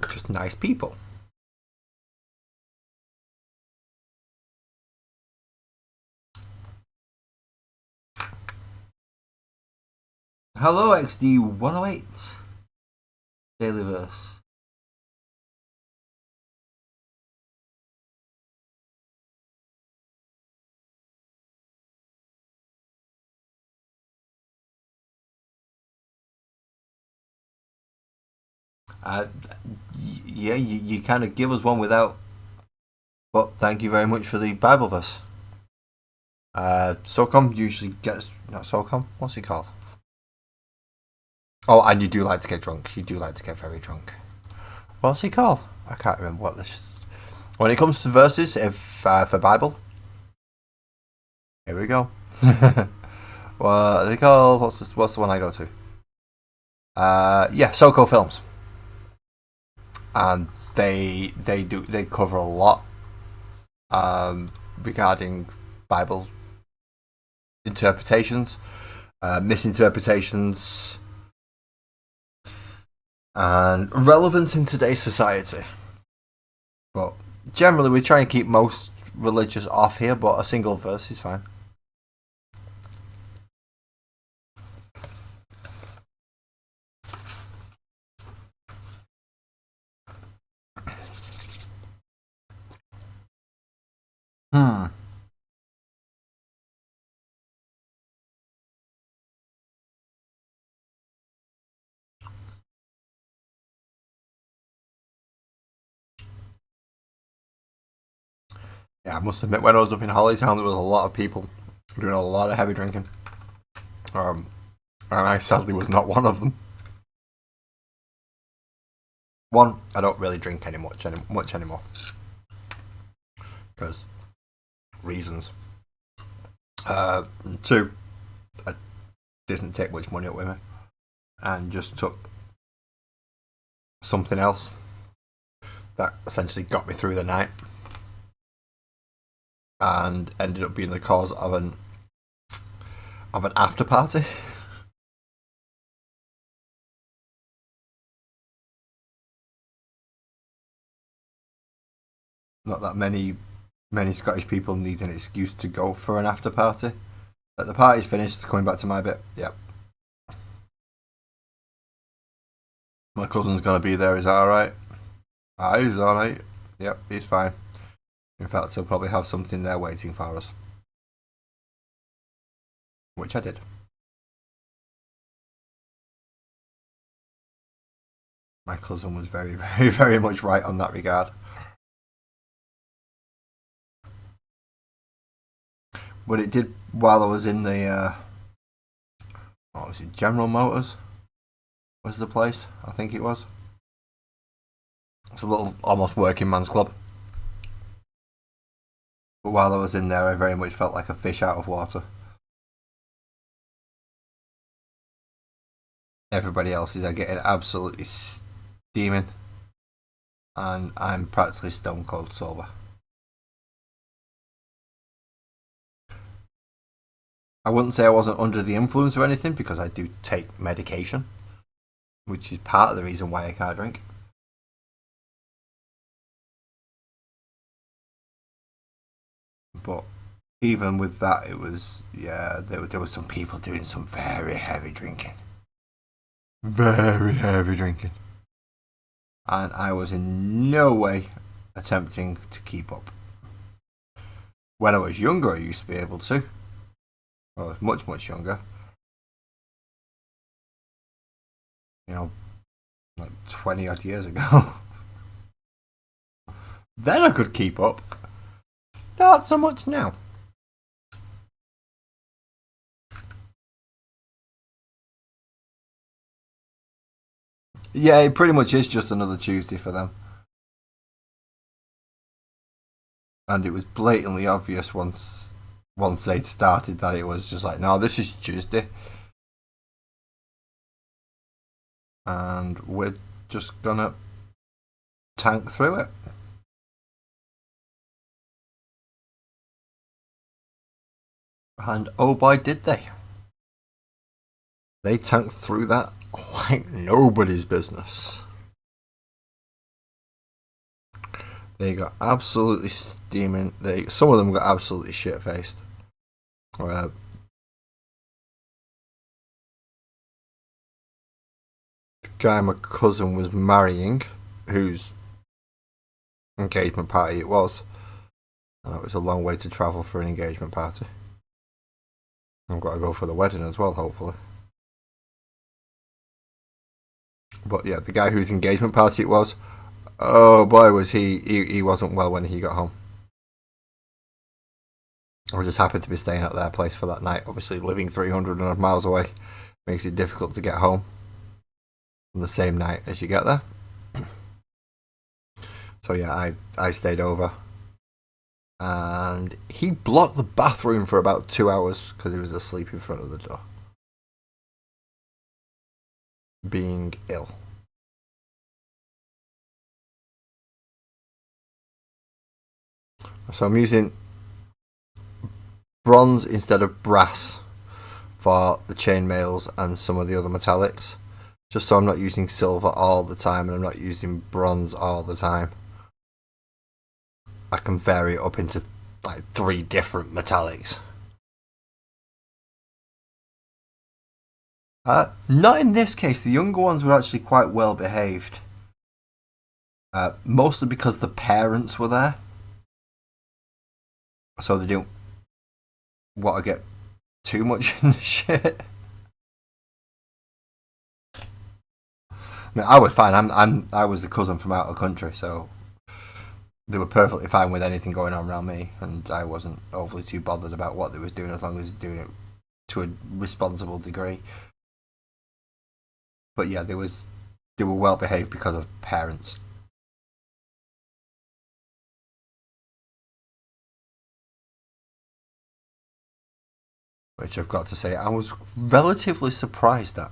Just nice people. Hello, XD108. Daily Verse. Yeah, you kind of give us one without. But thank you very much for the Bible verse. SOCOM usually gets... Not SOCOM? What's it called? Oh, and you do like to get drunk. You do like to get very drunk. What's he called? I can't remember what this... When it comes to verses, if for Bible... Here we go. What are they called? What's the one I go to? Yeah, Soko Films, and they cover a lot regarding Bible interpretations, misinterpretations, and relevance in today's society. But generally, we try and keep most religious off here, but a single verse is fine. Hmm. Yeah, I must admit, when I was up in Hollytown, there was a lot of people doing a lot of heavy drinking. Um, and I sadly was not one of them. One, I don't really drink much anymore because reasons. Two, I didn't take much money up with me and just took something else that essentially got me through the night and ended up being the cause of an after party. Not that many Scottish people need an excuse to go for an after party. Like the party's finished, coming back to my bit. Yep. My cousin's gonna be there, is that alright? Ah, he's alright. Yep, he's fine. In fact, he'll probably have something there waiting for us. Which I did. My cousin was very, very, very much right on that regard. But it did while I was in the what was it, General Motors was the place, I think it was. It's a little almost working man's club. But while I was in there, I very much felt like a fish out of water. Everybody else is getting absolutely steaming, and I'm practically stone cold sober. I wouldn't say I wasn't under the influence of anything because I do take medication, which is part of the reason why I can't drink. But even with that, it was there were some people doing some very heavy drinking, very heavy drinking, and I was in no way attempting to keep up. When I was younger, I used to be able to. I was much younger. You know, like 20 odd years ago. Then I could keep up. Not so much now. Yeah, it pretty much is just another Tuesday for them. And it was blatantly obvious once they'd started that it was just like, no, this is Tuesday. And we're just gonna tank through it. And oh boy, did they. They tanked through that like nobody's business. They got absolutely steaming. Some of them got absolutely shit faced. The guy my cousin was marrying, whose engagement party it was, and it was a long way to travel for an engagement party. I've got to go for the wedding as well, hopefully. But yeah, the guy whose engagement party it was, oh boy, was he wasn't well when he got home. I just happened to be staying at their place for that night. Obviously, living 300 miles away makes it difficult to get home on the same night as you get there. So yeah, I stayed over and he blocked the bathroom for about 2 hours because he was asleep in front of the door, being ill. So I'm using bronze instead of brass for the chainmails and some of the other metallics, just so I'm not using silver all the time and I'm not using bronze all the time. I can vary it up into like 3 different metallics. Not in this case. The younger ones were actually quite well behaved. Mostly because the parents were there. So they didn't want to get too much in the shit. I mean, I was fine. I was the cousin from out of the country, so they were perfectly fine with anything going on around me, and I wasn't overly too bothered about what they was doing as long as doing it to a responsible degree. But yeah, they were well behaved because of parents. Which I've got to say, I was relatively surprised at.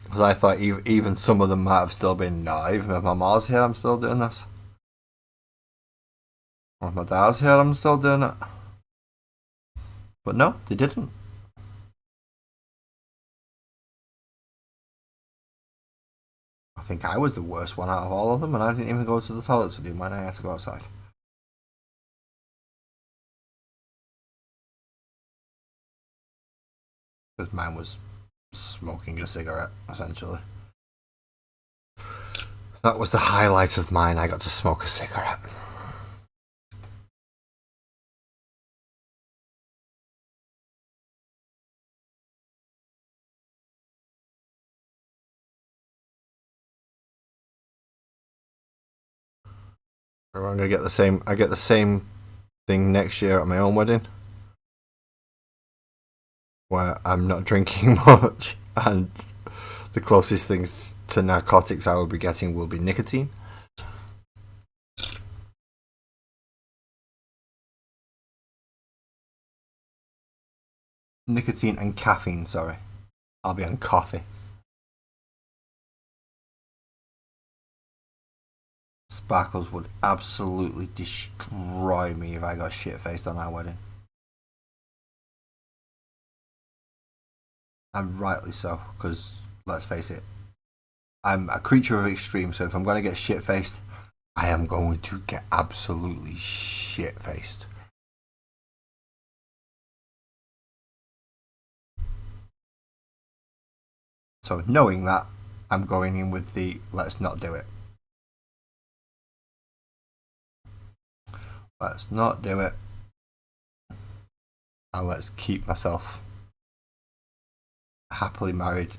Because I thought even some of them might have still been, no, even if my mom's here, I'm still doing this. Or if my dad's here, I'm still doing it. But no, they didn't. I think I was the worst one out of all of them, and I didn't even go to the toilet to do mine. I had to go outside. Because mine was smoking a cigarette, essentially. That was the highlight of mine. I got to smoke a cigarette. I'm gonna get the same. I get the same thing next year at my own wedding, where I'm not drinking much, and the closest things to narcotics I will be getting will be nicotine. Nicotine and caffeine, sorry. I'll be on coffee. Sparkles would absolutely destroy me if I got shit faced on our wedding. And rightly so, because let's face it, I'm a creature of extreme, so if I'm going to get shit faced, I am going to get absolutely shit faced. So knowing that, I'm going in with the let's not do it. Let's not do it. And let's keep myself happily married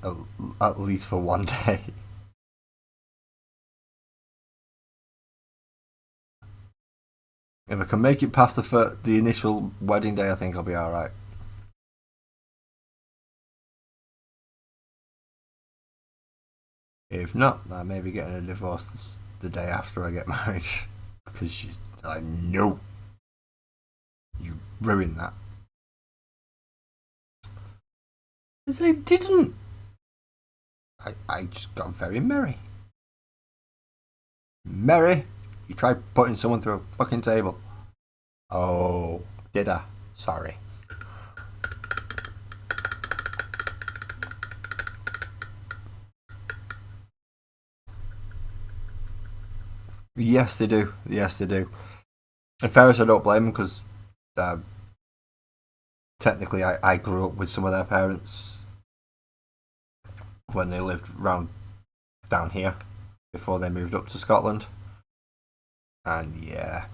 at least for one day. If I can make it past the initial wedding day, I think I'll be alright. If not, I may be getting a divorce the day after I get married. Because she's like, no. You ruined that. I didn't. I just got very merry. Merry? You tried putting someone through a fucking table. Oh, did I? Sorry. Yes, they do. Yes, they do. In fairness, I don't blame them because technically I grew up with some of their parents when they lived round down here before they moved up to Scotland. And yeah,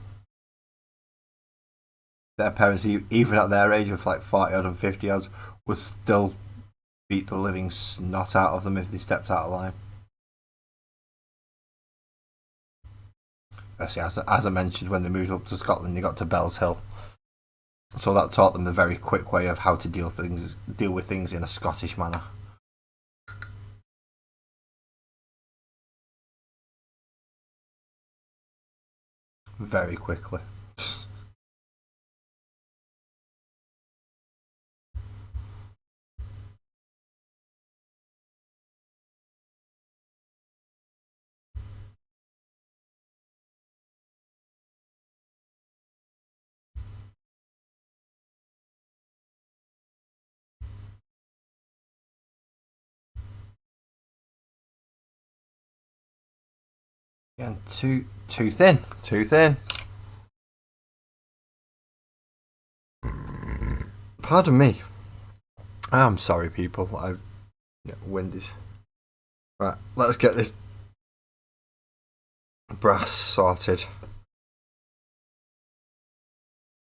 their parents, even at their age of like 40 odd and 50 odd, would still beat the living snot out of them if they stepped out of line. Especially as I mentioned, when they moved up to Scotland, they got to Bells Hill, so that taught them the very quick way of how to deal with things in a Scottish manner. very quickly. And too thin, too thin. Pardon me. I'm sorry, people. Windies. Right, let's get this brass sorted.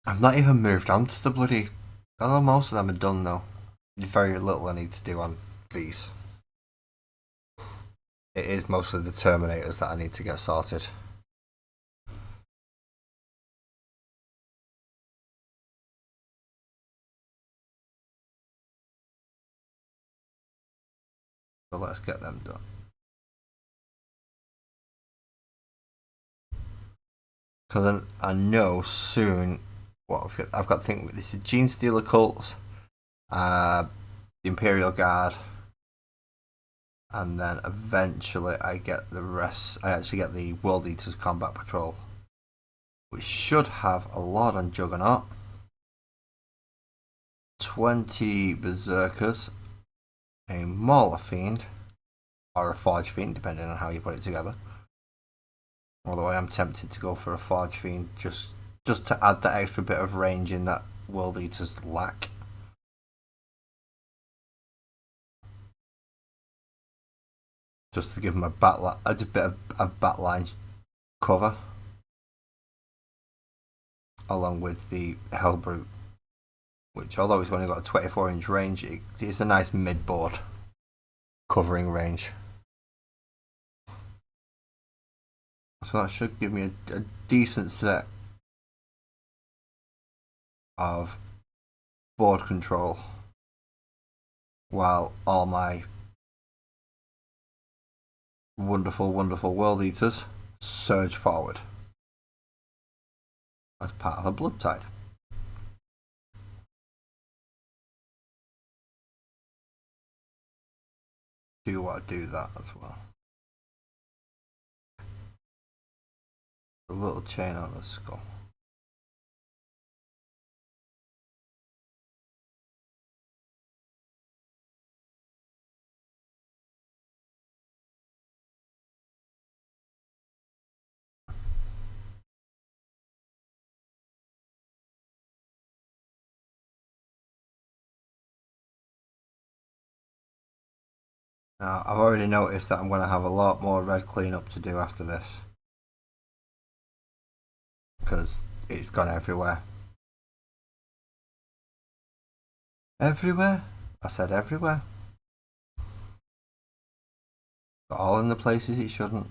I've not even moved on to the bloody. Although most of them are done though. Very little I need to do on these. It is mostly the Terminators that I need to get sorted. So let's get them done. Because I know soon what I've got to think. This is Gene Stealer Cults, the Imperial Guard, and then eventually I get the rest. I actually get the World Eaters Combat Patrol, which should have a lot on Juggernaut. 20 Berserkers, a Mauler Fiend, or a Forge Fiend, depending on how you put it together. Although I am tempted to go for a Forge Fiend just to add that extra bit of range in that World Eaters lack. Just to give them a bit of backline cover. Along with the Hellbrute, which although it's only got a 24-inch range, it's a nice mid-board covering range. So that should give me a decent set of board control while all my wonderful, wonderful World Eaters surge forward as part of a Blood Tide. Do you want to do that as well? A little chain on the skull. Now, I've already noticed that I'm going to have a lot more red cleanup to do after this. Because it's gone everywhere. Everywhere? I said everywhere. But all in the places it shouldn't.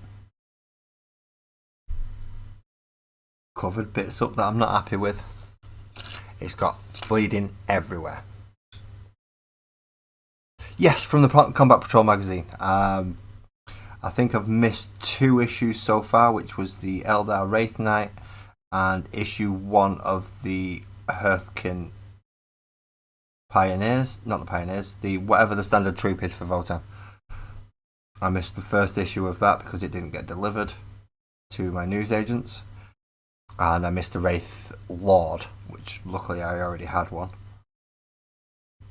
Covered bits up that I'm not happy with. It's got bleeding everywhere. Yes, from the Combat Patrol magazine. I think I've missed 2 issues so far, which was the Eldar Wraith Knight and issue 1 of the Hearthkin Pioneers. Not the Pioneers, the whatever the standard troop is for Votan. I missed the first issue of that because it didn't get delivered to my newsagents. And I missed the Wraith Lord, which luckily I already had one.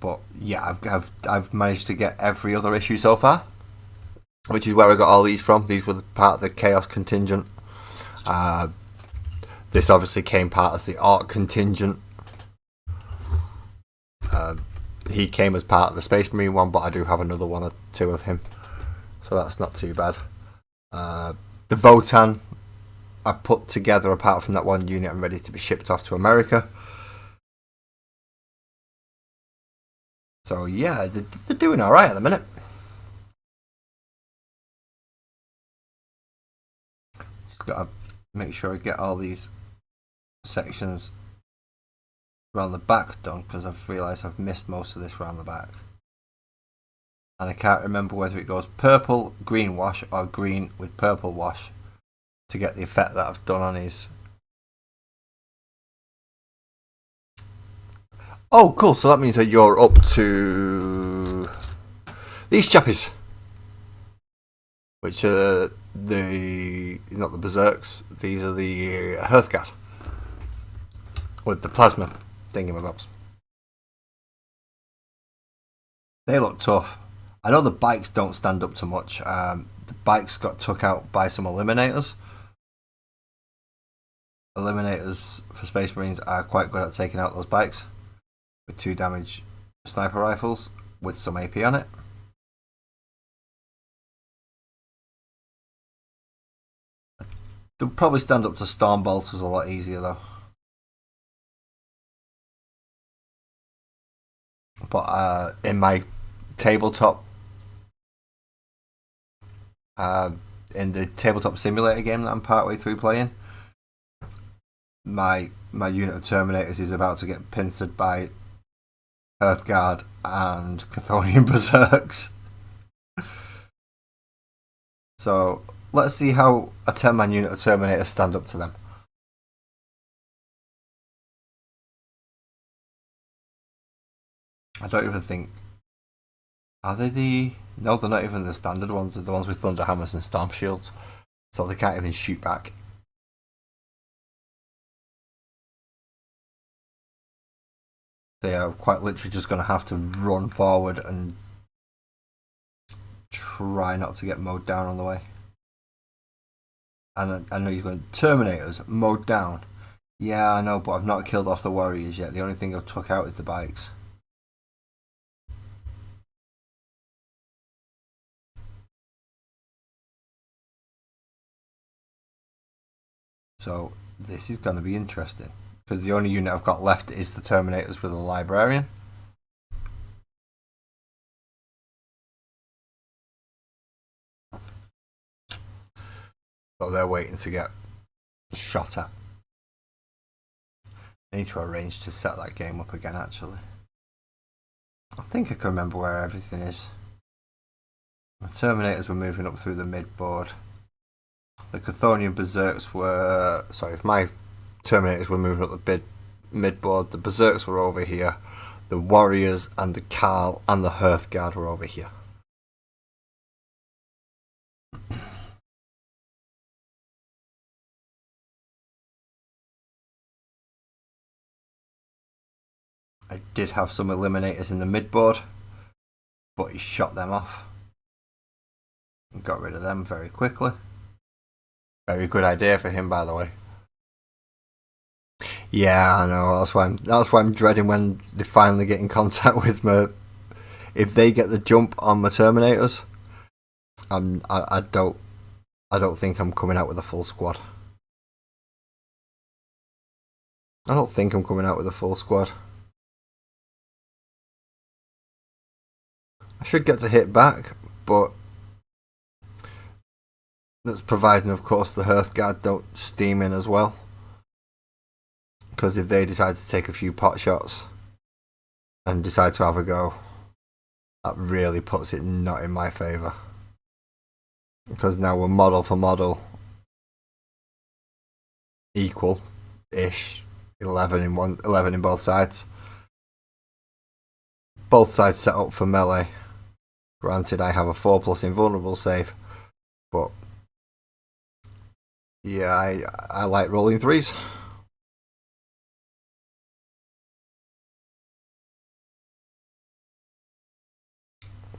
But yeah, I've managed to get every other issue so far, which is where I got all these from. These were part of the Chaos contingent. This obviously came part of the Orc contingent. He came as part of the Space Marine one, but I do have another 1 or 2 of him, so that's not too bad. The Votan I put together apart from that 1 unit and ready to be shipped off to America. So yeah, they're doing alright at the minute. Just gotta make sure I get all these sections around the back done, because I've realised I've missed most of this around the back. And I can't remember whether it goes purple, green wash, or green with purple wash to get the effect that I've done on his Oh, cool. So that means that you're up to these chappies, which are the not the berserks. These are the Hearthguard with the plasma thingamabobs. They look tough. I know the bikes don't stand up to much. The bikes got took out by some eliminators. Eliminators for Space Marines are quite good at taking out those bikes with 2 damage sniper rifles with some AP on it. They'll probably stand up to Storm Bolters a lot easier though. But in my tabletop, in the tabletop simulator game that I'm partway through playing, my unit of Terminators is about to get pincered by Hearthguard and Chthonian Berserks. So let's see how a 10-man unit of Terminators stand up to them. I don't even think... Are they the... No, they're not even the standard ones. They're the ones with Thunder Hammers and Storm Shields. So they can't even shoot back. They are quite literally just going to have to run forward and try not to get mowed down on the way. And I know you're going, Terminators, mowed down. Yeah, I know, but I've not killed off the warriors yet. The only thing I've took out is the bikes. So this is going to be interesting. Because the only unit I've got left is the Terminators with a Librarian. So they're waiting to get shot at. I need to arrange to set that game up again, actually. I think I can remember where everything is. The Terminators were moving up through the mid-board. The Chthonian Berserks were... Sorry, if my Terminators were moving up the mid-board, the Berserks were over here. The Warriors and the Carl and the Hearthguard were over here. I did have some Eliminators in the mid-board, but he shot them off. And got rid of them very quickly. Very good idea for him, by the way. Yeah, I know. That's why I'm dreading when they finally get in contact with me. If they get the jump on my Terminators, I don't think I'm coming out with a full squad. I don't think I'm coming out with a full squad. I should get to hit back, but that's providing, of course, the Hearthguard don't steam in as well. Because if they decide to take a few pot shots and decide to have a go, that really puts it not in my favour. Because now we're model for model equal-ish, 11 in both sides. Both sides set up for melee. Granted, I have a 4+ invulnerable save, but yeah, I like rolling 3s.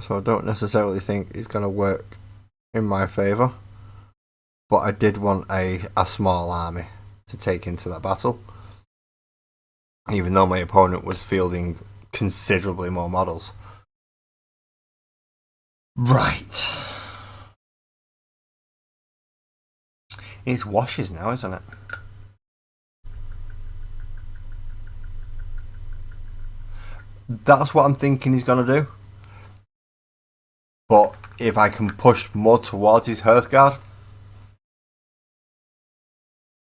So I don't necessarily think it's going to work in my favour. But I did want a small army to take into that battle. Even though my opponent was fielding considerably more models. Right. It's washes now, isn't it? That's what I'm thinking he's going to do. But if I can push more towards his Hearthguard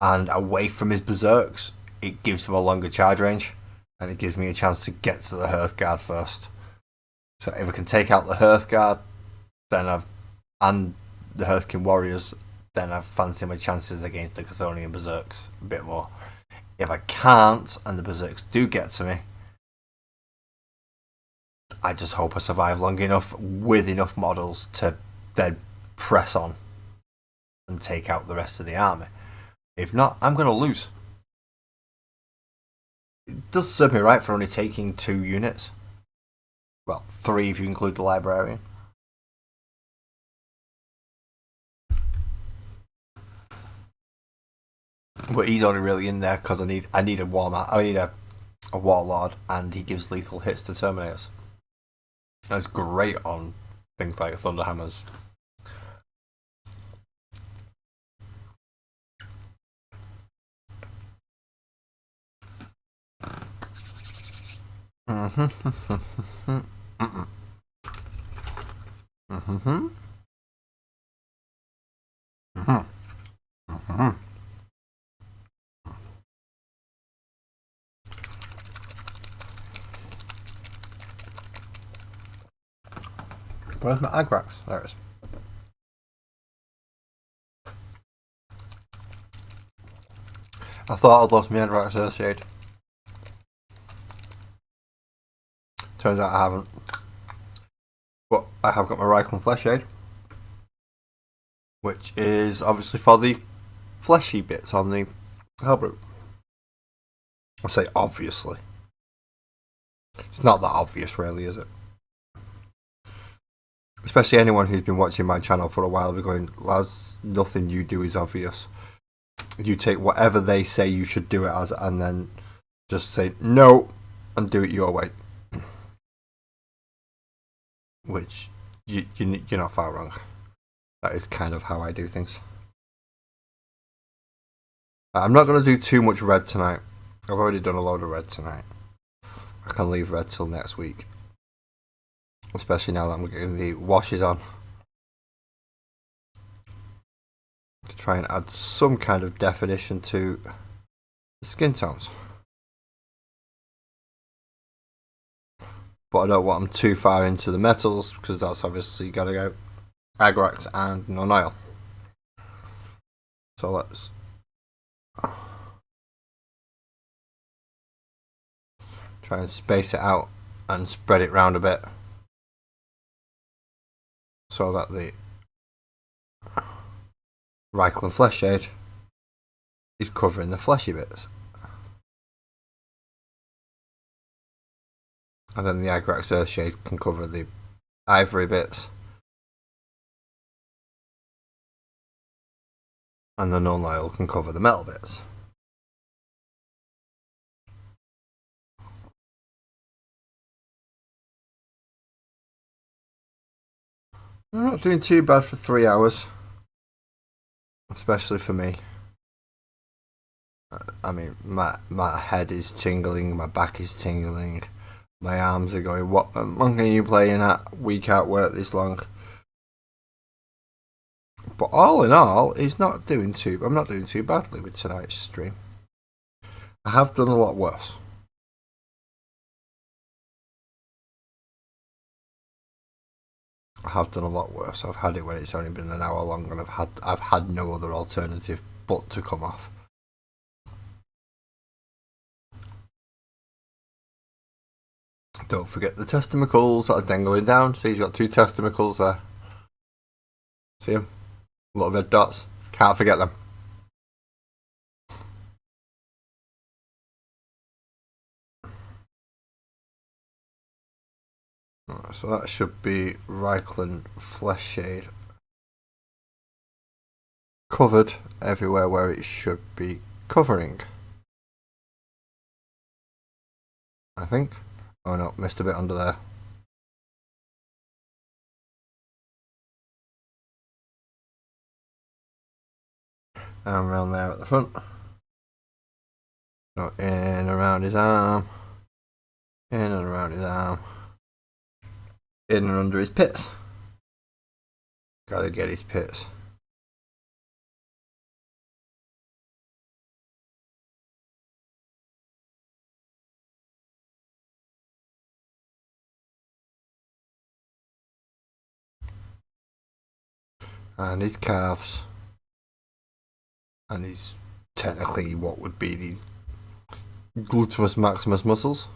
and away from his Berserks, it gives him a longer charge range and it gives me a chance to get to the Hearthguard first. So if I can take out the Hearthguard, and the Hearthkin Warriors, then I fancy my chances against the Chthonian Berserks a bit more. If I can't and the Berserks do get to me, I just hope I survive long enough with enough models to then press on and take out the rest of the army. If not, I'm going to lose. It does serve me right for only taking 2 units. Well, 3 if you include the librarian. But he's only really in there because I need a a warlord, and he gives lethal hits to terminators. That's great on things like Thunderhammers. Where's my Agrax? There it is. I thought I'd lost my Agrax Earthshade. Turns out I haven't. But I have got my Reichland Fleshshade, which is obviously for the fleshy bits on the Hellbrute. I say obviously. It's not that obvious, really, is it? Especially anyone who's been watching my channel for a while will be going, Laz, nothing you do is obvious. You take whatever they say you should do it as and then just say no and do it your way. Which, you're not far wrong. That is kind of how I do things. I'm not going to do too much red tonight. I've already done a load of red tonight. I can leave red till next week. Especially now that I'm getting the washes on. To try and add some kind of definition to the skin tones. But I don't want them too far into the metals, because that's obviously got to go Agrax and non-oil. So let's try and space it out and spread it round a bit, so that the Reichland Fleshshade is covering the fleshy bits. And then the Agrax Earthshade can cover the ivory bits. And the non-oil can cover the metal bits. I'm not doing too bad for 3 hours. Especially for me. I mean, my head is tingling, my back is tingling, my arms are going, what long are you playing at? Week out work this long. But all in all, I'm not doing too badly with tonight's stream. I have done a lot worse. I've had it when it's only been an hour long, and I've had no other alternative but to come off. Don't forget the testimacles that are dangling down. See, he's got 2 testimacles there. See them? Little red dots. Can't forget them. Right, so that should be Reichland Fleshshade covered everywhere where it should be covering. I think. Oh no, missed a bit under there. And around there at the front. No, in around his arm. In and around his arm. In and under his pits. Gotta get his pits. And his calves. And his technically what would be the gluteus maximus muscles.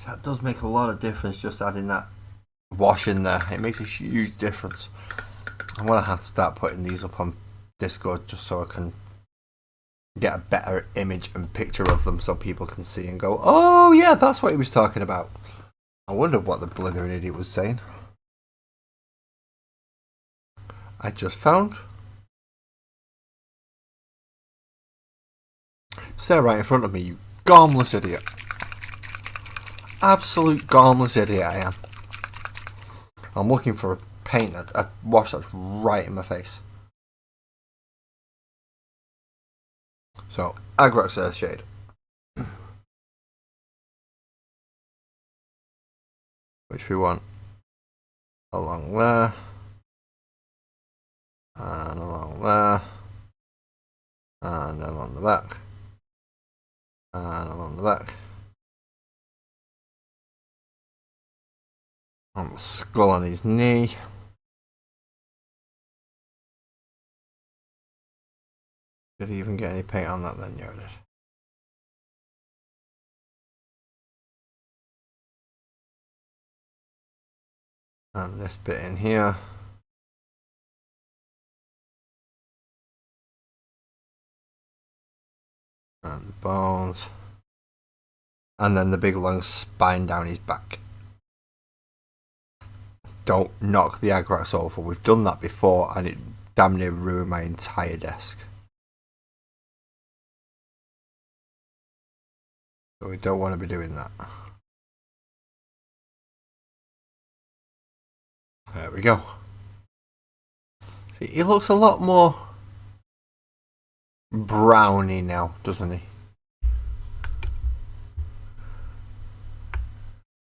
That does make a lot of difference, just adding that wash in there. It makes a huge difference. I'm going to have to start putting these up on Discord just so I can get a better image and picture of them so people can see and go, oh yeah, that's what he was talking about. I wondered what the blithering idiot was saying. I just found. Stare right in front of me, you gormless idiot. Absolute gormless idiot I am. I'm looking for a wash that's right in my face. So, Agrax Earthshade. Which we want along there. And along there. And along the back. And along the back. On the skull on his knee. Did he even get any paint on that then? Yeah, it did. And this bit in here. And the bones. And then the big long spine down his back. Don't knock the Agrax over. We've done that before and it damn near ruined my entire desk. So we don't want to be doing that. There we go. See, he looks a lot more browny now, doesn't he?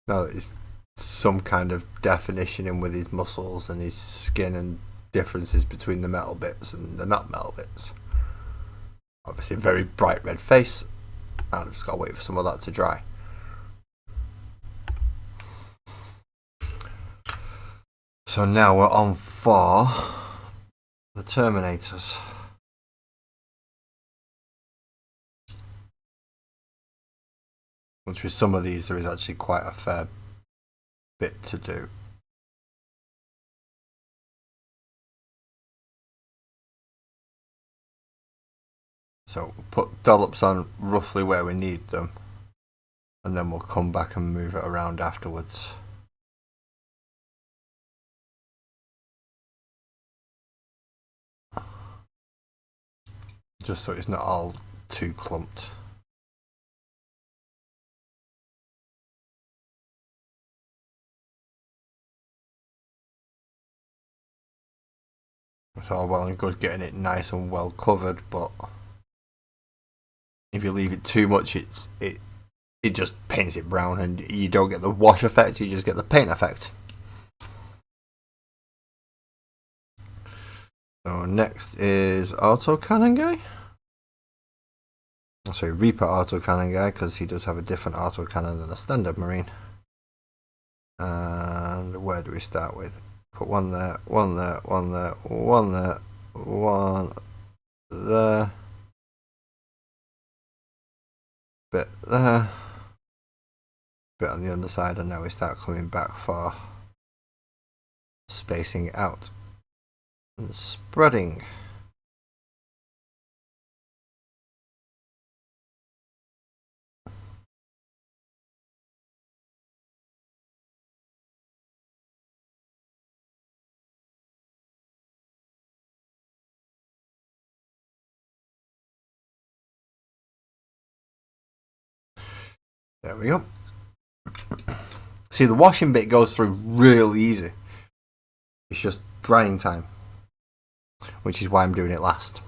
Now that it's some kind of definition in with his muscles and his skin and differences between the metal bits and the not metal bits. Obviously a very bright red face. I've just got to wait for some of that to dry. So now we're on for the Terminators. Which with some of these there is actually quite a fair bit to do. So we'll put dollops on roughly where we need them and then we'll come back and move it around afterwards. Just so it's not all too clumped. It's all well and good getting it nice and well covered, but if you leave it too much, it just paints it brown and you don't get the wash effect, you just get the paint effect. So next is Autocannon Guy. Sorry, Reaper Autocannon Guy, because he does have a different autocannon than a standard Marine. And where do we start with? Put one there, one there, one there, one there, one there. Bit there. Bit on the underside, and now we start coming back for spacing it out and spreading. There we go. See, the washing bit goes through real easy. It's just drying time, which is why I'm doing it last.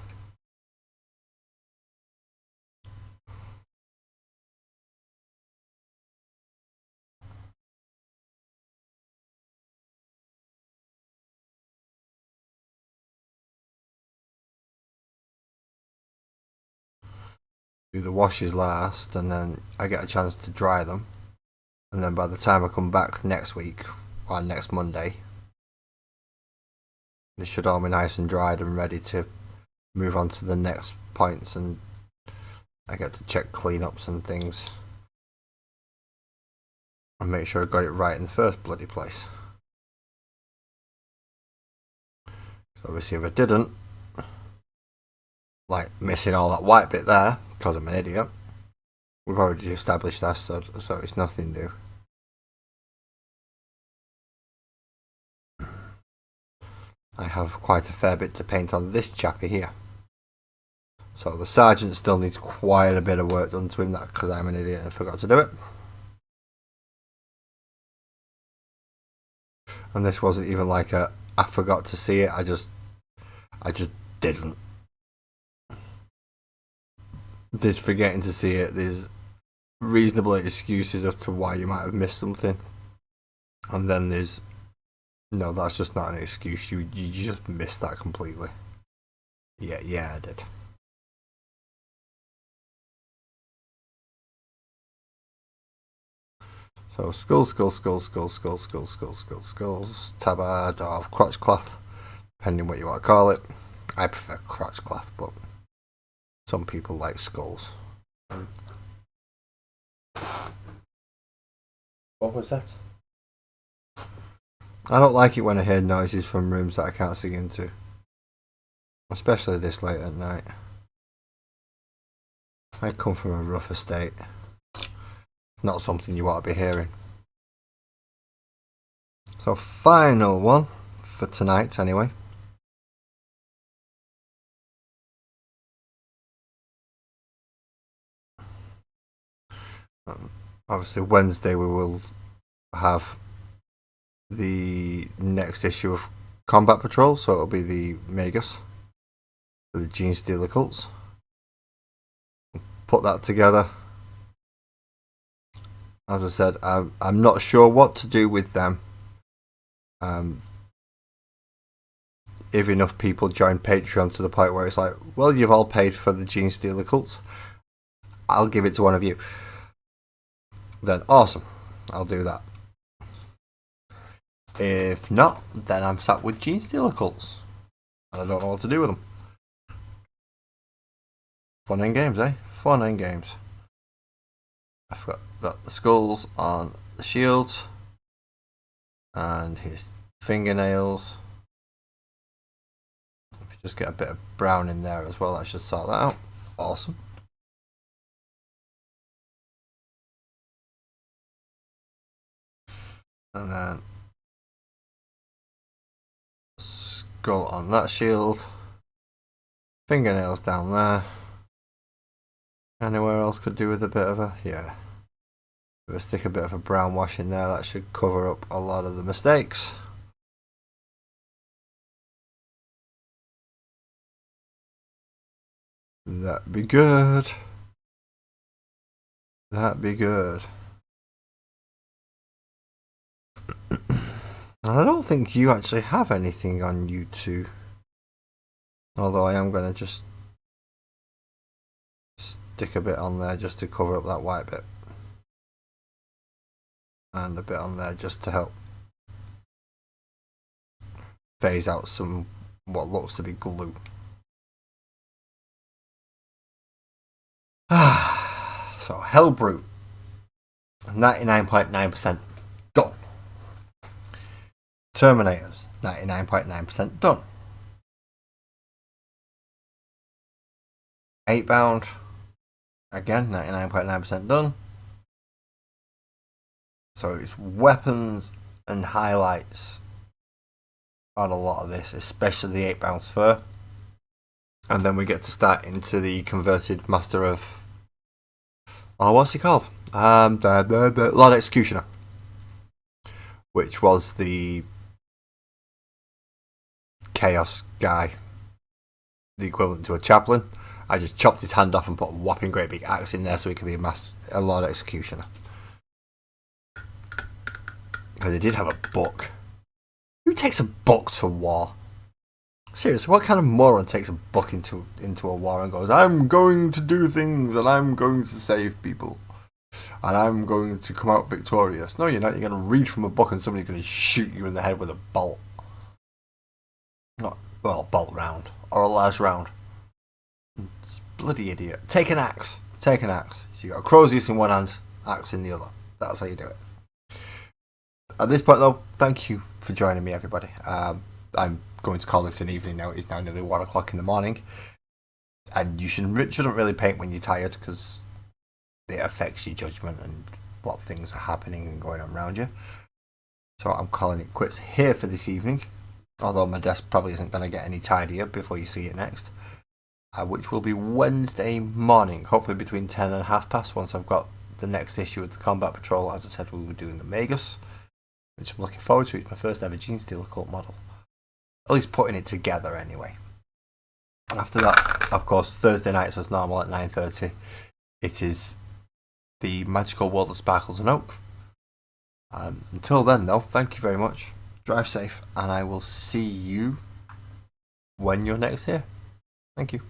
Do the washes last, and then I get a chance to dry them. And then by the time I come back next week, or next Monday, they should all be nice and dried and ready to move on to the next points, and I get to check cleanups and things. and make sure I got it right in the first bloody place. So obviously if I didn't, like missing all that white bit there, because I'm an idiot, we've already established that, so it's nothing new. I have quite a fair bit to paint on this chappy here. So the sergeant still needs quite a bit of work done to him, that because I'm an idiot and forgot to do it. And this wasn't even like I forgot to see it, I just didn't. This forgetting to see it, there's reasonable excuses as to why you might have missed something. And then there's, no, that's just not an excuse, you just missed that completely. Yeah, I did. So skulls, tabard or crotch cloth, depending what you want to call it. I prefer crotch cloth, but some people like skulls. What was that? I don't like it when I hear noises from rooms that I can't see into, especially this late at night. I come from a rough estate. Not something you want to be hearing. So final one for tonight anyway. Obviously Wednesday we will have the next issue of Combat Patrol, so it'll be the Magus for the Gene Stealer cults. Put that together. As I said, I'm not sure what to do with them. If enough people join Patreon to the point where it's like, well, you've all paid for the Gene Stealer cults, I'll give it to one of you. Then awesome, I'll do that. If not, then I'm sat with Gene Stealer cults, and I don't know what to do with them. Fun and games, eh? Fun and games. I forgot that the skulls on the shields and his fingernails. If we just get a bit of brown in there as well, that should sort that out. Awesome. And then skull on that shield. Fingernails down there. Anywhere else could do with a bit of a, yeah. We'll stick a bit of a brown wash in there, that should cover up a lot of the mistakes. That'd be good. That'd be good. I don't think you actually have anything on YouTube. Although I am going to just stick a bit on there just to cover up that white bit. And a bit on there just to help phase out some what looks to be glue. So Hellbrute, 99.9% done. Terminators, 99.9% done. 8-bound, again 99.9% done. So it's weapons and highlights on a lot of this, especially the 8-bound sphere. And then we get to start into the converted Master of... oh, what's he called? Lord Executioner. Which was the Chaos guy. The equivalent to a chaplain. I just chopped his hand off and put a whopping great big axe in there so he could be a Lord Executioner. Because he did have a book. Who takes a book to war? Seriously, what kind of moron takes a book into a war and goes, I'm going to do things and I'm going to save people and I'm going to come out victorious? No, you're not. You're going to read from a book and somebody's going to shoot you in the head with a bolt. Not, well, bolt round. Or a large round. It's bloody idiot. Take an axe. Take an axe. So you got a crow's goose in one hand, axe in the other. That's how you do it. At this point, though, thank you for joining me, everybody. I'm going to call this an evening now. It is now nearly 1 o'clock in the morning, and you shouldn't really paint when you're tired because it affects your judgment and what things are happening and going on around you. So I'm calling it quits here for this evening. Although my desk probably isn't going to get any tidier before you see it next, which will be Wednesday morning, hopefully between 10 and half past. Once I've got the next issue of the Combat Patrol, as I said, we were doing the Magus, which I'm looking forward to. It's my first ever Gene Stealer cult model. At least putting it together anyway. And after that, of course, Thursday nights as normal at 9:30. It is the Magical World of Sparkles and Oak. Until then, though, thank you very much. Drive safe, and I will see you when you're next here. Thank you.